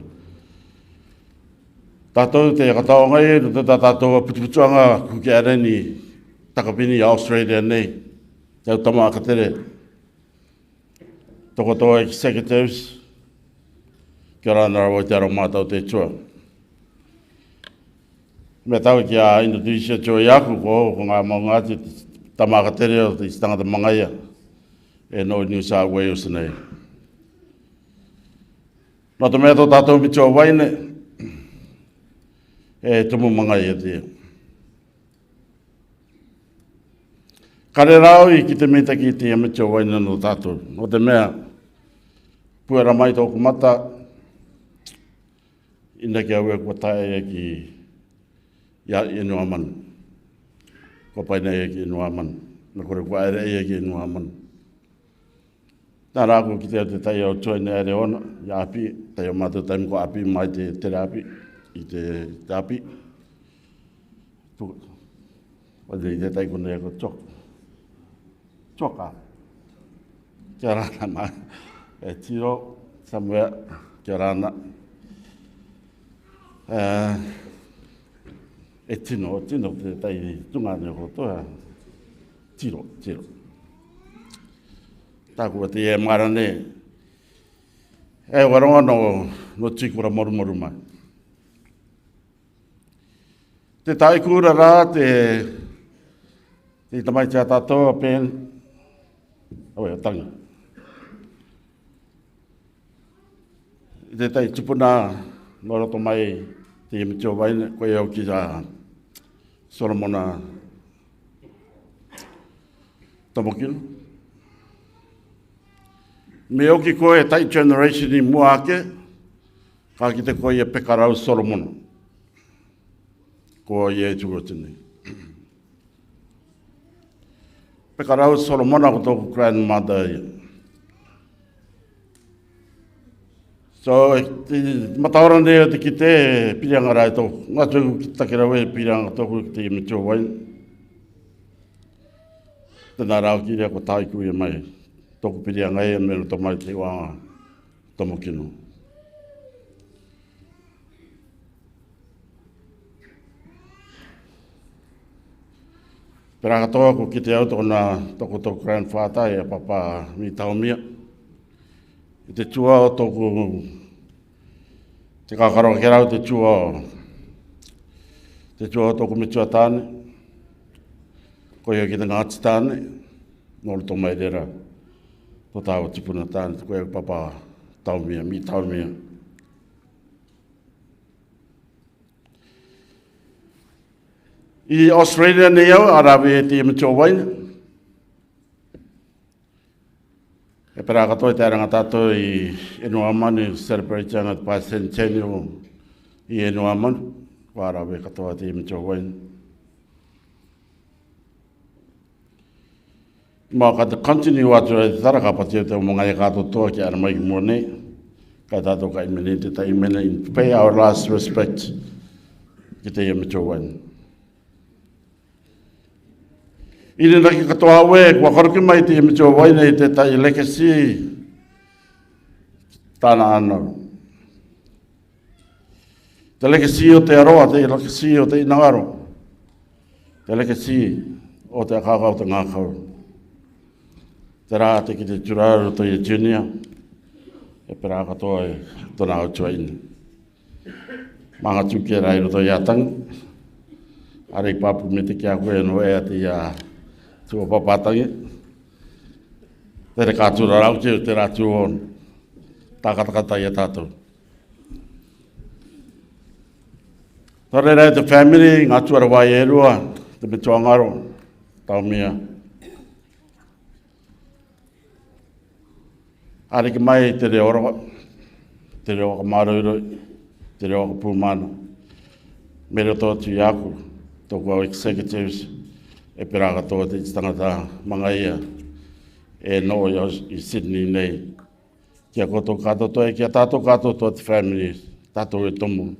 Tātou te kataonga e, no te tātou a putuputuanga kuke areni, takapini I Australia nei, te au tama akatere. Toko toa executives, kia rāna rawa I te aro mātou te tua. Me tau ki a introductory tua I aku ko ngā maunga te tama akatere o te istangata mangaia e no New South Wales nei. No te mea tō tātou mitua waine, e tumu mangai e te. Kare rau I ki te meta ki te amitua waina no tātou. No te mea, puera mai tōku mata, ina ki aue kua tae e ki ia inua manu. Kua paina e ki inua manu. Na kore kua ere e ki inua manu. Nā rāko ki te tai au tuaina ere ona, ia api, tai o mātou taimi ko api mai te tere api. I te api. Wadei te tai kone e ko chok. Choka. Kia rāna mai. E tiro, somewhere, kia rāna. E tino te tai tungane ko toa. Tiro. Tākua te e marane. E waronga no tikura morumoru mai. Te tai kura rā, te tamai te atatoa pen. Awe, o tangi. Te tai tupuna, noroto mai, te imitio waine, koe au ki a Solomona Tomokino. Me oki koe tai generation I mua ake, ka ki te koe e pekarau Solomona. Ko ye tūrotini. Pekarau Solomona ko tōku grandmother ia. So, mataora nea te ki te pirianga rai tōku. Ngā tūku ki takera we pirianga tōku ki te imitio wain. Tēnā rau ki rea ko tāiku ia mai. Tōku pirianga e mero tō mai te wānga Tomokino. Pera katoa ko ki te au tōku grandfather e papa mi Taomia. I te tua o tōku, te kakaro kerau te tua o tōku mitua tāne. Ko ia ki te ngāti tāne, nōru tō mai rera, tō tāua tipuna tāne, te koe papa Taomia, mi Taomia. I Australia nei au, arawe e te imitio waina. E pera katoa te aranga tātou I Enua Manu, celebrating at bicentennial I Enua Manu. Arawe katoa te imitio waina. Mā ka te continue atu e te taraka pati o te omonga e kātou toa ki ara mai ki mua nei. Kai tātou ka imene te ta imene to pay our last respect ki te imitio waina. I ne raki katoa awe, kua koroki mai te imitio waina I te tai legacy tāna anau. Te legacy o te aroa, te legacy o te inangaro. Te legacy o te akakau te ngākau. Te rā te ki te turaru to I junior, e pera katoa e tona au tuaini. Manga tuke rai roto I atangi. Arei papu me te kia koe no ea te ia tua papatangi. Tere kātura rauke o te rātu on. Tākatakata I a tātou. Tore rei te family, ngā tuara wai e rua, te Metuangaro, Taomia. Ariki mai te reo ka marauroi, te reo ka pūmana. Mere tō tu iaku, tōku au executives, e pera katoa te tangata manga ia, e no I Sydney nei. Kia koto katoa e kia tātou katoa tō te family, tātou e tomu,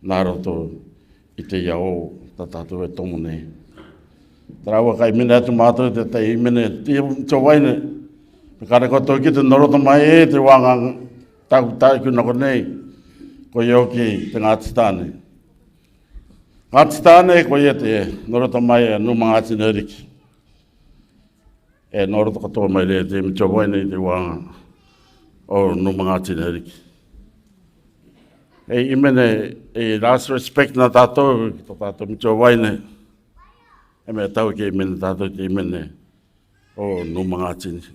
nā roto I te iao, tātou e tomu nei. Taraua kai mene atu mātou te tei mene, te tō waine, Pekare koto ki te noroto mai e te wanga tāku nako nei, ko iau ki te Ngāti Tāne. Ngāti Tāne ko ia te noroto mai e numa Ngāti Neriki. E noroto katoa mai re te mitio waine I te wanga o numa Ngāti Neriki. E imene e last respect na tātou, ki tō tātou mitio waine, e me tau ki imene tātou ki imene o numa Ngāti Neriki.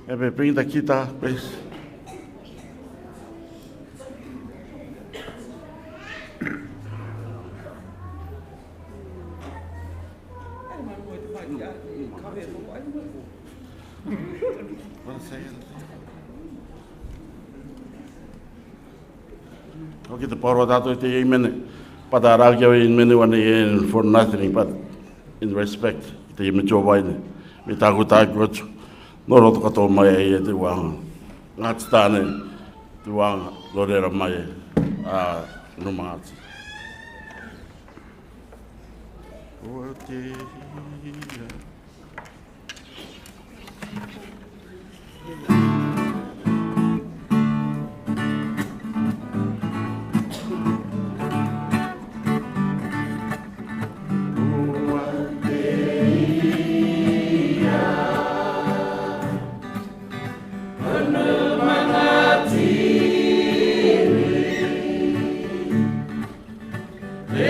Ebe, bring the guitar, please. Oki te paro tātou te imene, pata rākia I mene wane for nothing, but in respect, te imitio waine, me tāku tāku atu. Noro to katoa mai e te wanga. Ngāti tāne, te wanga, lorera mai a Numāti. O te hia. Te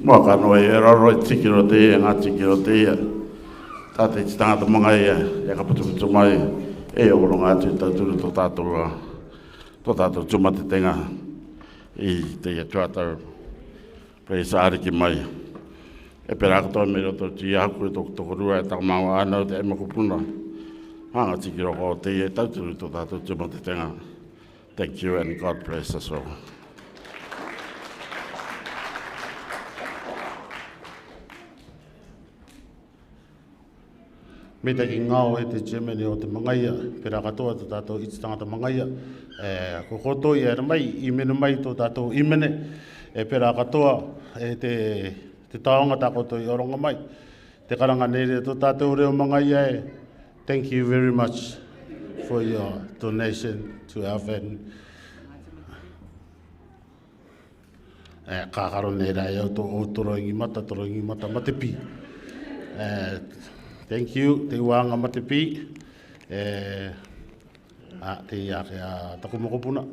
Maka no e raro e tikiro te e ngā tikiro te ia. Tāte i tangata mga ia, e ka putu mai, e o ronga atu i tāturu tō tātou tuma te tenga i te ia tuatau pei sāriki mai. E pera katoa me roto ti haku e toko rua e takamaua anau te ema kupuna. Hanga tikiro ko te ia tāturu tō tātou tuma te tenga. Thank you and God bless us all. Me te ki ngāo e te Germany o te mangaia, pera katoa tō tātou i te tangata mangaia. Ko koto i era mai, i mene mai tō tātou i mene. Pera katoa e te taonga tā koto i oronga mai. Te karanga nere tō tātou reo mangaia e. Thank you very much for your donation to our family. Kākaro nera e au tō toroingi mata matepi. Thank you, te uanga matepi. Te iake a takumokopuna.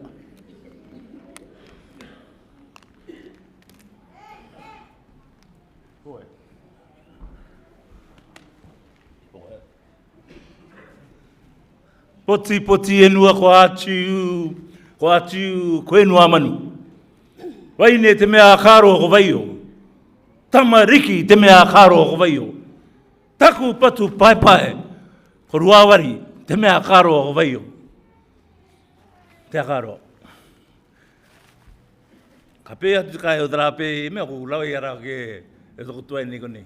Poti enua ko atu ko enua manu. Waine te mea karo ko vaio. Tamariki te mea karo ko vaio. Taku patu pai, ko ruawari, te mea karo o vaio. Te karo. Ka pēa tu kai o trape, mea ko lau i ara ke e toko tuai ni koni.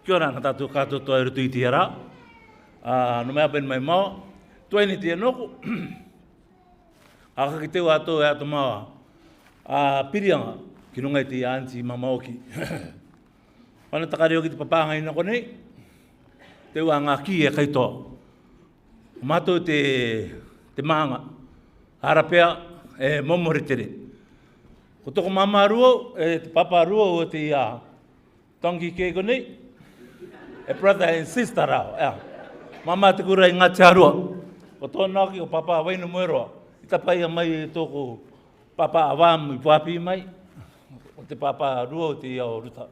Kia ora na tātou kātou toa rutu i te ara. No mea pen mai mau, tuai ni te anoko. Aka ki teo ato e ato maua. Pirianga, ki runga i te auntie mamaoki. Wana takareo ki te papanga ina konei. Te ua ngā ki e kaitoa. Mātou te maanga. Harapea e momore tere. Ko toko mama ruo, te papa ruo o te tongi ke konei. E brother and sister rao. Mama te kura i ngā te arua. Ko tōna ki o papa wainu moeroa. I tapai a mai e tōku papa awamu i puapi mai. O te papa ruo o te iao ruta.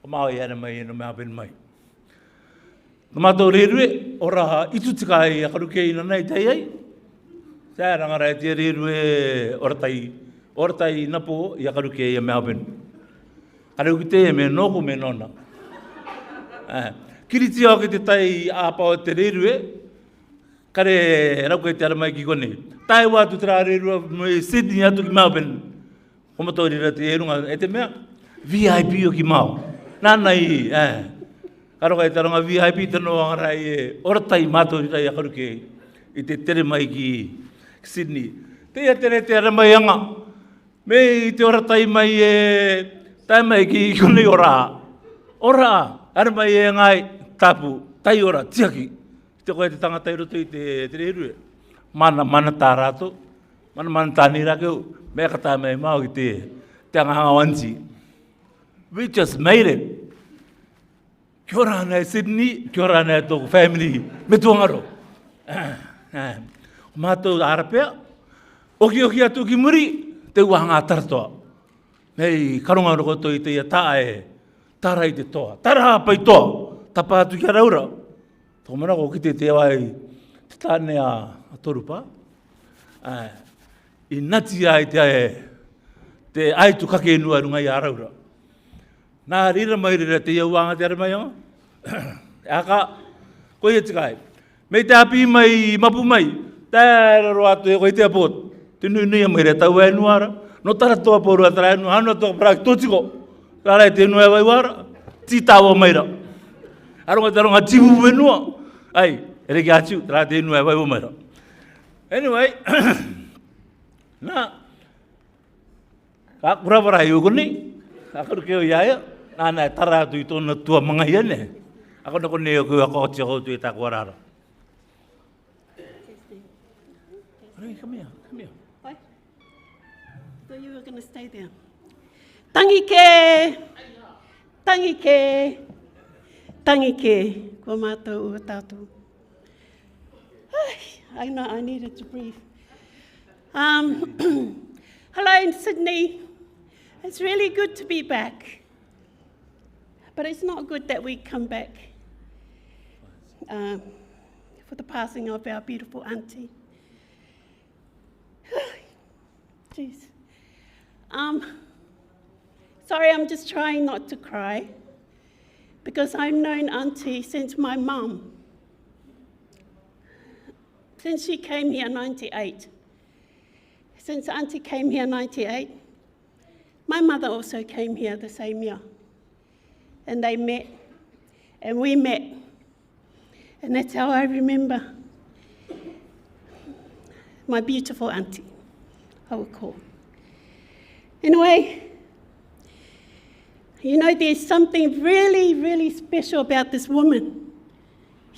O mao i ana mai e no mea pen mai. Ka mātou rerue, ora itu tika i akaruke ina nei tei ai. Sea rangara e te rerue oratai napo i akaruke i a Melbourne. Kareuki te e me noko me nona. Kiriti au ki te tai āpao te rerue, kare rauko e te aramai ki kone. Tai wātu tera rerua me Sydney atu ki Melbourne. Komatou rira te erunga, e te mea VIP o ki mau. Nānai, Karoka e taronga VIP tano angarai e oratai mātou i tai akaruke i te tere mai ki Sydney. Te tere te aramai anga. Me i te oratai mai e tai mai ki kone ora. Ora, aramai e ngai tapu, tai ora, tiaki. Te koe te tangata i roto i te rerue. Mana tā rātou. Mana tā ni rakeu. Mea katai mai mau ki te angahanga wansi. We just made it. Kia ora ana e Sydney, kia ora ana e tōku family, Metuangaro. O mātou arapea, oki atu ki muri, te uahanga taratoa. Hei, karonga rokoto i te ia taa e, tara i te toa, tara pai toa, tapa atu ki araura. Tō manako ki te wai, te tāne a torupa. I nati ai te aitu kake nua runga i araura. Nā rira mai rira te iauanga te aramaianga. Aka, koe e tikai. Mei te api mai, mapu mai, tēra roa atu e koe te apot. Te nui mai re tau e nuara. No tara toa poru atara e nuara, anua toa paraki tōtiko. Rara e te nua e wai wara, ti tāua mai ra. Aronga tibu e nua. Ai, ere ki atiu, rara te nua e wai mai ra. Anyway, nā, ka kurawara i ukoni, ka kuru keo iaia, nā tara atu i tōna tua mga iane. Ako na kone o kua kōti o kōtu i tā kuarara. Come here. Hi. Thought you were going to stay there. Tangi ke, kua mātou ua tātou. I know I needed to breathe. Hello in Sydney. It's really good to be back. But it's not good that we come back for the passing of our beautiful auntie. Jeez. Sorry, I'm just trying not to cry because I've known auntie since my mum. Since she came here in 98. Since auntie came here in 98, my mother also came here the same year. And they met, and we met. And that's how I remember my beautiful auntie, I would call. Anyway, you know, there's something really, really special about this woman.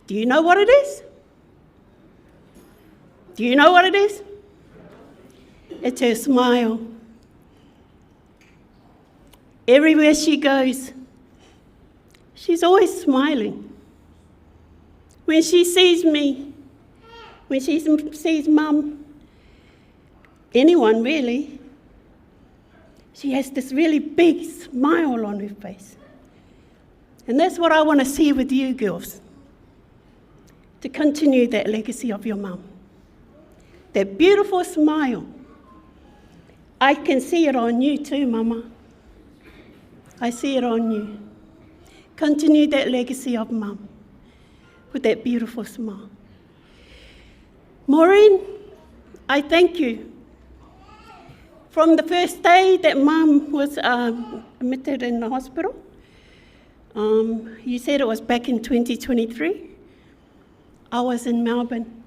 Do you know what it is? Do you know what it is? It's her smile. Everywhere she goes, she's always smiling. When she sees me, when she sees Mum, anyone really, she has this really big smile on her face. And that's what I want to see with you girls, to continue that legacy of your mum. That beautiful smile. I can see it on you too, Mama. I see it on you. Continue that legacy of Mum with that beautiful smile. Maureen, I thank you. From the first day that Mum was admitted in the hospital, you said it was back in 2023, I was in Melbourne.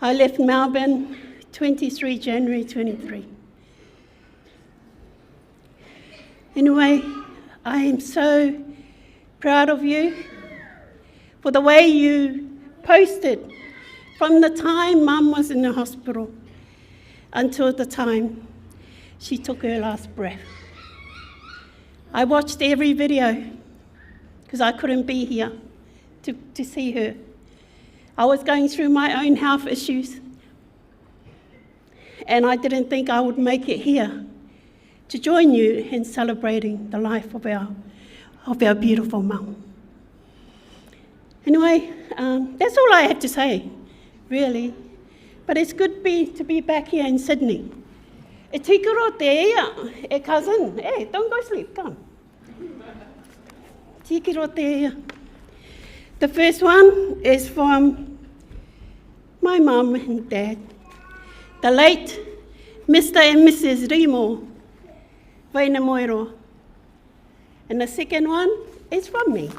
I left Melbourne 23 January 23. Anyway, I am so proud of you for the way you posted from the time Mum was in the hospital until the time she took her last breath. I watched every video because I couldn't be here to see her. I was going through my own health issues and I didn't think I would make it here to join you in celebrating the life of our beautiful mum. Anyway, that's all I have to say, really. But it's good to be back here in Sydney. E tikiro te ia, e cousin, hey, don't go sleep, come. Tikiro te ia. The first one is from my mum and dad, the late Mr. and Mrs. Rimo Vainamoiro. And the second one is from me,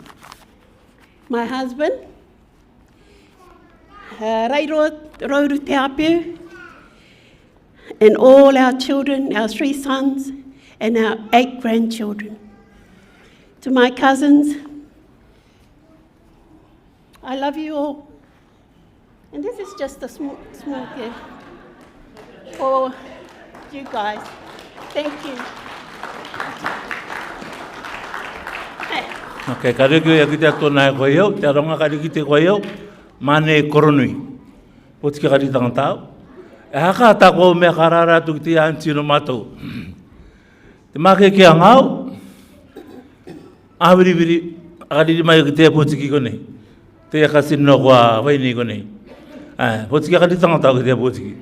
my husband, Rairo Rouru Te Apu, and all our children, our 3 sons, and our 8 grandchildren. To my cousins, I love you all. And this is just a small gift for you guys. Thank you. Hey. Ok, kare ki e ki te atona e koe iau, te aronga kare ki te koe iau, mane koronui. Poti ki kare tangantau. E haka tako mea karara tu ki te anti no matou. Te make ki a ngau, awiri akari mai ki te poti ki kone. Te e kasino kua waini kone. Poti ki kare tangantau ki te poti ki.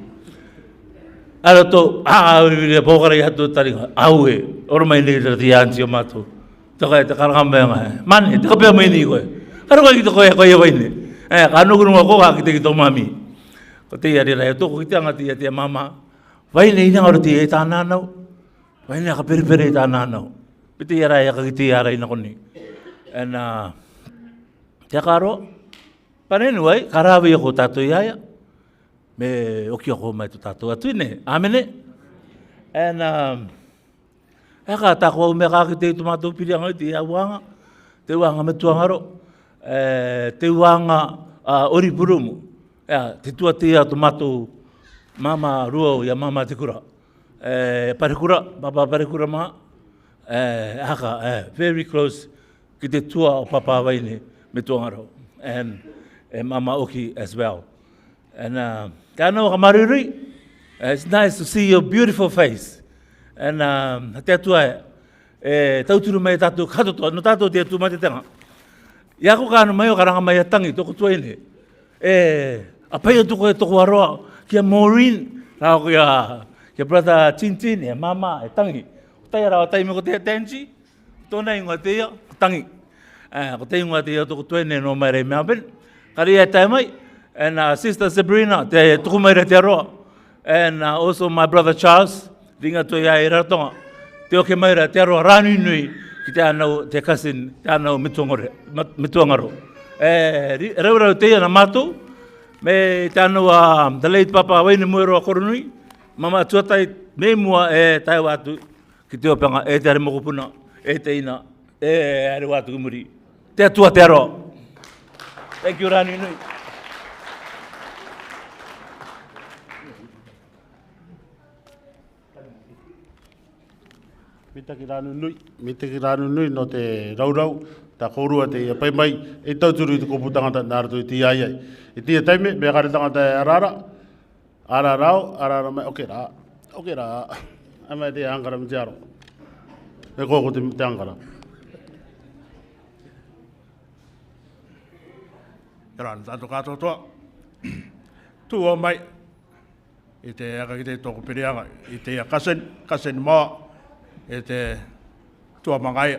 Ara to, awiri pokara i hatu taringa, aue, oro mai nei te anti o matou. Toka e te karanga mea mane, te kapea mai ni koe. Karo koe ki te koe koe waine. Ka nukurunga koka ki te ki tō mami. Ko te iari rai, tōko ki te angati e te mama. Waine ina ngaro te e tā nānau. Waine ka peripere e tā nānau. Pite ia rai aka ki te ia rai na koni. Te karo, panenu ai, karawi ako tātou iaia. Me oki ako mai tu tātou atuine. Amene. Eka tako au mea kaki te tumatou pirianga te auanga, te wanga Metuangaro, te wanga Oripurumu, te tua te a tumatou mama ruau ia mama te kura. Parekura, papa parekura maa, very close ki te tua o papa waine Metuangaro, and mama Oki as well. And ka anō ka maruri, it's nice to see your beautiful face. And te atua tauturu mai tātou katotoa, no tātou te atu mai te tenga. Ia ko kāna mai o karanga mai atangi, toko tuaine. A pai atu koe toko aroa, kia Maureen, rao kia brother Tintin, e mama, e tangi. O tai arao tai me ko te Tenji, tōna ingoa te ia, tangi. Ko te ingoa te ia toko tuaine no mai rei Melbourne. Kari e tai mai, and sister Sabrina, te toko mai rei te aroa. And also my brother Charles, ringa to ia e ratonga. Te oke maira, te aroa rānui nui ki te anau, te cousin, te anau Metuangaro. Reurau te ia na mātou, me te anau the late papa waine mueroa koronui, mama tuatai me mua e tai watu ki te opanga, e te are mokopuna, e te ina, e are watu kumuri. Te atua te aroa. Thank you rānui nui. Mitaki rānu nui no te raurau, ta korua te ia pai mai, e tauturu i te kopu tangata nārato i te iaiai. I tia taime, mea kare tangata e arara, arara mai, oke rā, ai mai te angara mi te aro. E koko te angara. E rāna tātou kātou toa. Tū o mai, i te aka ki te tōku pirianga, i te ia kasen maa, e te tua mangaia.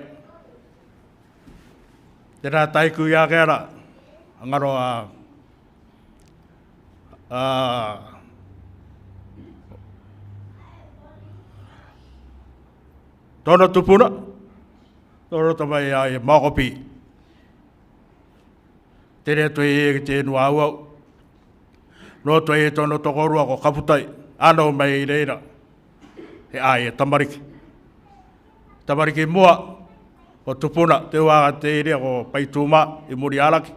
Te rā taiku i ākera, angaro tōna tupuna, tōna tamai e makopi. Te rea toi e te nua auau. No toi e tōna tokorua ko kaputai, anō mai i reira. He ai e tamariki. Tamariki mua, o tupuna, te wāga te iria ko paitūma i muri alaki.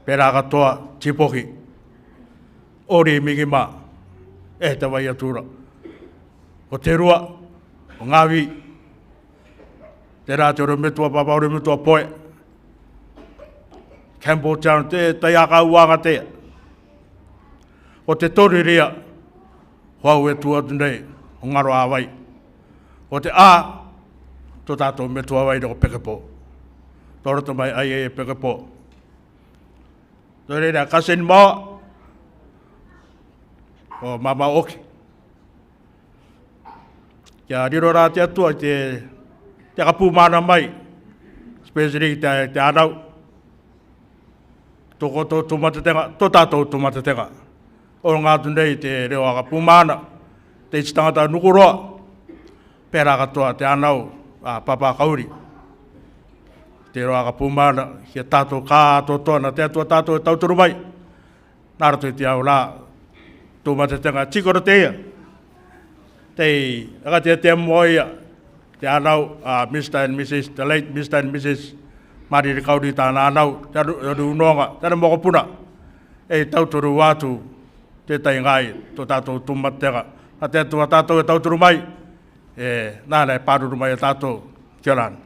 Pera katoa, tipoki, ori mingi mā, e te wai atura. O te rua, o Ngavii, te rā te ore metua papa, ore metua poe. Campbelltown, te taiaka uanga te. O te tori ria, hau e tuatu nei, o ngaro āwai. O te tō tātou metua wai reo Pekepo. Tōrata mai ai e Pekepo. Tō reira kasen maa, o mama Oki. Kia riro rā te atua te kapu mana mai, especially te anau. Tōko tō tūmatatenga, tō tātou tūmatatenga. O ngā tunei te reo a kapu mana, te ititangata nukuroa. Pera katoa te anau, papa kauri. Te roa ka pumana, kia tātou kātou tōna, te atua tātou e tauturu mai. Nāra tui te au rā, tūmatatenga tikoro te ia. Te, akatea te moia, te anau, Mr. and Mrs., the late Mr. and Mrs. Mariri kauri tāna anau, te anu unonga, tēne mokopuna. E tauturu wātu, te tai ngai, tō tātou tūmatatenga. A te atua tātou e tauturu mai. Nāna e pāruru mai a tātou, kia rāna.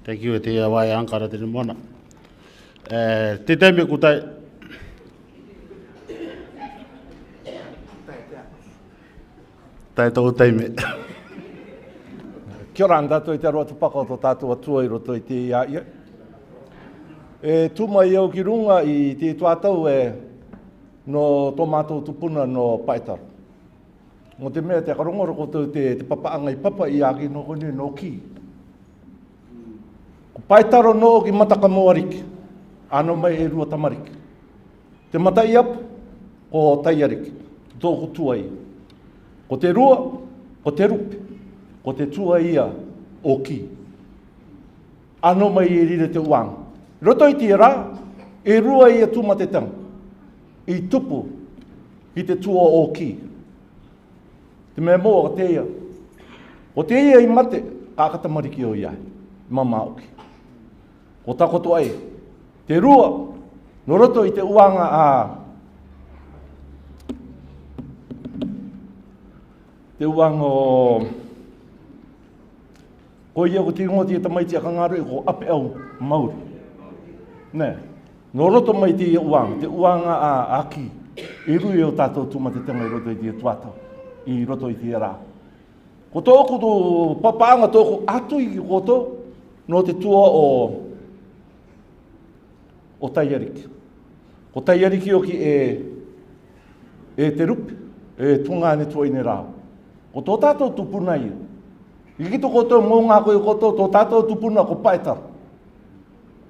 Thank you, te wai ankara te mona. Te teme kutai. Tai tau teime. Kia ora tātou i te aroa tupaka o tō tātou atua i roto i te ia ia. Tūmai au ki runga i te tuatau no tō mātou tupuna no paitaru. Mo te mea te karongoro kotou te papaanga i papa i ake no kone no ki. Ko paitaro no ki mataka moariki, ano mai e rua tamariki. Te mata i apu, ko taiariki, tōku tuai. Ko te rua, ko te rupe, ko te tua ia o ki. Ano mai e rire te uang. Roto i te rā, e rua ia tūmatetang, i tupu i te tua o ki. Te mea moa o te ia. O te ia i mate, kākata mariki o iai, mama oki. Ko takoto ai, te rua, no roto i te uanga te uanga o ko ia ko te ngoti e tamaiti a kangaru e ko ape au mauri. Ne, no roto mai te uanga a ki, e rui o tātou tūmatetanga i roto i te tuatau, i roto i te rā. Ko tōku tō papaanga tōku atu i koto, no te tua o taiariki. Ko taiariki o ki e te rupi, e tunga ne tua i ne rāo. Ko tō tātou tupuna ia. I ki tō koto mō ngā koe koto, tō tātou tupuna ko paitaru.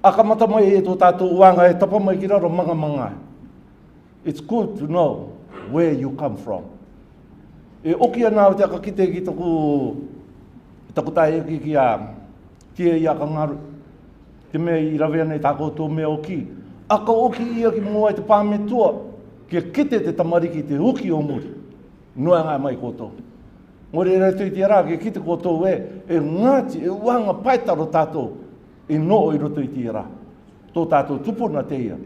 Aka mata mai e tō tātou uanga e tapa mai ki raro manga. It's good to know where you come from. E oki ana o te aka kite ki taku tae ki a tia i aka ngaru. Te mea i rawe ana i tākou tō mea oki. Aka oki ia ki mua i te pāmetua, ki a kite te tamariki te uki o muri. Noa ngā mai koto. Ngore rei tui te rā, ki a kite koto e ngāti, e uanga paitaro tātou, e no i roto i te rā. Tō tātou tupuna te ia,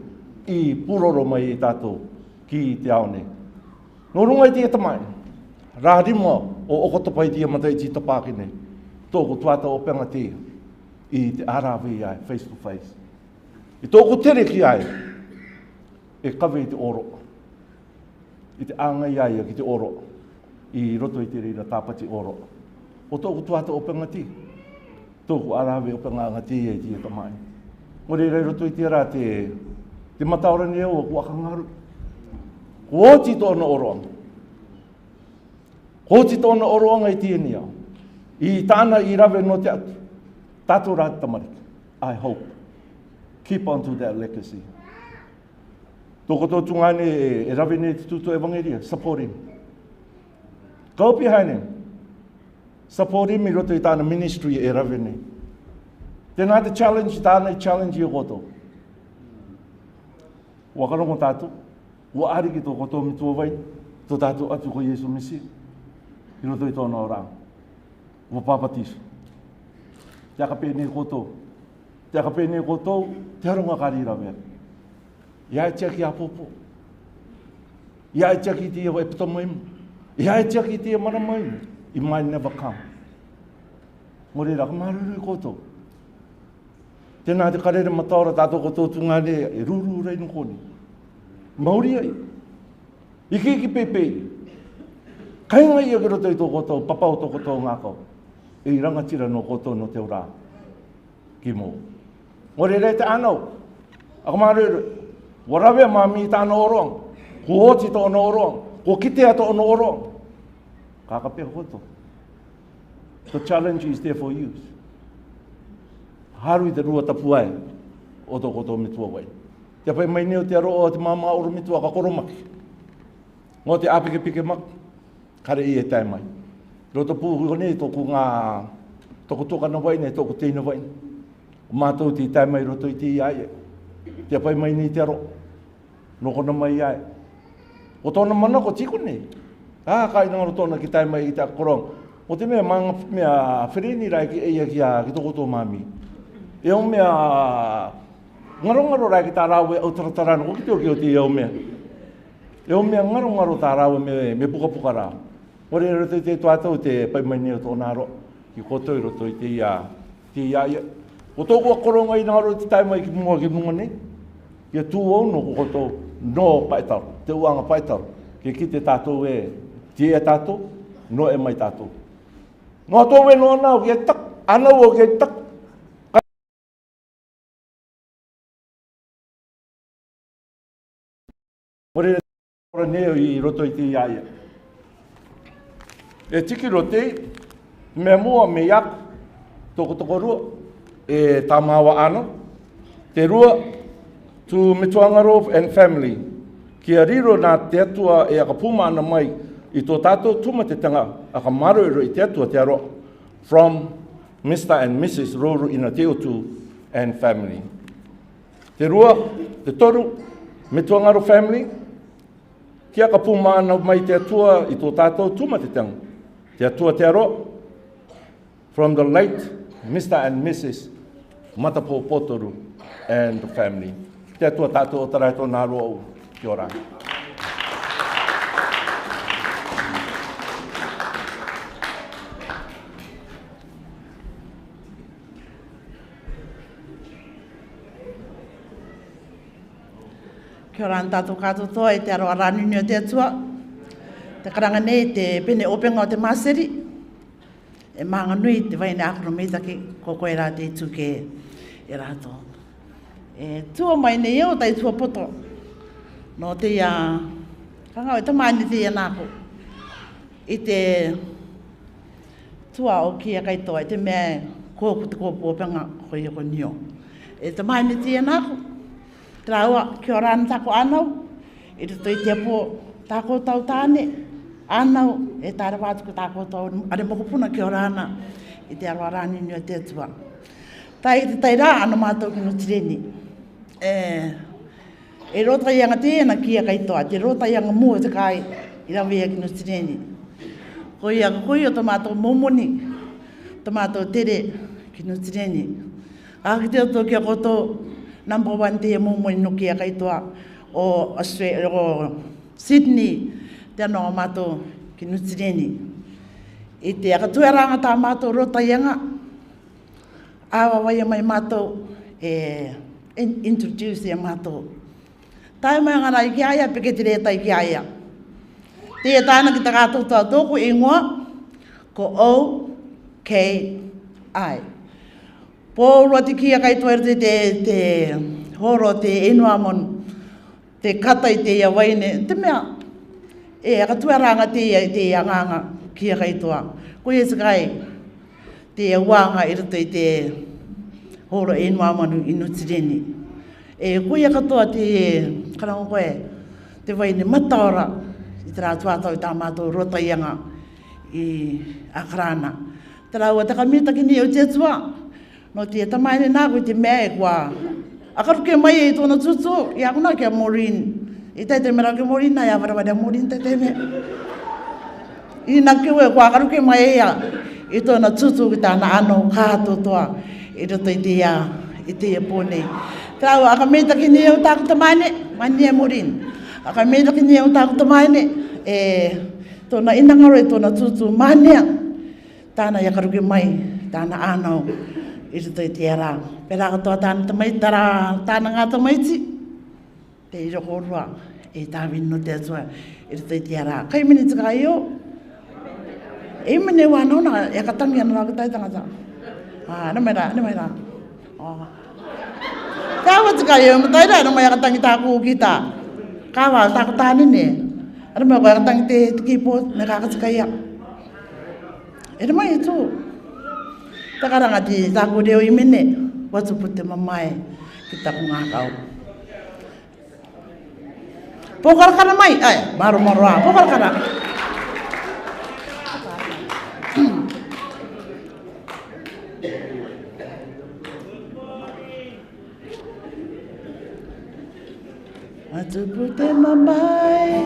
i puroro mai i tātou ki te aone. No runga i te tamai, rā rima o okotopai te matai ti tapākine, tōku tuata o penga te ia, i te arawe ai, face to face. I tōku tere ki ai, e kawe i te oro, i te anga i ai ki te oro, i roto i te reira tāpati oro. O tōku tuata o penga te, tōku arawe o penga anga te ia i te tamai. Ngore rei roto i te rā te mataorani eo o kuakangaru. Ko oti tōna oroanga. Ko oti tōna oroanga i tieni au. I tāna i rawe no te atu. Tātou rā tamariki. I hope. Keep on to that legacy. Tōko tō tungane e rawe ne te tuto evangelia. Support him. Go behind him. Support him i roto i tāna ministry e rawe ne. Tēnā te challenge, tāna i challenge i o koto. Wakarongo tātou, wa ari ki tō koto mitua vai, tō tātou atu ko Yesu Mesi, i roto i tōna o rā. Wa papatisu. Te aka pēne koto, te aronga kari rawe. Ia e tia ki a popo. Ia e tia ki te iwa e pita maimu. Ia e tia ki te mana maimu. It might never come. Ngore raka maruru i koto. Tēnā te karere mataora tātou koto tungane e ruru rei no koni. Mauri ai. Iki pepei. Kainga ia ki roto i tō koto, papa o tō koto ngākau. E i rangatira no koto no te ora. Ki mō. Ngore rei te anau. Ako maruru. Warawe mami tāna oroang. Ko oti tōna oroang. Ko kitea tōna oroang. Kākapea koto. The challenge is there for you. Haru i te rua tapu ai, o tō koto mitua wai. Te pai mai neo te aroa o te mama oro mitua ka koromaki. Ngō te apike maki, kare i e tai mai. Roto pūhu nei tōku ngā, tōku tōkana wai nei tōku teina wai. O mātou te tai mai roto i te iai. Te pai mai nei te aroa, nokona mai iai. O tōna mana ko tiko nei. Kai nangaro tōna ki tai mai i te akorong. O te mea whirini rai ki eia ki tō koto mami. E o mea ngaro rai ki tā rāwe au taratarana, o ki te o te iau mea. E o mea ngaro tā rāwe me puka rā. O re roto te tuatau te paimani o tōna ro, ki koto i roto i te ia ia. O tōku a koronga i naro te taimai ki munga ne, ki a tū au no koto no paitaro, te uanga paitaro, ki te tātou e tie e tātou, no e mai tātou. Ngā tō we no anau ki e tak, anau o ki e tak. O re ora neo i roto i te ia. E tiki rote, me mua me yak, toko rua, e tamawa ano, te rua, to Metuangaro and family. Kia riro nā te atua e aka puma ana mai i tō tātou tuma te tanga aka maroero i te atua te aro from Mr. and Mrs. Roro ina te otu and family. Te rua, te toru, Metuangaro family, kia aka puma ana mai te atua i tō tātou tuma te tanga. Te atua te aro from the late Mr. and Mrs. Matapo Potoru and the family. Te atua tātou o tarai tō nā roa au. Kia ora. Kia ora tātou kātou toa i te aroa rānuni o te atua. Te karanga nei te pene openga o te maseri. E maanga nui te waine akoro meitaki ko koe rā te tuke e rātou. E tua mai nei eo tai tua poto. No te ia, kangau e tamani te ia nāko. I te tua o kia kaitoa, i te mea kōku te kōpu openga koe i ko nio. E tamani te ia nāko. Te rāua, kia ora ana tako anau. I te toi te apo tako tau tāne. Anau, e tāre wātuku tako tau, are mokopuna kia ora ana. I te aroa rāni nio te atua. Tai te tai rā ana mātou ki no tireni. E rota ianga tēna kia kaitoa, te rota ianga mua te kai i rawea ki no tireni. Ko ianga koi o tamātou momoni, tamātou tere ki no tireni. Aki te ato kia koto number 1 te momoni no kia kaitoa o Australia, o Sydney, te anō mātou ki no tireni. I te akatueranga tā mātou rota ianga, awa waia mai mātou introduce e mātou. Tai mai ngara i ki aia, peke te reta i ki aia. Te e tāna ki ta kātou tā tōku ingoa, ko O-K-I. Pōrua te kia kaitoa te horo, te enuamon, te kata i te ia waine, te mea, e akatuaranga te anganga kia kaitoa. Koe e sakai, te wanga i rito i te horo enuamonu i Nutireni. E koe katoa te karango koe, te waine mataora i te rātuatau i tā mātou rota ianga i Akarana. Te rāua takamita ki ni o te atua, no te tamaine nāku i te mea e kua. Akaru ke mai e tōna tutu, i akuna kia Maureen. I te mera ke Maureen, nai awaraware Maureen te me. I nā kiu e kua, akaru ke mai e ia, i tōna tutu ki tāna ano kātotoa, i roto i te ia, i te ia pōnei. Tāu, aka meita ki ni au tāku tamaine, mani e Maureen. Aka meita ki ni au tāku tamaine, tōna inangaro e tōna tutu manea. Tāna iakaru ki mai, tāna ānau, i roto i te ara. Pera katoa tāna tamai, tāna ngā tamaiti. Te iro korua, e tāwini no te atua, i roto i te ara. Kai mini tika i o? E mene wānauna, e katangi ana rāka taitangata. Namai rā. Kāwa tika i o, matai rā, namai akatangi tāku o kita. Kāwa, tāku tāne ne. Namai koe akatangi te kipo, me kākatika ia. E namai i tū. Takaranga ti tāku reo i mene, watupu te mamae ki taku ngā kau. Pōkarakara mai, ai, maro a, pōkarakara. Watupu te mamae.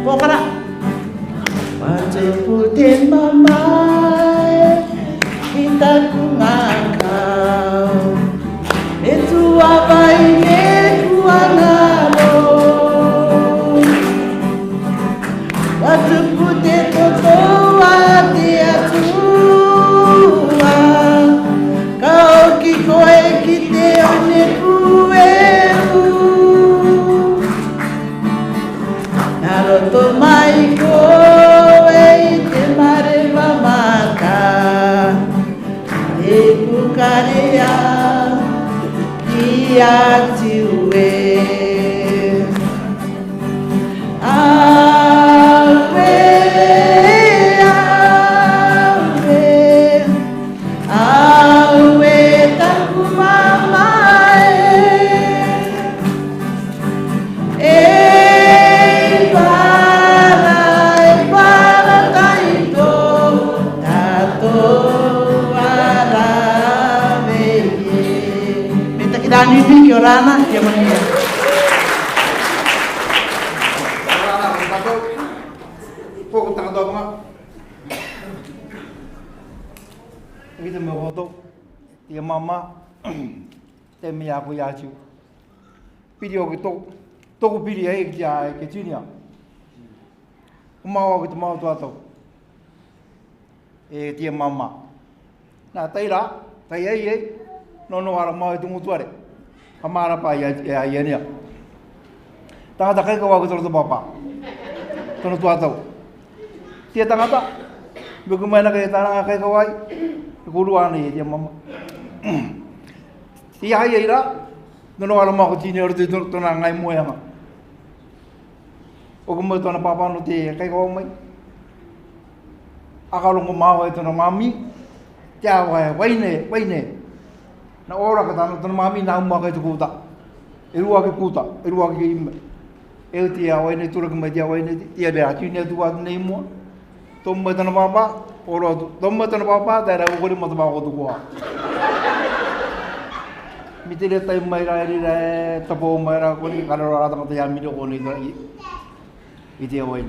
Pōkara. Watupu te mamae, ki taku ngā kau. E tua vai Metuangaro. Watupu te totoa te atua. Kau ki koe ki te one pueru. Nā roto mai koe i te marewa maka. E pukarea ki atu e. Awe, awe, awe taku mama e para taito tato arawe me takirani ki orana ki mania. Poko tanga doa Kita me hoto tia mama te me aku yachu. Video ki toku piri ai ki ai ke tunia. Umau ki mau to ato. E tia mama. Na taira, tai ai no ara mau tu mutuare. Amara pa ya ya nia. Tanga kai ka wa ko to papa. Tono to ato. Tia tangata. Bagaimana kaya tarang kaya kawai? Kuruan ni dia mama. Tia ya ira. Nono ala mau junior tu nang ngai moya. Ogumma to na papa no te kaya kawai mai. Akalo ngo mau itu na mami. Tia wai ne. Na ora kata no mami na umma kaya kuta. Irua ke kuta, irua ke imme. Eu tia wai ne turuk mai tia wai ne tia dia junior tu wat nei mo. Tomba tana papa, oro tomba tana papa, dara ukuri mata bago tu gua. Mitile tai mai ra ri ra tapo mai ra ko ni kala ra ta ya mi ko ni da ite oi.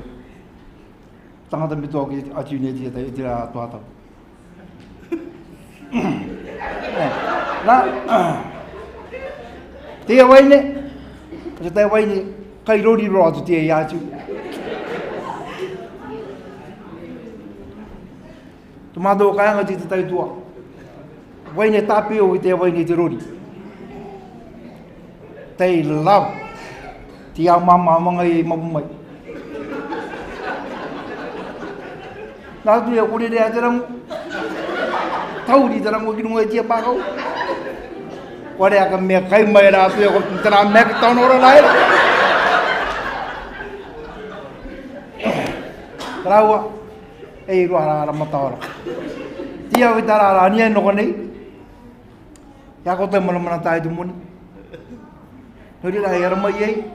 Tanga ta mito ki achi ne ti ta ita to ata. Na ti oi ne. Ta oi ne kai ro ri ro tu ti ya chu. Tomado kaya nga dito tayo tua. Wai ne tapi o ite wai ne tiruri. Tay love. Tiya mama mga mabumay. Nato ya kuri dia terang. Tahu di terang ko ginunga tiya pa ko. Wala ya me kay may rato ya ko terang me taon ora lain. Trawa. Ru ara mataora. Tia vitara ania no kone. Ya ko te mana tai tu muni. Nori la yar mai ai.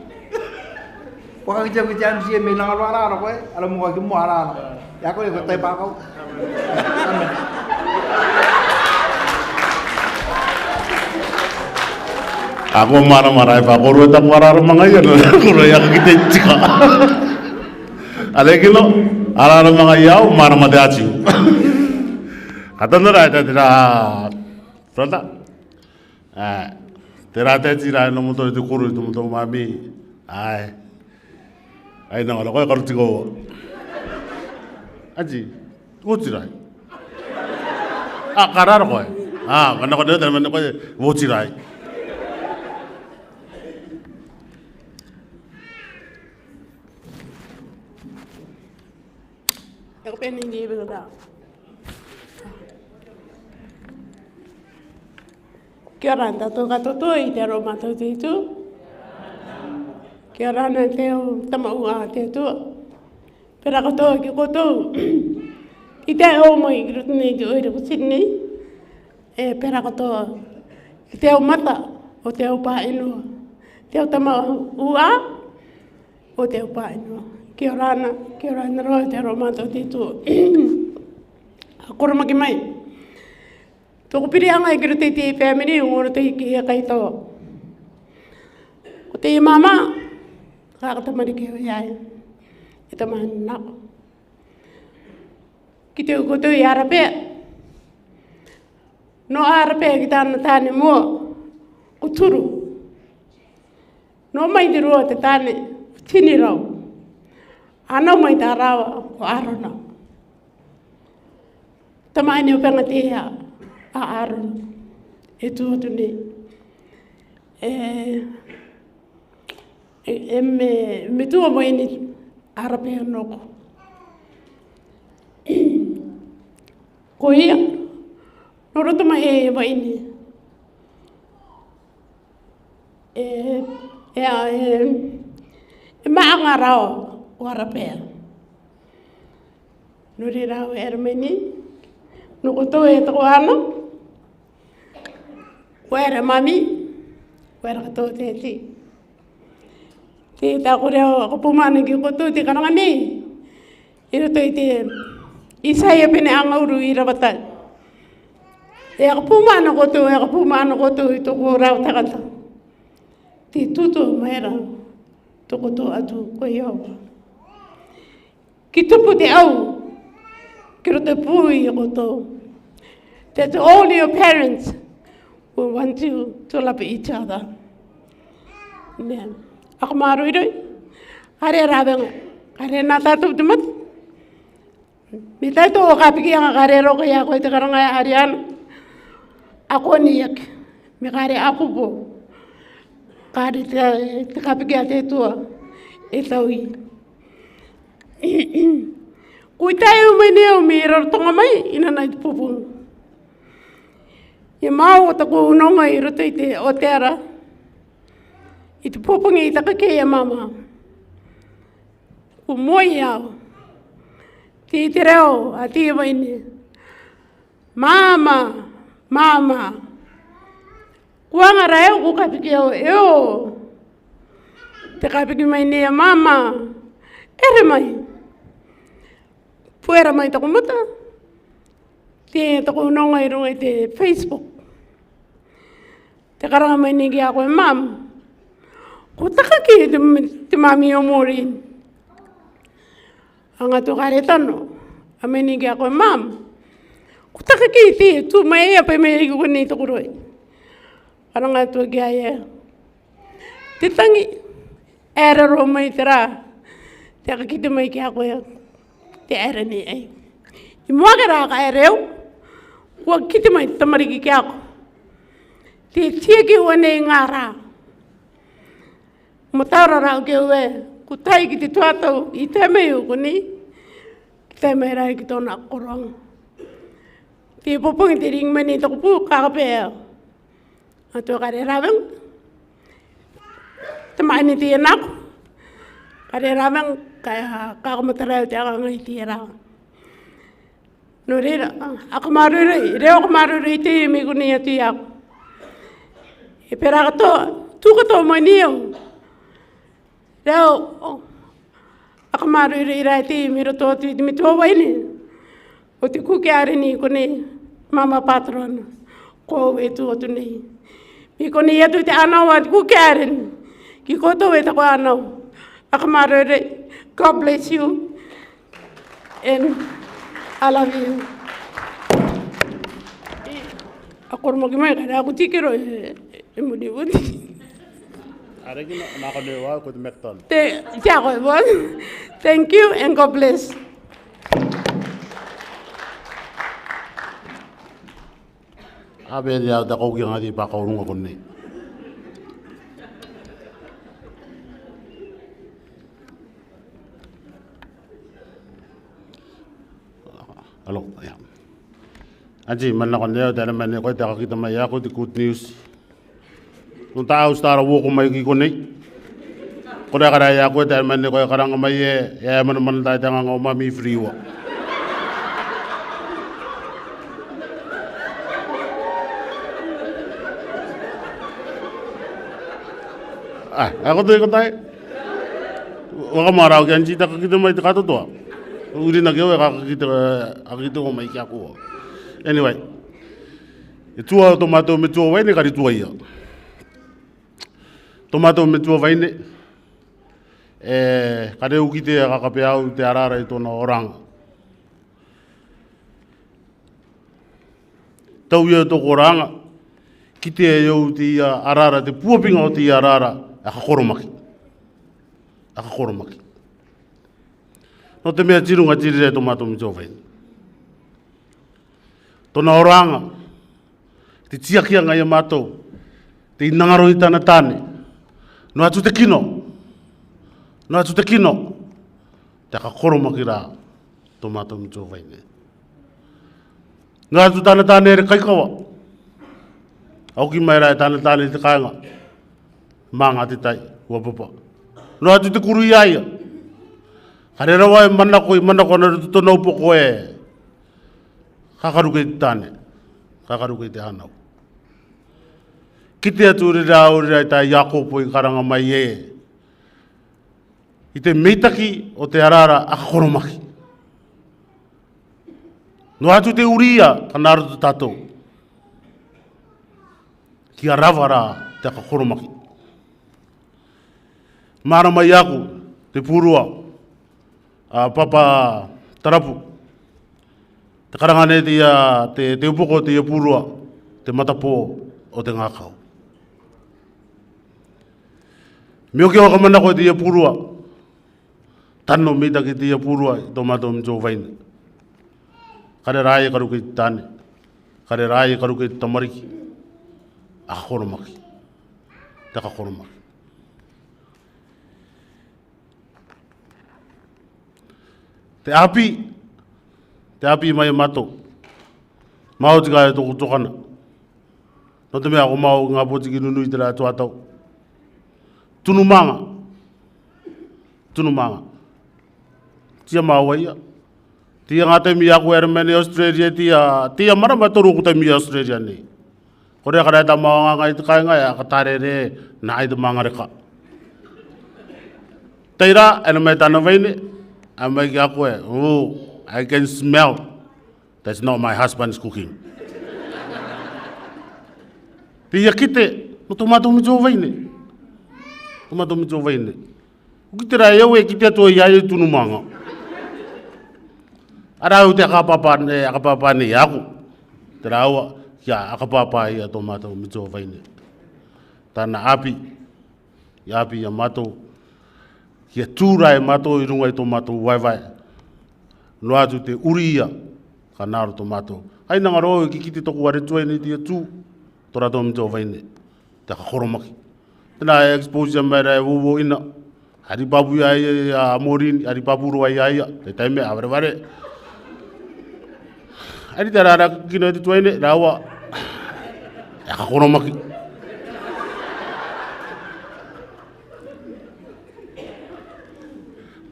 Wa ka jam jam si me na ara ko ala mo ka mo ara. Ya ko ko tai pa ko. Ako marah-marah pa ko ro ta marah mga yan. Ko ya kita chika. Ale kilo ala mga yaw marah-madachi. Katandara ita tira pronta. Tira te tira no moto itu kuru itu moto mami. Ai na lo ko kartigo. Aji, wo tira. Karar ko. Mana ko dia mana ko wo tira. Aku pengen ini berada. Kia ora tātou katoto i te aro mātou te itu. Kia ora ana te o tamaua te atua. Pera katoa ki kotou. I te o mai ki roto nei te oire ko Sydney. Pera katoa ki te o mata o te o pāenua. Te o tamaua o te o pāenua. Kia ora ana roa te aro mātou te atua. Akora maki mai. Toko piri anga i kiro te family, ngoro te hiki e kaitoa. O te i mama, kakata marike o iai. E ta mahani nako. Ki te ukoto i arapea. No arapea ki tāna tāne mua, o turu. No mai te rua te tāne, tini rau. Ano mai tā rawa o arona. Tamai ni o penga te a arona. E tu atu ne. Me tua mai ni arape anoko. Ko ia, no roto mai e mai ni. E maanga rao o arapea. No re rao e armeni, no koto e tako ana, o era mami, o era kato te ti. Te tako reo ako pumana ki koto te kananga nei, i roto i te isai e pene angauru i rawatai. E ako pumana koto i toko rao takata. Te tuto maera toko to atu koe iau. Ki tupu te au, ki roto pui i koto. That all your parents will want to love each other. Yeah. Ako marui, hare rabenga, hare na tatu te mat. Mi taito o kapiki ang hare roka ya koe te karanga harian. Ako niyak, mi hare apupo. Kare te kapiki a te tua, e taui. Kui tai o mai neo mi rarotonga mai, ina nai te pupu. Ia mau o tako unonga i roto i te o teara. I te pupungi i taka kei a mama. Ku moi au. Ti te reo a ti mai ne. Mama. Kuanga reo ku kapiki au eo. Te kapiki mai ne a mama. Ere mai. Puera mai tako muta. Te tako unonga i runga i te Facebook. Te karanga mai ni ki a koe mam. Ko taka ki te mami o mori. Anga tu kare tano. A mai ni ki a koe mam. Ko taka ki te tu mai ea pai mai ki koe nei toko roi. Karanga tu ki a ea. Te tangi. Era ro mai te rā. Te aka ki te mai ki a koe. Te era ni ei. I mua ka rā ka ere au. Kua ki te mai te tamariki ki a ko. Te tia ki ua nei ngā rā. Mo taura rau ke ue, ku tai ki te tuatau i te mei o koni, ki te mei rai ki tōna korong. Te popongi te ring meni toko pū kakapea. A tua kare raweng. Te mai ni te enako. Kare raweng, kaya kakamatarau te anga i te rau. No reira, ako marurei, reo ako marurei te me koni atu i ako. E pera katoa, tu katoa mai ni au. Reo, ako marurei rai te me roto atu i te mitua waine. O te kuke are ni kone mama patron, ko e tu atu nei. Mi kone atu te anau a te kuke are ni. Ki koto e tako anau. Ako marurei, God bless you. And I love you. Ako mo ki mai kada aku tikero e mudi mudi. Are ki na ka lewa ko te mekton. Thank you and God bless. Abe dia da ko ki ngati pa ko runga kon nei. Alo, ya. Aji man na kon leo tala man ko ta kita mai ya ko di good news. Kung tao stara wo ko mai ki ko nei. Ko da kara ya ko tala man ko karang mai ya man ta tanga ngo mami free wa. Ako to ikotai. Waka marau ki anji ta kita mai ta to to. Uri na gewe kakita ko mai kia ko. Anyway, tua tomato me tua waine kari tua ia. Tomato me tua waine, kare uki te kakape au te arara i tōna oranga. Tau ia tōko oranga, ki te iau te ia arara, te puapinga o te ia arara, a kakoromaki. No te mea tirunga tirire to mato mito vai. Tona oranga. Te tiakia ngai mato. Te inangaro i tana tane. No atu te kino. No atu te kino. Te ka koromaki rā. To mato mito vai ne. No atu tana tane ere kaikawa. Auki mai rai tana tane te kainga. Manga te tai. Ua papa. No atu te kuru iaia. Kare rawa e manako na ruto nau poko e. Kakaruke te tane. Kakaruke te hanau. Kite atu ure tai Iakopo i karanga mai e. I te meitaki o te arara a koromaki. No atu te uria ka naruto tatou. Ki a rawara te ka koromaki. Mara mai aku te purua. A papa tarapu. Te karangane te upoko te purua. Te matapo o te ngakau. Mio ke waka manako te purua. Tano mita ki te purua i tō mato mjo vaina. Kare rai e karuke te tane. Kare rai e karuke te tamariki. A koromaki. Te ka koromaki. Te api mai mato. Mao tika e toko tokana. No te mea ko mau ngā potiki nunu i te rā tuatau. Tunumanga. Tia mau ia. Tia ngā temi aku ere mene Australia tia marama toru ku temi Australia nei. Kore karai ta mau ngai te kai ngai ka tarere na ai te mangareka. Teira ene mai tana veine. Amai ki aku e. Oh, I can smell. That's not my husband's cooking. Pia kite, no tomato mi jo veine. Tomato mi jo veine. Kite ra eu e kite to ia e tunu manga. Ara u te akapapa ne aku. Te raua kia akapapa ia tomato mi jo veine. Tana api. Ia api ia mato. Kia tūra e mato I runga I tō mato waiwai. No atu te uria ka naro tō mato. Hai nanga roa ki kite toku ware tuai ni tia tū. Tora tō mito waine. Te ka koromaki. Tēnā e exposure mai rai wowo ina. Hari papu ia ia morini, hari papu roa ia ia. Te taime a ware. Hari te rara kino e te tuaine, rawa. E ka koromaki.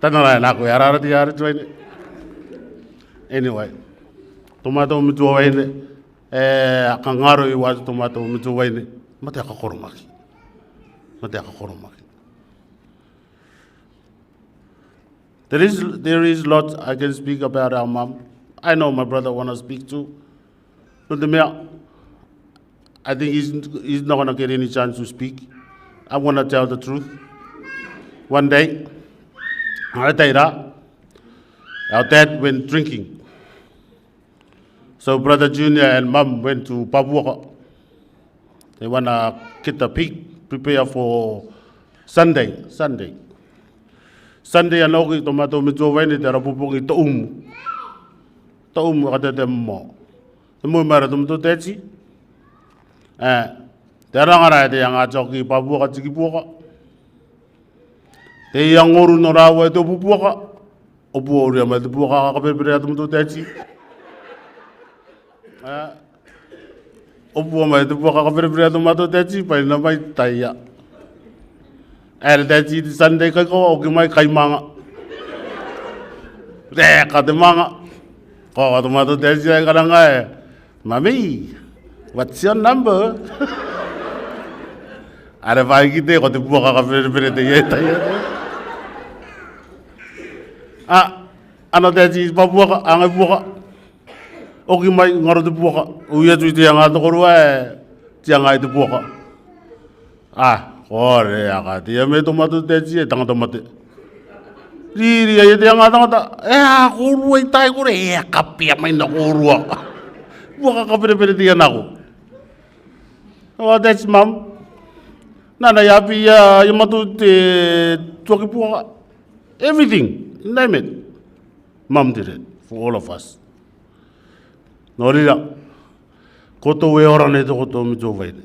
Tana rai nako e arara ti ara tuaine. Anyway. Tomato mitua waine. Ka ngaro I watu tomato mitua waine. Mate ka koromaki. Mate ka koromaki. There is lots I can speak about our mom. I know my brother want to speak too. But the mayor, I think he's not going to get any chance to speak. I want to tell the truth. One day, our dad went drinking. So brother Junior and mom went to Papua. They want to get the pig, prepare for Sunday. Sunday and oki tomato mijo waini te rapupungi taumu. Taumu kate te mo. Te Moimoi tomato techi. Te rangara te yanga choki Papua ka tiki puaka. Te yangoru no rawa e te puaka. Opu ori ama te puaka ka pepere tomato techi. Opu ama te puaka ka pepere tomato techi pai na mai taia. Ere techi te Sunday kai ko o ki mai kai manga. Reka te manga. Ko tomato techi ai karanga e. Mami, what's your number? Are vai ki te ko te puaka ka pepere te ye taia. Ano techi papuaka angai puaka. O ki mai ngaro te puaka. Uia tui te anga te korua e. Te anga te puaka. Kore aka tia me tomato techi e tangata mate. Riri ai te anga tangata. Korua I tai kore. Kapia mai na korua. Puaka ka pere tia nako. Oh, that's mom. Nana yapi ya matu te tuaki puaka. Everything. Name it. Mum did it for all of us. Norira, koto we orane to koto mito vaine.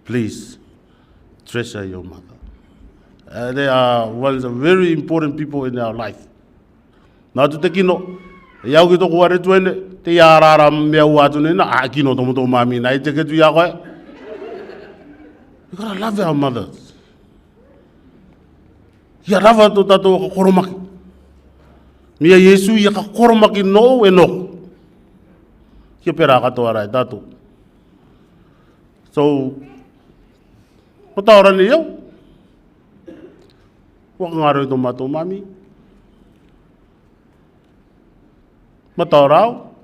Please, treasure your mother. They are one of the very important people in our life. Nā tu te kino, iau ki toko ware tuene, te iarara mea uatu nena, a kino tomo tō mami, nai te ketu ia koe. We gotta love our mothers. Ia rawa tō tātou ka koromaki. Mia Yesu ia ka koromaki no e no. Kia pera katoa rai tātou. So, o taorani iau. Waka ngaro i tō mātou mami. Mataorao.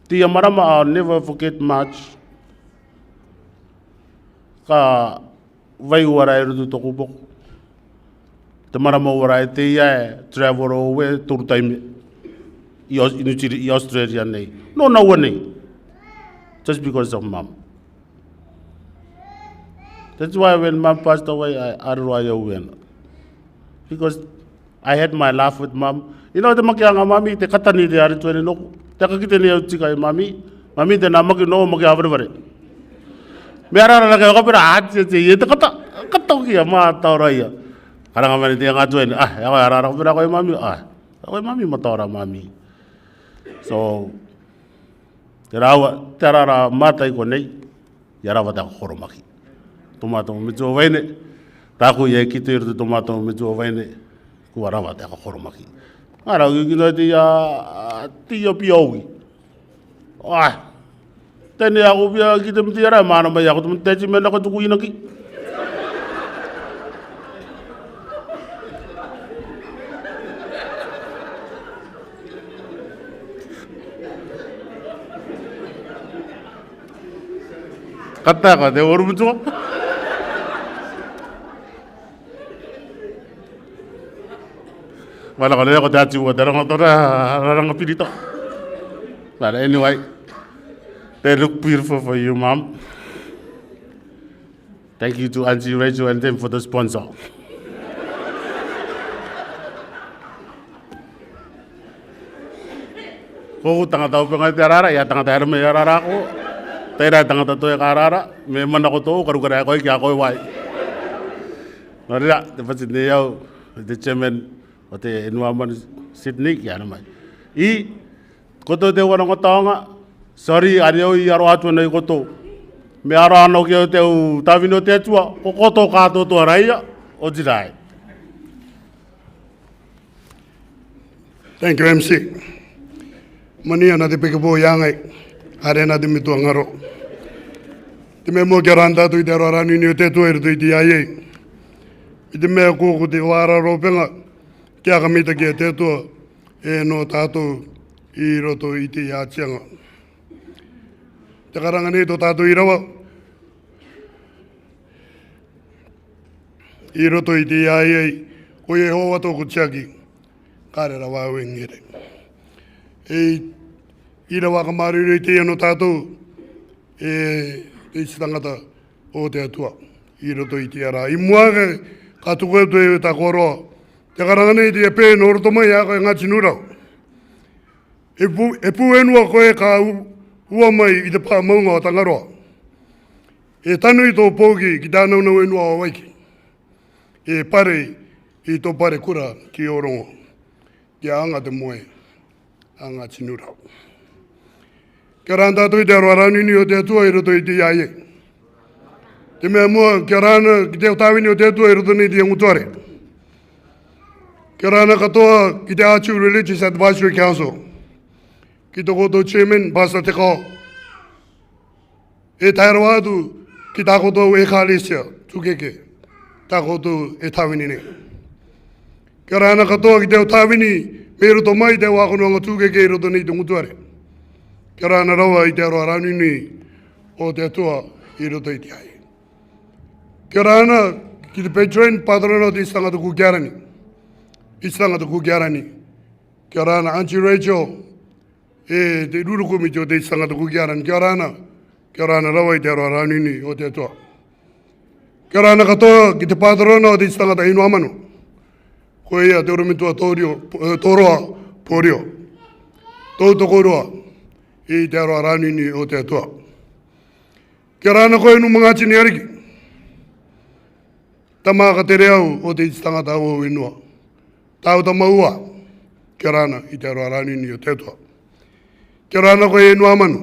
Tia marama, I'll never forget much. Ka vai uara e rutu toku poko. Te marama uara e te ia e travel away tōru taime i Australia nei. No naua nei. Just because of mum. That's why when mum passed away, I arua ia uena. Because I had my laugh with mum. You know, te makianga mami, te katani te ari tuene noko. Te kakite ni au tika e mami. Mami te nā maki no maki awhareware. Me arara rake o kapira ati te ie te kata ki a maa taura ia. Karanga mani te ngā tuene. Ah, ea koe arara kapira koe mami. Ah, koe mami mataura mami. So, te rawa, te arara mātai ko nei. Ia rawa te koromaki. Tomato mitu o waine. Tāku ia kite iru te tomato mitu o waine. Kua rawa te koromaki. Ara ki no te tia piaugi. Ai. Tene ako pia ki te mti ara mana mai ako te mti mena ko tuku ina ki. Kata ka te oru mutua. Wala ko leo ko te atu wa daranga tora raranga pirito. But anyway, they look beautiful for you, Mom. Thank you to Auntie Rachel and them for the sponsor. Ko tangata upenga te arara, ia tangata herme arara ko. Teira tangata toe ka arara, me mana ko tō, karukara koe ki a koe wai. Norira, te pati ne iau, te chairman, o te Enuamanu Sydney, ki ana mai. I, koto te wana ngotaonga, sorry, ari au i aro atua nei koto. Me aro anau ki au te au tawino te atua, ko koto kātou toa raia, o tirai. Thank you, MC. Mani ana te Pekepo Iangai, arena te Metuangaro. Te me mo kia randa tu i te aroarani ni o te tuere tu i te aiei. I te mea kōku te wāra ropenga, kia ka mita kia te tua e no tātou i roto i te iātianga. Te karanga nei tō tātou i rawa, i roto i te iāiei, ko e hoa tōku tiaki, kāre rawa au engere. I rawa ka maruru i te ia no tātou, e te tangata o te atua, i roto i te ara. I muake, ka tuku e tue ta koroa, te karanga nei te pē no roto mai a koe ngā tinurau. E pu enua koe ka ua mai i te pā maunga o Tangaroa. E tanu i tō pōki ki tānau nau enua o waiki. E pare i tō pare kura ki orongo. Ki a anga te moe, anga tinurau. Kia rānta tui te aroarani ni o te atua i roto i te iaie. Te mea mua, kia rāna ki te otawini o te atua i roto ni te angutuare. Kia rāna katoa ki te Atu Religious Advisory Council. Ki tō koto chairman, Pastor Te Kao. E taero atu ki tā koto e kālesia, tukeke. Tā koto e tawini ne. Kia rāna katoa ki te otawini, me roto mai te wakonoanga tukeke i roto ni te ngutuare. Kia rāna rawa i te aroarani ni o te atua i roto i te ai. Kia rāna ki te patron, patrono te istangata kukiarani. Istangata kukiarani. Kia rāna Auntie Rachel, e te rurukumiti o te istangata kukiarani. Kia rāna rawa i te aroarani ni o te atua. Kia rāna katoa ki te patrono o te istangata Enuamanu. Ko ia te ora mitua toroa porio. Tau tokoroa i te aroa ranini o te atua. Kia rāna koe nu mga tini ariki. Tamaka te reau o te tangata o inua. Tau ta maua. Kia rāna i te aroa ranini o te atua. Kia rāna koe inua manu.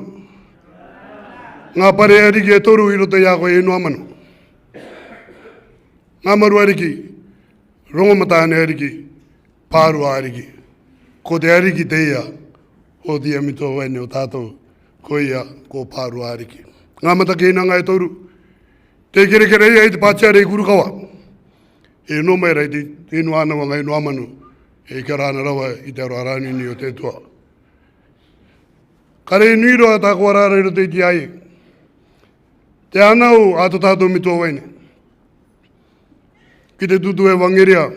Ngā pare ariki e toru i roto ia koe inua manu. Ngā maru ariki, rongomatane ariki, pārua ariki. Ko te ariki te ia, o te amito wene o tātou, ko ia, ko pārua ariki. Ngā matake inanga e toru, te kerekere ia i te pātiare i kurukawa. E no mai rai te inua ana wanga inua manu, e kia rāna rawa i te aroa ranini o te tua. Kare nui roa tā kua rāra i roto i te ai. Te anau ato tātou mito wene. Ki te tutu e wangeria,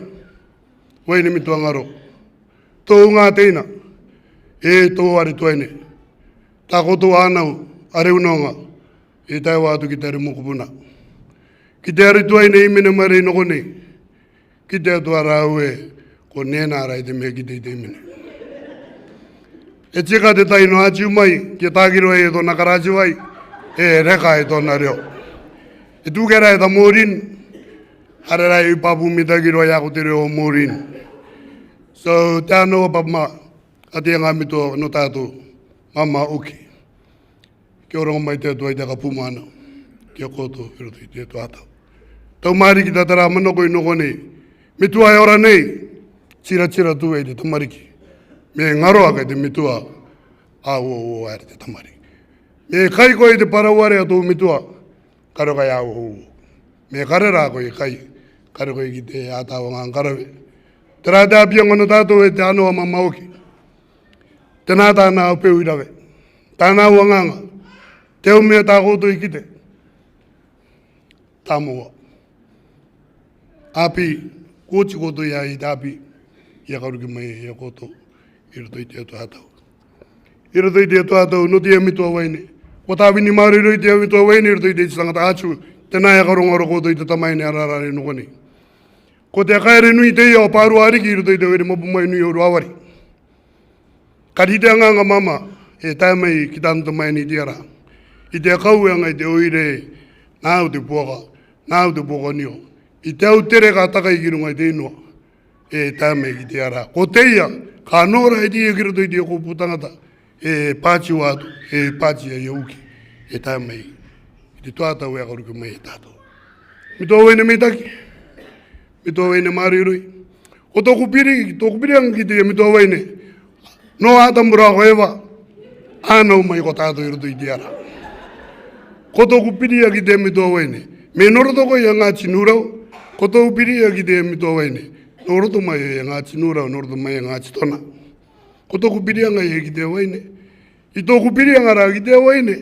wene Metuangaro. Tō ngā teina, e tō are tuaine. Tā koto anau, are unonga, e tai wātu ki te are mokupuna. Ki te are tuaine i mene mare noko nei, ki te atua rāu e, ko nēnā rai te mea ki te mene. E tika te taino atiu mai, ki tākiro e tōna karātiu ai, e reka e tōna reo. E tūkera e ta mōrin, hare rai upapu mitakiro e ako te reo mōrin. So, te anō papa a te ngā mito no tātou, mama uki. Kia ora mai te atua i te kapumana, kia koto i roto i te atua atau. Tau mariki ta tara manoko i noko nei, mitua e ora nei, tira tu e te tamariki. Me ngaroa kai te mitua, a o aere te tamariki. Me kai koe te paraware a tō mitua, karo kai a o. Me kare rā koe kai, karo koe ki te ātawa ngā karawe. Te rā te apia ngona tātou e te anoa mamauki. Te nā tāna o peu i rawe. Tāna ua nganga. Te o mea tā koto i kite. Tā mua. Api, kōchi koto ia i te api. Ia karuki mai ia koto. I roto i te atua atau. I roto i te atua atau, no te mitua waine. Ko tā wini mariro i te mitua waine, i roto i te tangata atu. Te nā ia karongaro koto i te tamaine ararare nukoni. Ko te akaere nui te ia o pārua ariki i roto i te were mopu mai nui o ruawari. Kari te anganga mama e tae mai ki tānta mai ni tiara. I te akau e anga i te oire nāu te puaka nio. I te au tere ka taka i kirunga i te inua e tae mai ki tiara. Ko te ia, ka nora e tia ki roto i te kōpū tangata e pāchi wātu, e pāchi e iauki e tae mai. I te tuatau e akaruki mai e tātou. Mito wene me taki. Mito wene marirui. O tōku piri anga ki te mito wene. No ātamura ko ewa. Ānau mai ko tātou i roto i tiara. Ko tōku piri anga ki te mito wene. Me norotoko i a ngā tinurau. Ko tōku piri anga ki te mito wene. Noroto mai e ngā tinurau, noroto mai e ngā titona. Ko tōku piri anga i ki te wene. I tōku piri anga rā ki te wene.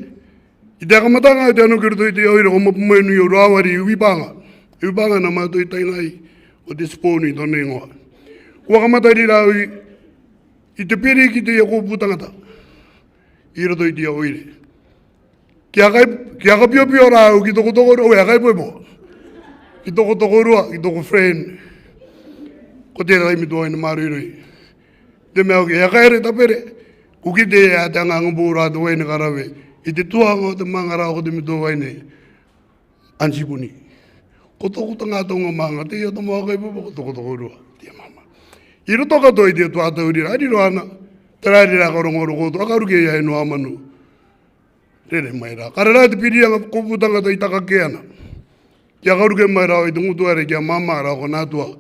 I te akamatanga i te anu ki roto i te oira ko mopu mai nui o rāwari i uipanga. I uipanga na mātou i taingai o te spōnu i tōne ingoa. Kua kamatari rau i te piri ki te ia kōpū tangata. I roto i te oire. Kia ka pio rau ki toko rua, ea kai poepo. Ki toko rua, ki toko friend. Ko te rai mitua ina marurui. Te mea oki, ea kai re tapere. Kuki te ea te anga ngumbu rātu waine karawe. I te tuanga o te mangara o te mitua waine. Ansipuni. Ko toko tanga tonga manga, te ia tomo akai popo, ko toko rua. Tia mama. I roto kato i te tuata urira, ari roana. Te rāri rā karongoro koto, akaruke ia e noa manu. Rere mai rā. Kare rā te piri anga koputanga ta i taka ke ana. Kia karuke mai rā o i te ngutu are kia mama rā ko nātua.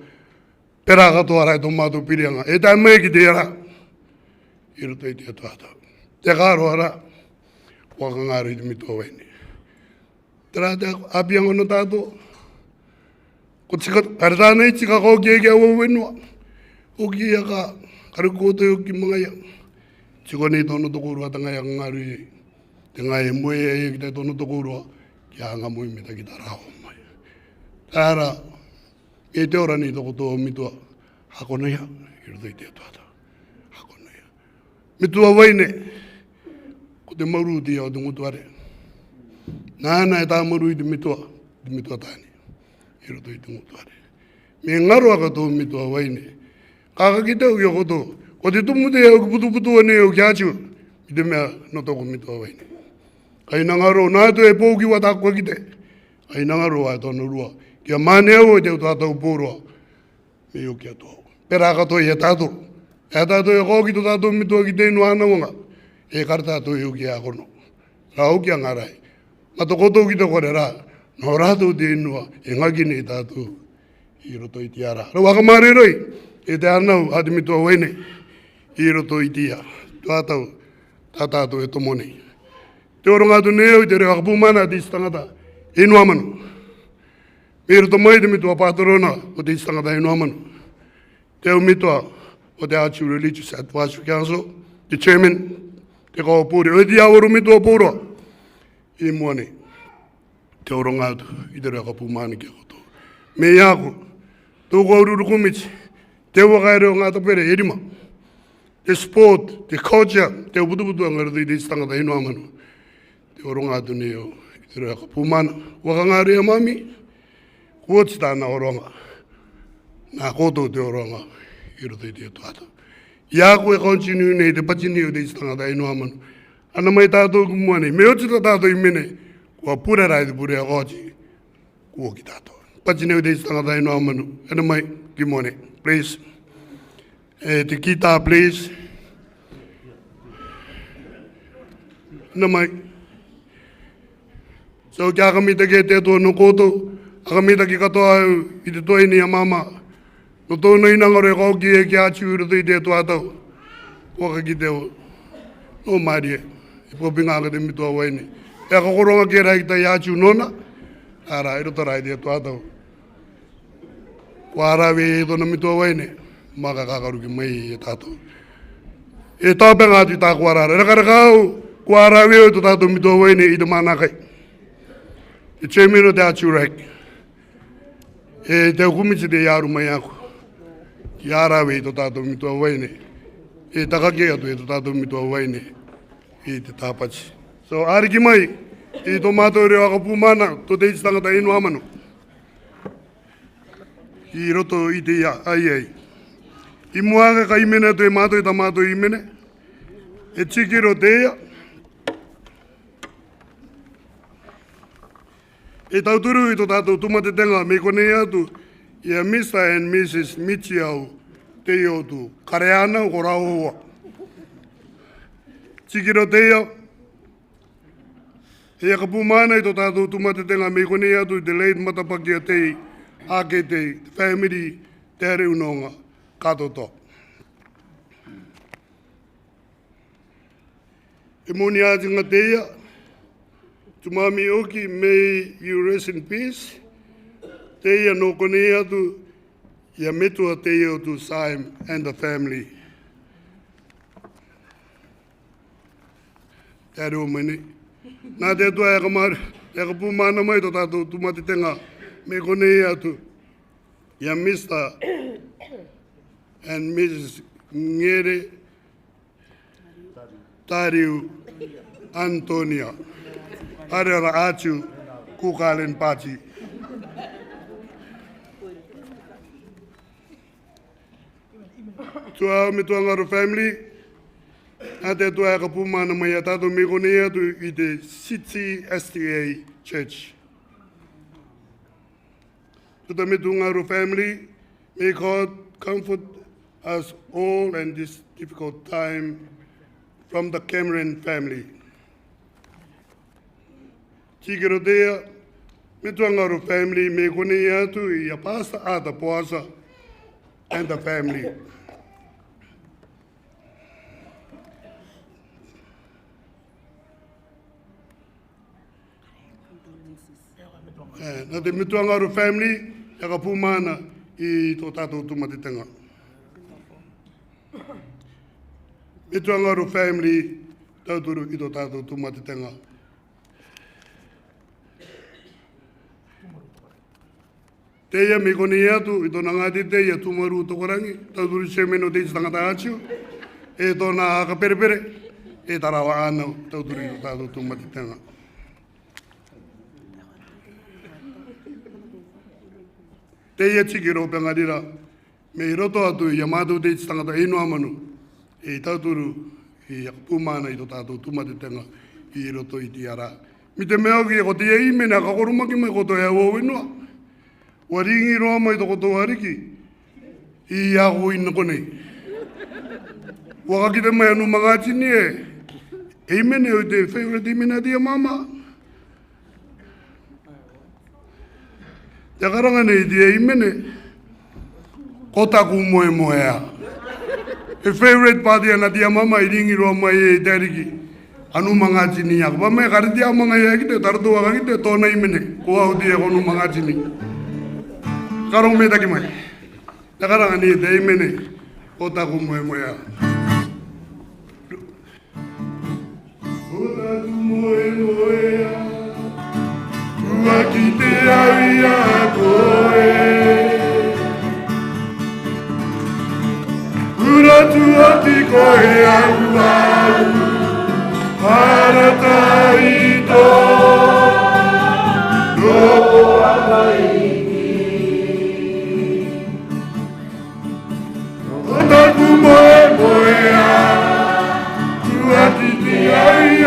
Pera katoa rā i tō mātou piri anga. E tai mai ki te rā. I roto i te tuata. Te kāroa rā. Waka ngāru i te mitua waini. Te rā te apianga no tātou. Ko tika, kare tānei tika kau kia kia ua wenua. O ki ia ka, kare koto i o ki mga ia. Tiko nei tono toko urua tanga ia ngāru i. Te ngai e moe e ki tai tono toko urua. Kia anga moe me ta ki ta rāo mai. Tāra, e te ora nei toko tō mitua. Hako ia, i roto i te atuata. Hako ia. Mitua waine. Ko te mauru ti au te ngutuare. Nāna e tā mauru i te mitua tāni. I roto i te ngutuare. Me ngaro aka tō mitua waine. Kaka kita o kia koto. Ko te tumu te au putu ane o kia atiu. I te mea no toko mito a waine. Kai nangaro, nā tu e pōki wa tākua ki te. Kai nangaro a tōna rua. Kia mane au e te o tātou pōroa. Me o kia tō. Pera kato i e tātou. E tātou e kōki tō tātou mito ki te inu ana wanga. E kar tātou e o kia akono. Rā o kia ngarai. Mato koto ki te kore rā. Nō rātou te inua e ngaki nei tātou. I roto i tiara. Rau waka mare roi. E te anau hati mito a waine. I roto i tia. Tātou. Tātou e tomo nei. Te oro ngātu neo i te reo akapumana te istangata e inu amanu. Me roto mai te mitua pātorona o te istangata e inu amanu. Te au mitua o te Archie Religious Advisory Council, te chairman, te kau pōre. O te aoro mitua pōroa. E mua nei. Te oro ngātu i te reo akapumana ki a koto. Me iako, tōku aururu kumiti, te wakaere o ngāta pere e rima. Te sport, te culture, te uputuputu angarutu i te istangata inu amanu. Te oro ngātu neo, i te reo akapumana. Waka ngāre a mami, kuoti tāna oronga. Nā koto te oronga, i roto i te tuata. Iako e continue nei te patini o te istangata inu amanu. Ana mai tātou kumua nei, me oti ta tātou i mene, kua pura rai te pure a kōti, kua ki tātou. Patini o te istangata inu amanu. Ana mai, ki mone, please. Te kita, please. Ana mai. So kia akamita ke te atua no koto, akamita ki katoa au i te toi ni a mama. No tōna inangaro e kauki e ki atiu i roto i te atua tau. Waka ki te o. No maari e. E popinga ka te mitua waine. E a kakoronga ke rai ki tai atiu nona. Ara, e roto rai te atua tau. Kua arawe e tōna mitua waine. Maka kakaru ki mai e tātou. E tāpenga atu i tā kuarara. Rakaraka au, kua arawe o tō tātou mitua waine i te manakai. E chairman o te Archie Rack. E te kumiti te iaru mai ako. Ki arawe i tō tātou mitua waine. E takake atu e tō tātou mitua waine. I te tāpachi. So, ariki mai, i tō mātou reo akapumana, tō te ititangata inu amanu. I roto i te ia, ai. I muanga ka imene atu e mātou i ta mātou imene. E tikiro te ia. E tauturu i tō tātou tumatetenga me konei atu i a Mr. and Mrs. Michiau te iau tu kareana o raoa. Tikiro te ia. E a kapumana i tō tātou tumatetenga me konei atu i te late matapaki a tei ake te family te reunonga katoto. E moni ati ngā te ia. Tu mami oki, may you rest in peace. Te ia no konei atu, ia metua te ia tu Saim and the family. Te reo mene. Nā te atua e kamare, e kapumana mai tō tātou tumatitenga, me konei atu, ia Mr. and Mrs. Ngere Tariu Antonia. Arera atiu kukalen pati. Tua Metuangaro family, a te tua e kapumana mai a tātou me konei atu i te City STA Church. Tua Metuangaro family, may God comfort us all in this difficult time from the Cameron family. Tikiro dea, Metuangaro family, me konei atu i a Pastor Ada Poasa and the family. Nā te Metuangaro family, e ka pūmana i tō tātou tumatitenga. Metuangaro family, tauturu i tō tātou tumatitenga. Te ia me konei atu i tōna ngāti te ia tumaru tokorangi, tauturu chairman o te tangata atiu, e tōna ka perepere, e tarawa anau, tauturu i tō tātou tumatitenga. Te ia tikiro pengarira, Me I roto atu I amātou te tangata ino amanu e tauturu I akapumana I to tātou tumatetenga I roto I te ara. Mi te mea ki e ko te ei mena kakorumaki mai koto e au inua. Waringi roa mai to koto hariki I ako ina konei. Wakaki te mai anu mga tini e mene o te favorite imena tia mama. Te karanga nei te e mene Kotaku Moimoi a. E favorite party ana tia mama I ringi roa mai e teriki. Anu mga tini ako. Pa me kari tia mga ia kite tartu waka kite tona imene. Ko au tia konu mga tini. Karong me taki mai. Te karanga nei te e mene Kotaku Moimoi a. Kotaku Moimoi a. Ua ki te awi a koe. Ura tua ti koe au au, parata I tō, nōko aka iki. Kotaku Moimoi a, ua ki te ai a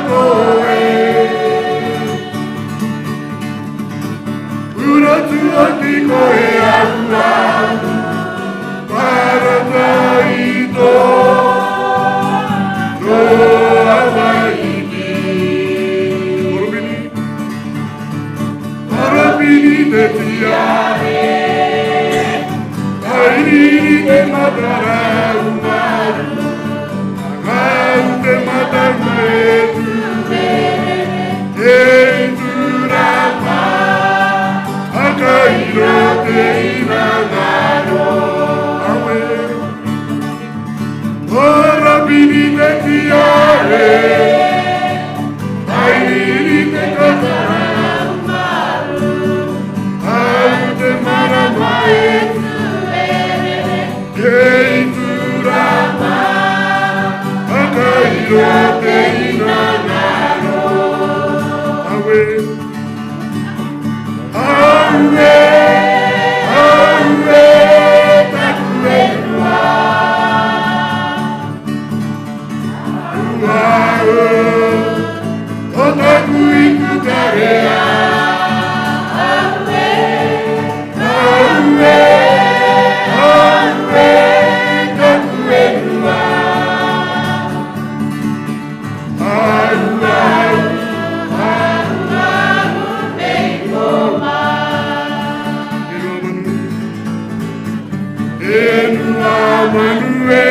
koe. Ura tua ti koe au au, Parata I tō, no awaiki. Parapini te tiare, Tairiri te matara umaru, Ngau te mataru e tu e turapa, Akairo te inangaro. Parapini te tiare, Tairiri te katara umaru, Ngau te marama e tu e turama, Akairo te inangaro. Awe, awe, awe, taku e rua. Kotaku I kukarea, aue, aue, aue, taku e rua. Au, au, au, au, nei koma. Enua manue.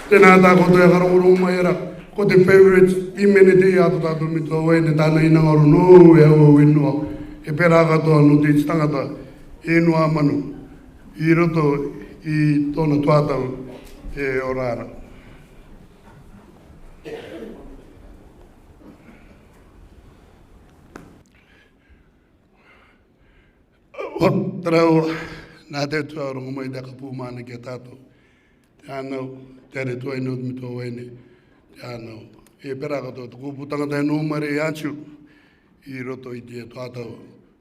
Tēnā tā koto e karongorong mai era, ko te favourite imeniti ato tātou mito wei ne tāna inangaro no e au inua. E pērā katoa no te tangata e inua manu i roto i tōna tuatau e orara. Tarau, nā te tuarongo mai te kapu mana ki a tātou. Te anau, te are tua inu mito waine, te anau. E pera katoa, tuku putangata e nōmare e achu, i roto i te tātou,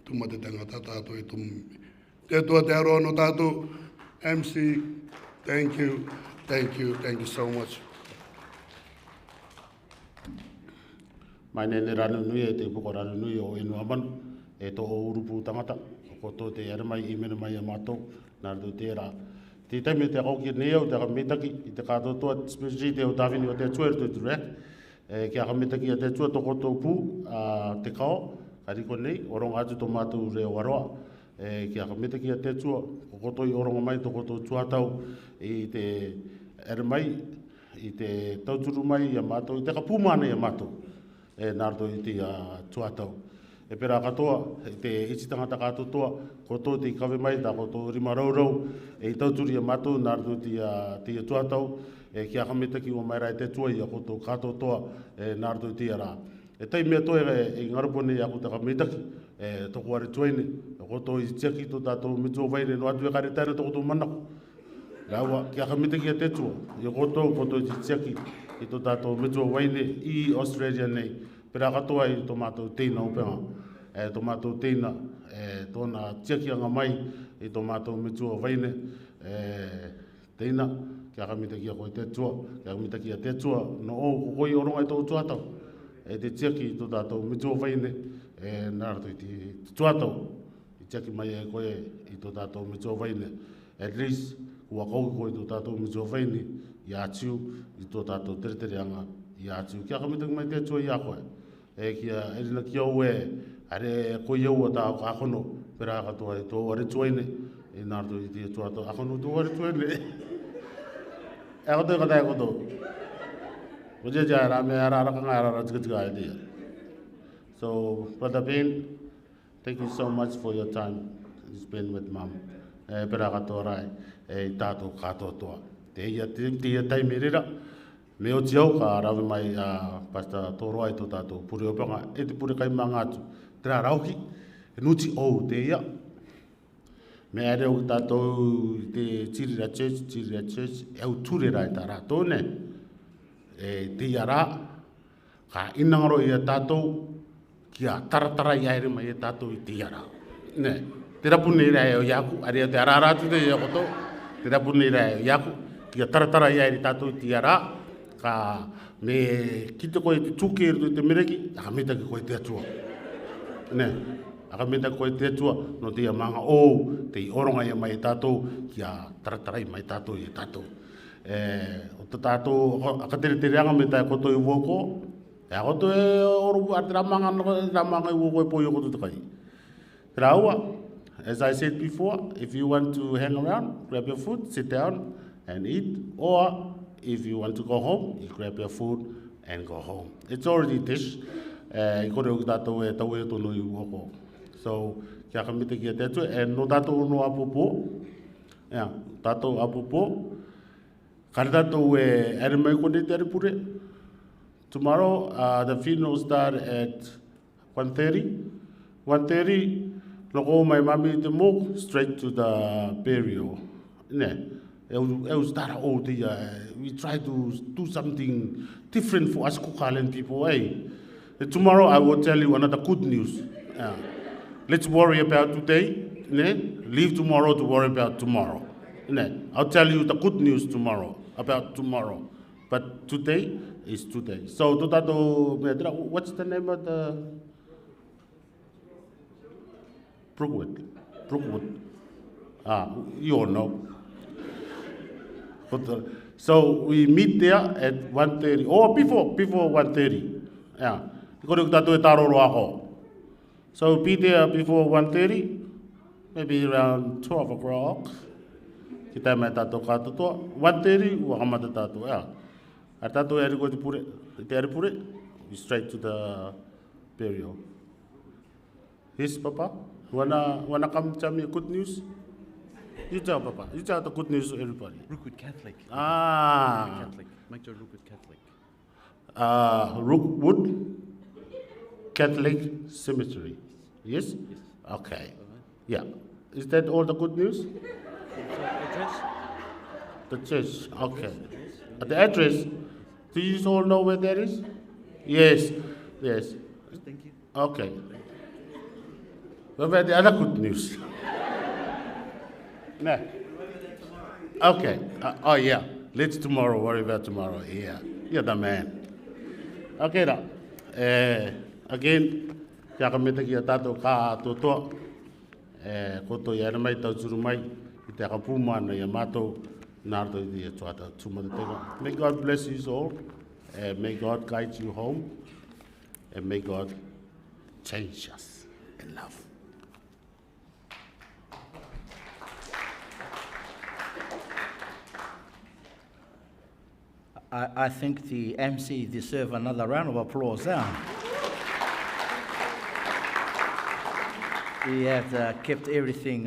tuma te tangata tātou e tumu. Te tua te aroa no tātou, MC, thank you so much. Mai nene ranu nui e te puko ranu nui o inu amanu, e tō o urupu tangata. Ko tō te ere mai, i mena mai e mātou, nā rātou tērā. Te taimi te kau ki neo, te kamitaki, i te kātou toa, spesifiki te o tāwhini o te tuer tu direct, ki a kamitaki a te tua toko tō pū, te kao, ka riko nei, oronga atu tō mātou reo waroa, ki a kamitaki a te tua, ko toi oronga mai toko tō tuatau, i te ere mai, i te tauturu mai i a mātou, i te kapūmana i a mātou, nā rātou i te tuatau. E pera katoa, te iti tangata katoa, ko tō te kawe mai, tā ko tō rima raurau, e i tauturi a mātou, nā rātou te tuatau, ki a kamitaki o mai rai te tua i a ko tō katoa, nā rātou te rā. E tai mea toi e ngarapone i a ko te kamitaki, toko are tuaine, ko tō i tiaki tō tātou mitua waire, no atu e kare taira toko tō manako. Raua, ki a kamitaki a te tua, i ko tō i tiaki i tō tātou mitua waine i Australia nei. Pera katoa i tō mātou teina o penga, tō mātou teina, tōna tiakianga mai i tō mātou mitua waine, teina, kia kamitaki a koe te tua, kia kamitaki a te tua, no o koi oronga i tō tuatau, te tiaki i tō tātou mitua waine, nā rato i te tuatau, i tiaki mai e koe i tō tātou mitua waine, at least, kua kau koe i tō tātou mitua waine, i ātiu, i tō tātou teretereanga, i ātiu, kia kamitaki mai te tua i a koe. Kia erina ki au are koe iau a tāo ka akono, pera katoa e tō are tuaine, e nārto i te tuato, akono tō are tuaine. E koto e katai koto. Ko tia tia rā mea rārakanga e rāra tika e tia. So, Brother Ben, thank you so much for your time you spend with Mum. Pera katoa rai, e tātou katoa toa. Te ia taimi rira. Me o tiau ka rawe mai pasta toroa i tō tātou pure opanga, e te pure kai mga atu. Tērā rauki, e nuti ou te ia. Me are o tātou te Tirira Church, e au ture rai tā rātou ne. Te ia rā, ka inangaro i a tātou, ki a taratara i aere mai e tātou i te ia rā. Ne, te rapune i rai o iaku, are te arārātu te ia koto, te rapune i rai o iaku, ki a taratara i aere tātou i te ia rā, ka me kite koe te tuke i te mereki, aka metaki koe te atua. Ne, aka metaki koe te atua, no te manga o, te oronga ia mai tātou, ki a taratarai mai tātou i tātou. O te tātou, aka tere anga me tai koto i woko, e koto e oru arte ramanga i woko e poi o koto te kai. Te raua, as I said before, if you want to hang around, grab your food, sit down and eat, or if you want to go home, you grab your food and go home. It's already dish. I kore o tātou e tau e tono i wako. So, kia kamite kia te atu, e no tātou no apopo, tātou apopo, kare tātou e ere mai kone te arepure. Tomorrow, the funeral start at 1:30. 1:30, loko mai mami te mok, straight to the burial. Ne. We try to do something different for us Kukalan people. Tomorrow I will tell you another good news. Let's worry about today. Leave tomorrow to worry about tomorrow. I'll tell you the good news tomorrow about tomorrow. But today is today. So, what's the name of the Brookwood? You all know. So we meet there at 1:30, or before 1:30. So be there before 1:30, maybe around 12 o'clock. Kita mai tato katoa, 1:30 wa kamata tato. Atato eri ko te pure, te eri pure, we straight to the burial. Yes, Papa? Wanna come tell me good news? You tell Papa. You tell the good news to everybody. Rookwood Catholic. Ah. Rookwood Catholic. Make sure Rookwood Catholic. Rookwood Catholic Cemetery. Yes? Yes. Okay. Yeah. Is that all the good news? The church. Okay. The address. Do you all know where that is? Yes. Yes. Thank you. Okay. What about the other good news? No. Okay. Oh, yeah. Let's tomorrow. Worry about tomorrow. Yeah. You're the man. Okay, now. Again, kia ka meta kia tātou ka atotoa. Koto ia na mai tau turu mai. I te aka pūmana ia mātou nārdo i te tuata tūmatatega. May God bless you all. May God guide you home. And may God change us in love. I think the MC deserve another round of applause there. He has kept everything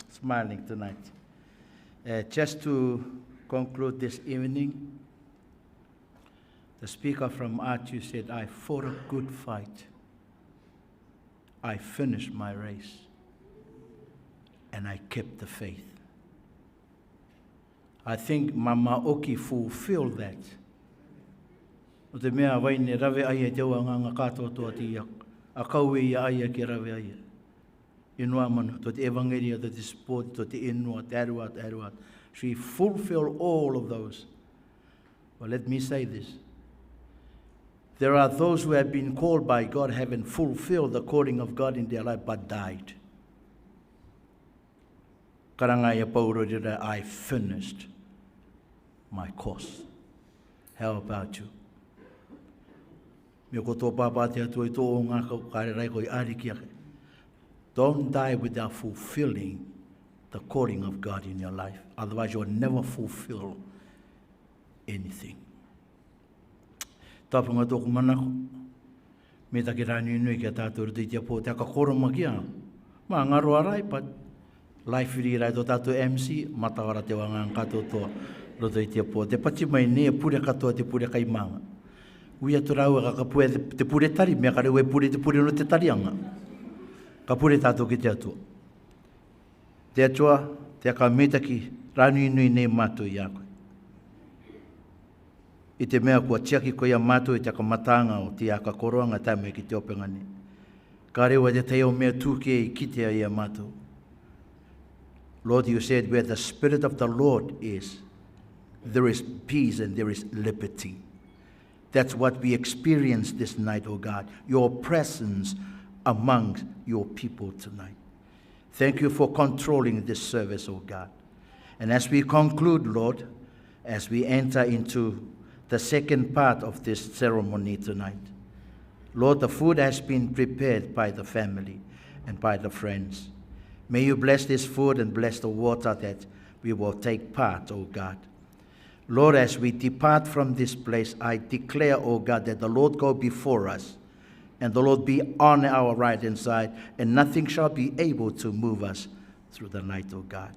smiling tonight. Just to conclude this evening, the speaker from RTU said, I fought a good fight. I finished my race. And I kept the faith. I think Mama Oki fulfilled that. O te mea wai ne rave aia te ua nganga katoa toa ti iak. A kaue ia aia ki rave aia. Inua mana, to te evangelia, to te sport, to te inua, te aruat. She fulfilled all of those. Well, let me say this. There are those who have been called by God, haven't fulfilled the calling of God in their life, but died. Karangai Paula, I finished my course. How about you? Don't die without fulfilling the calling of God in your life. Otherwise, you'll never fulfill anything. Tapunga tōku manako. Me take rāni nui kia tātou rute tia pō te aka koroma kia. Mā ngaro arai, but life iri rai tō tātou MC, matawara te wanga kato tō roto i tia pō. Te pati mai nea pure katoa te pure kai manga. Ui atu rau e ka pue te pure tari, mea ka reu e pure te pure no te tarianga. Ka pure tātou ki te atua. Te atua, te aka metaki, rāni nui ne mātou i a koe. I te mea kua tiaki koe a mātou i te aka matanga o te aka koroanga tāme ki te opengane. Ka rewa te teo mea tūke i kitea i a mātou. Lord, you said where the Spirit of the Lord is, there is peace and there is liberty. That's what we experience this night, oh God. Your presence among your people tonight. Thank you for controlling this service, oh God. And as we conclude, Lord, as we enter into the second part of this ceremony tonight, Lord, the food has been prepared by the family and by the friends. May you bless this food and bless the water that we will take part, O God. Lord, as we depart from this place, I declare, O God, that the Lord go before us and the Lord be on our right hand side, and nothing shall be able to move us through the night, O God.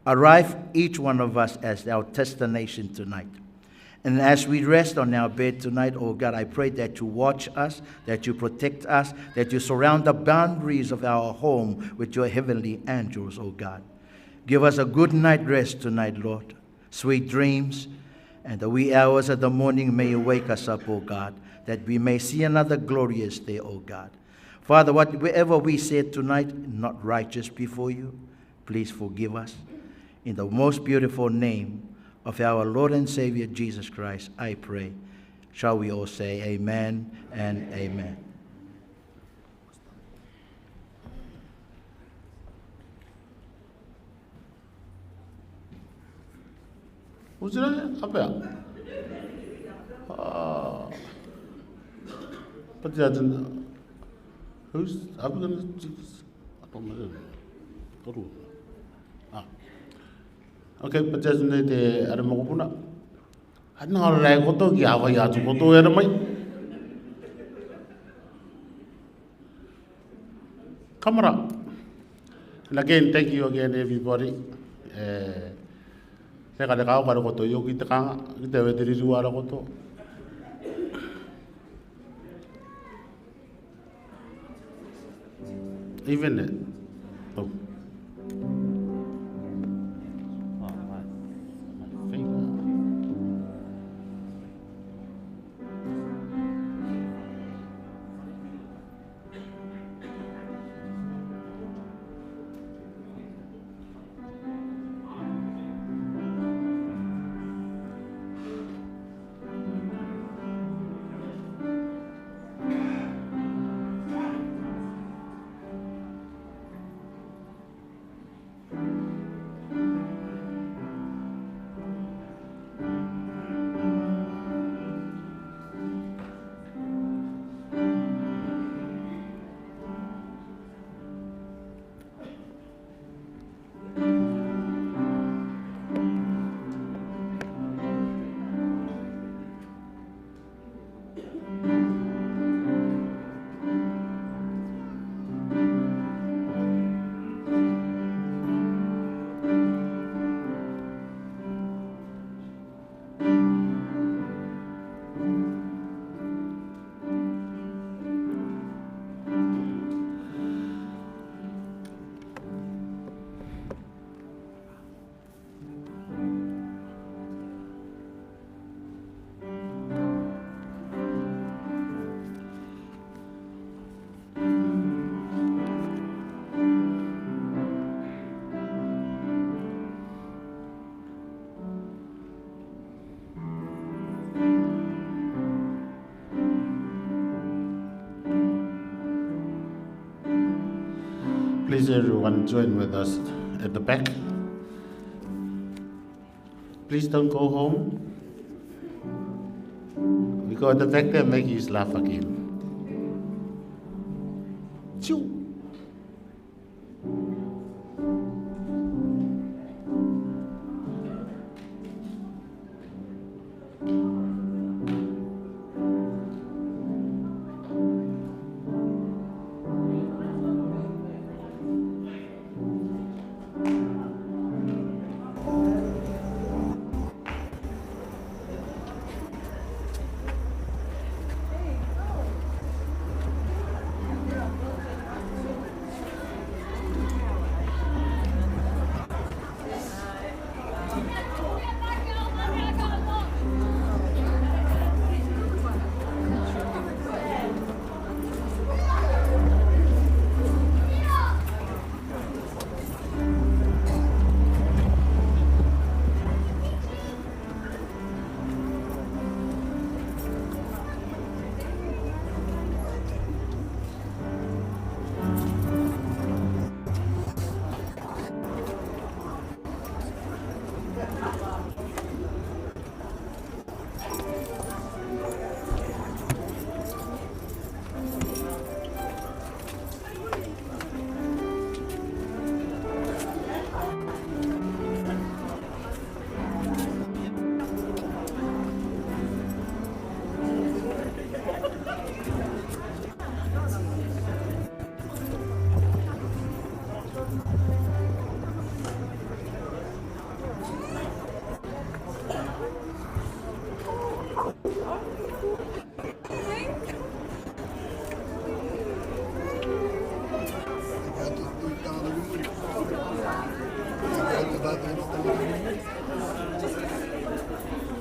Arrive each one of us as our destination tonight. And as we rest on our bed tonight, oh God, I pray that you watch us, that you protect us, that you surround the boundaries of our home with your heavenly angels, oh God. Give us a good night rest tonight, Lord. Sweet dreams, and the wee hours of the morning may you wake us up, oh God, that we may see another glorious day, oh God. Father, whatever we said tonight, not righteous before you, please forgive us. In the most beautiful name of our Lord and Savior Jesus Christ, I pray. Shall we all say amen and amen? Who's that? But who's up going to Okay, but just the Aramokuna. Ano rai koto ki awa ya tu koto era mai. Kamera. And again, thank you again, everybody. Teka de kau karo koto yo kita kanga kita weteri ruara koto. Even it. Oh. Please everyone join with us at the back. Please don't go home. We go at the back there and make you laugh again. Choo.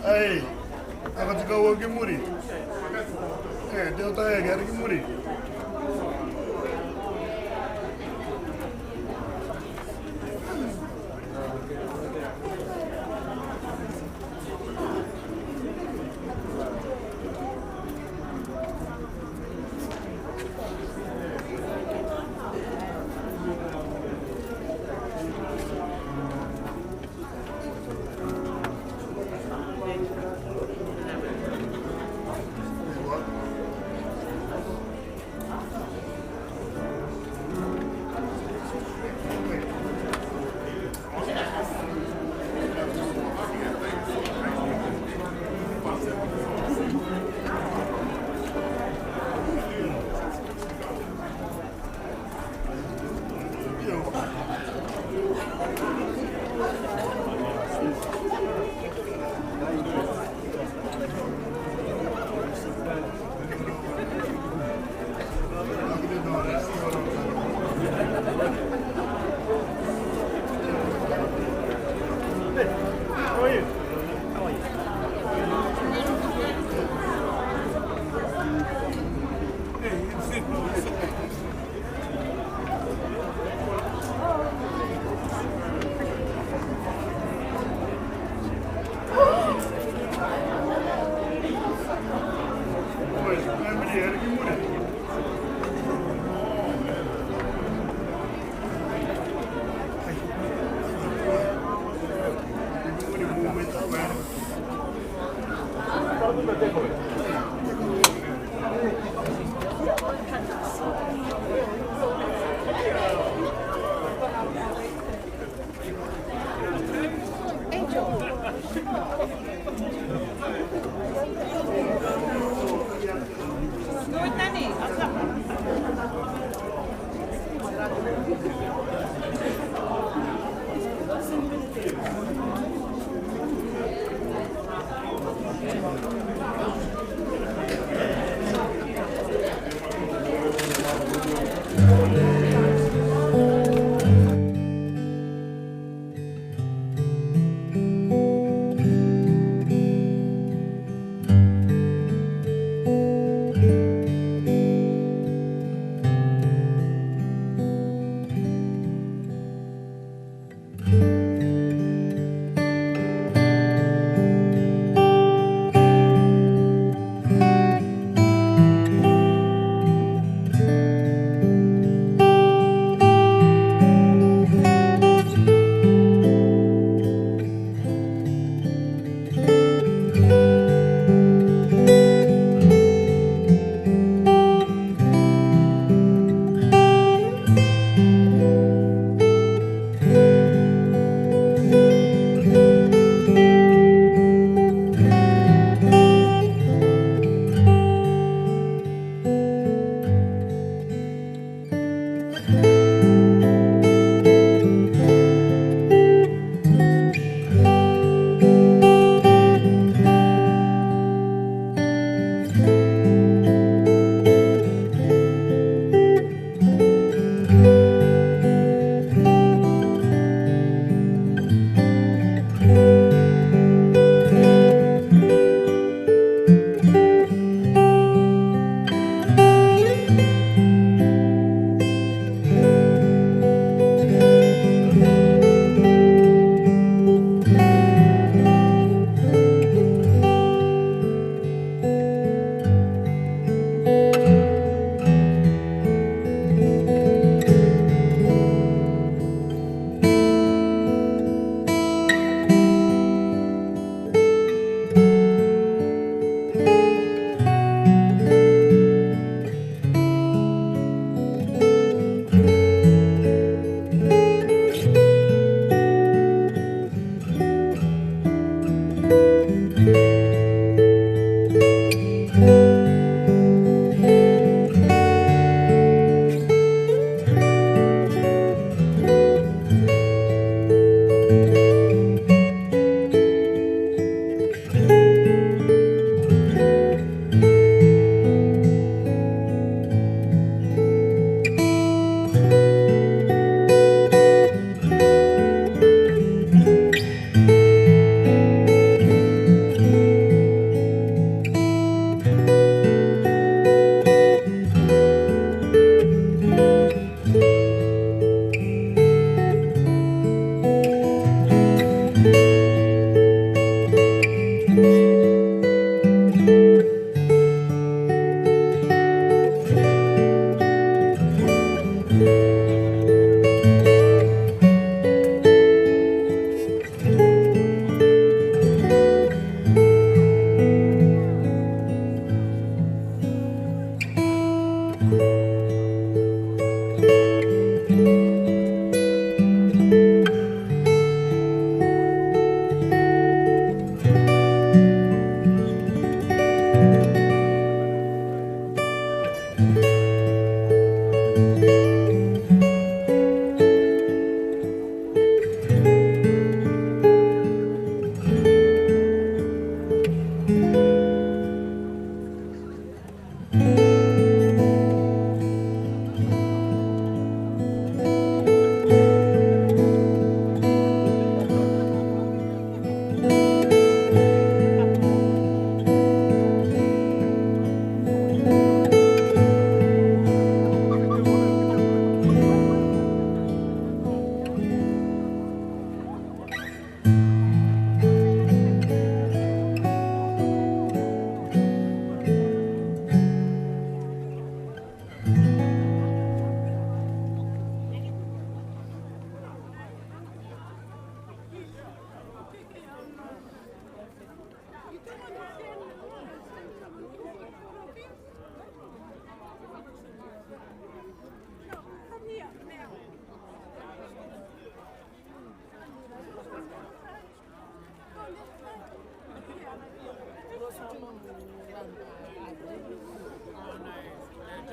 Hey, ako si kau ke muri. Dia tahu ya, ke muri.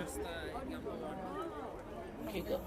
Pastor number one. Okay, go.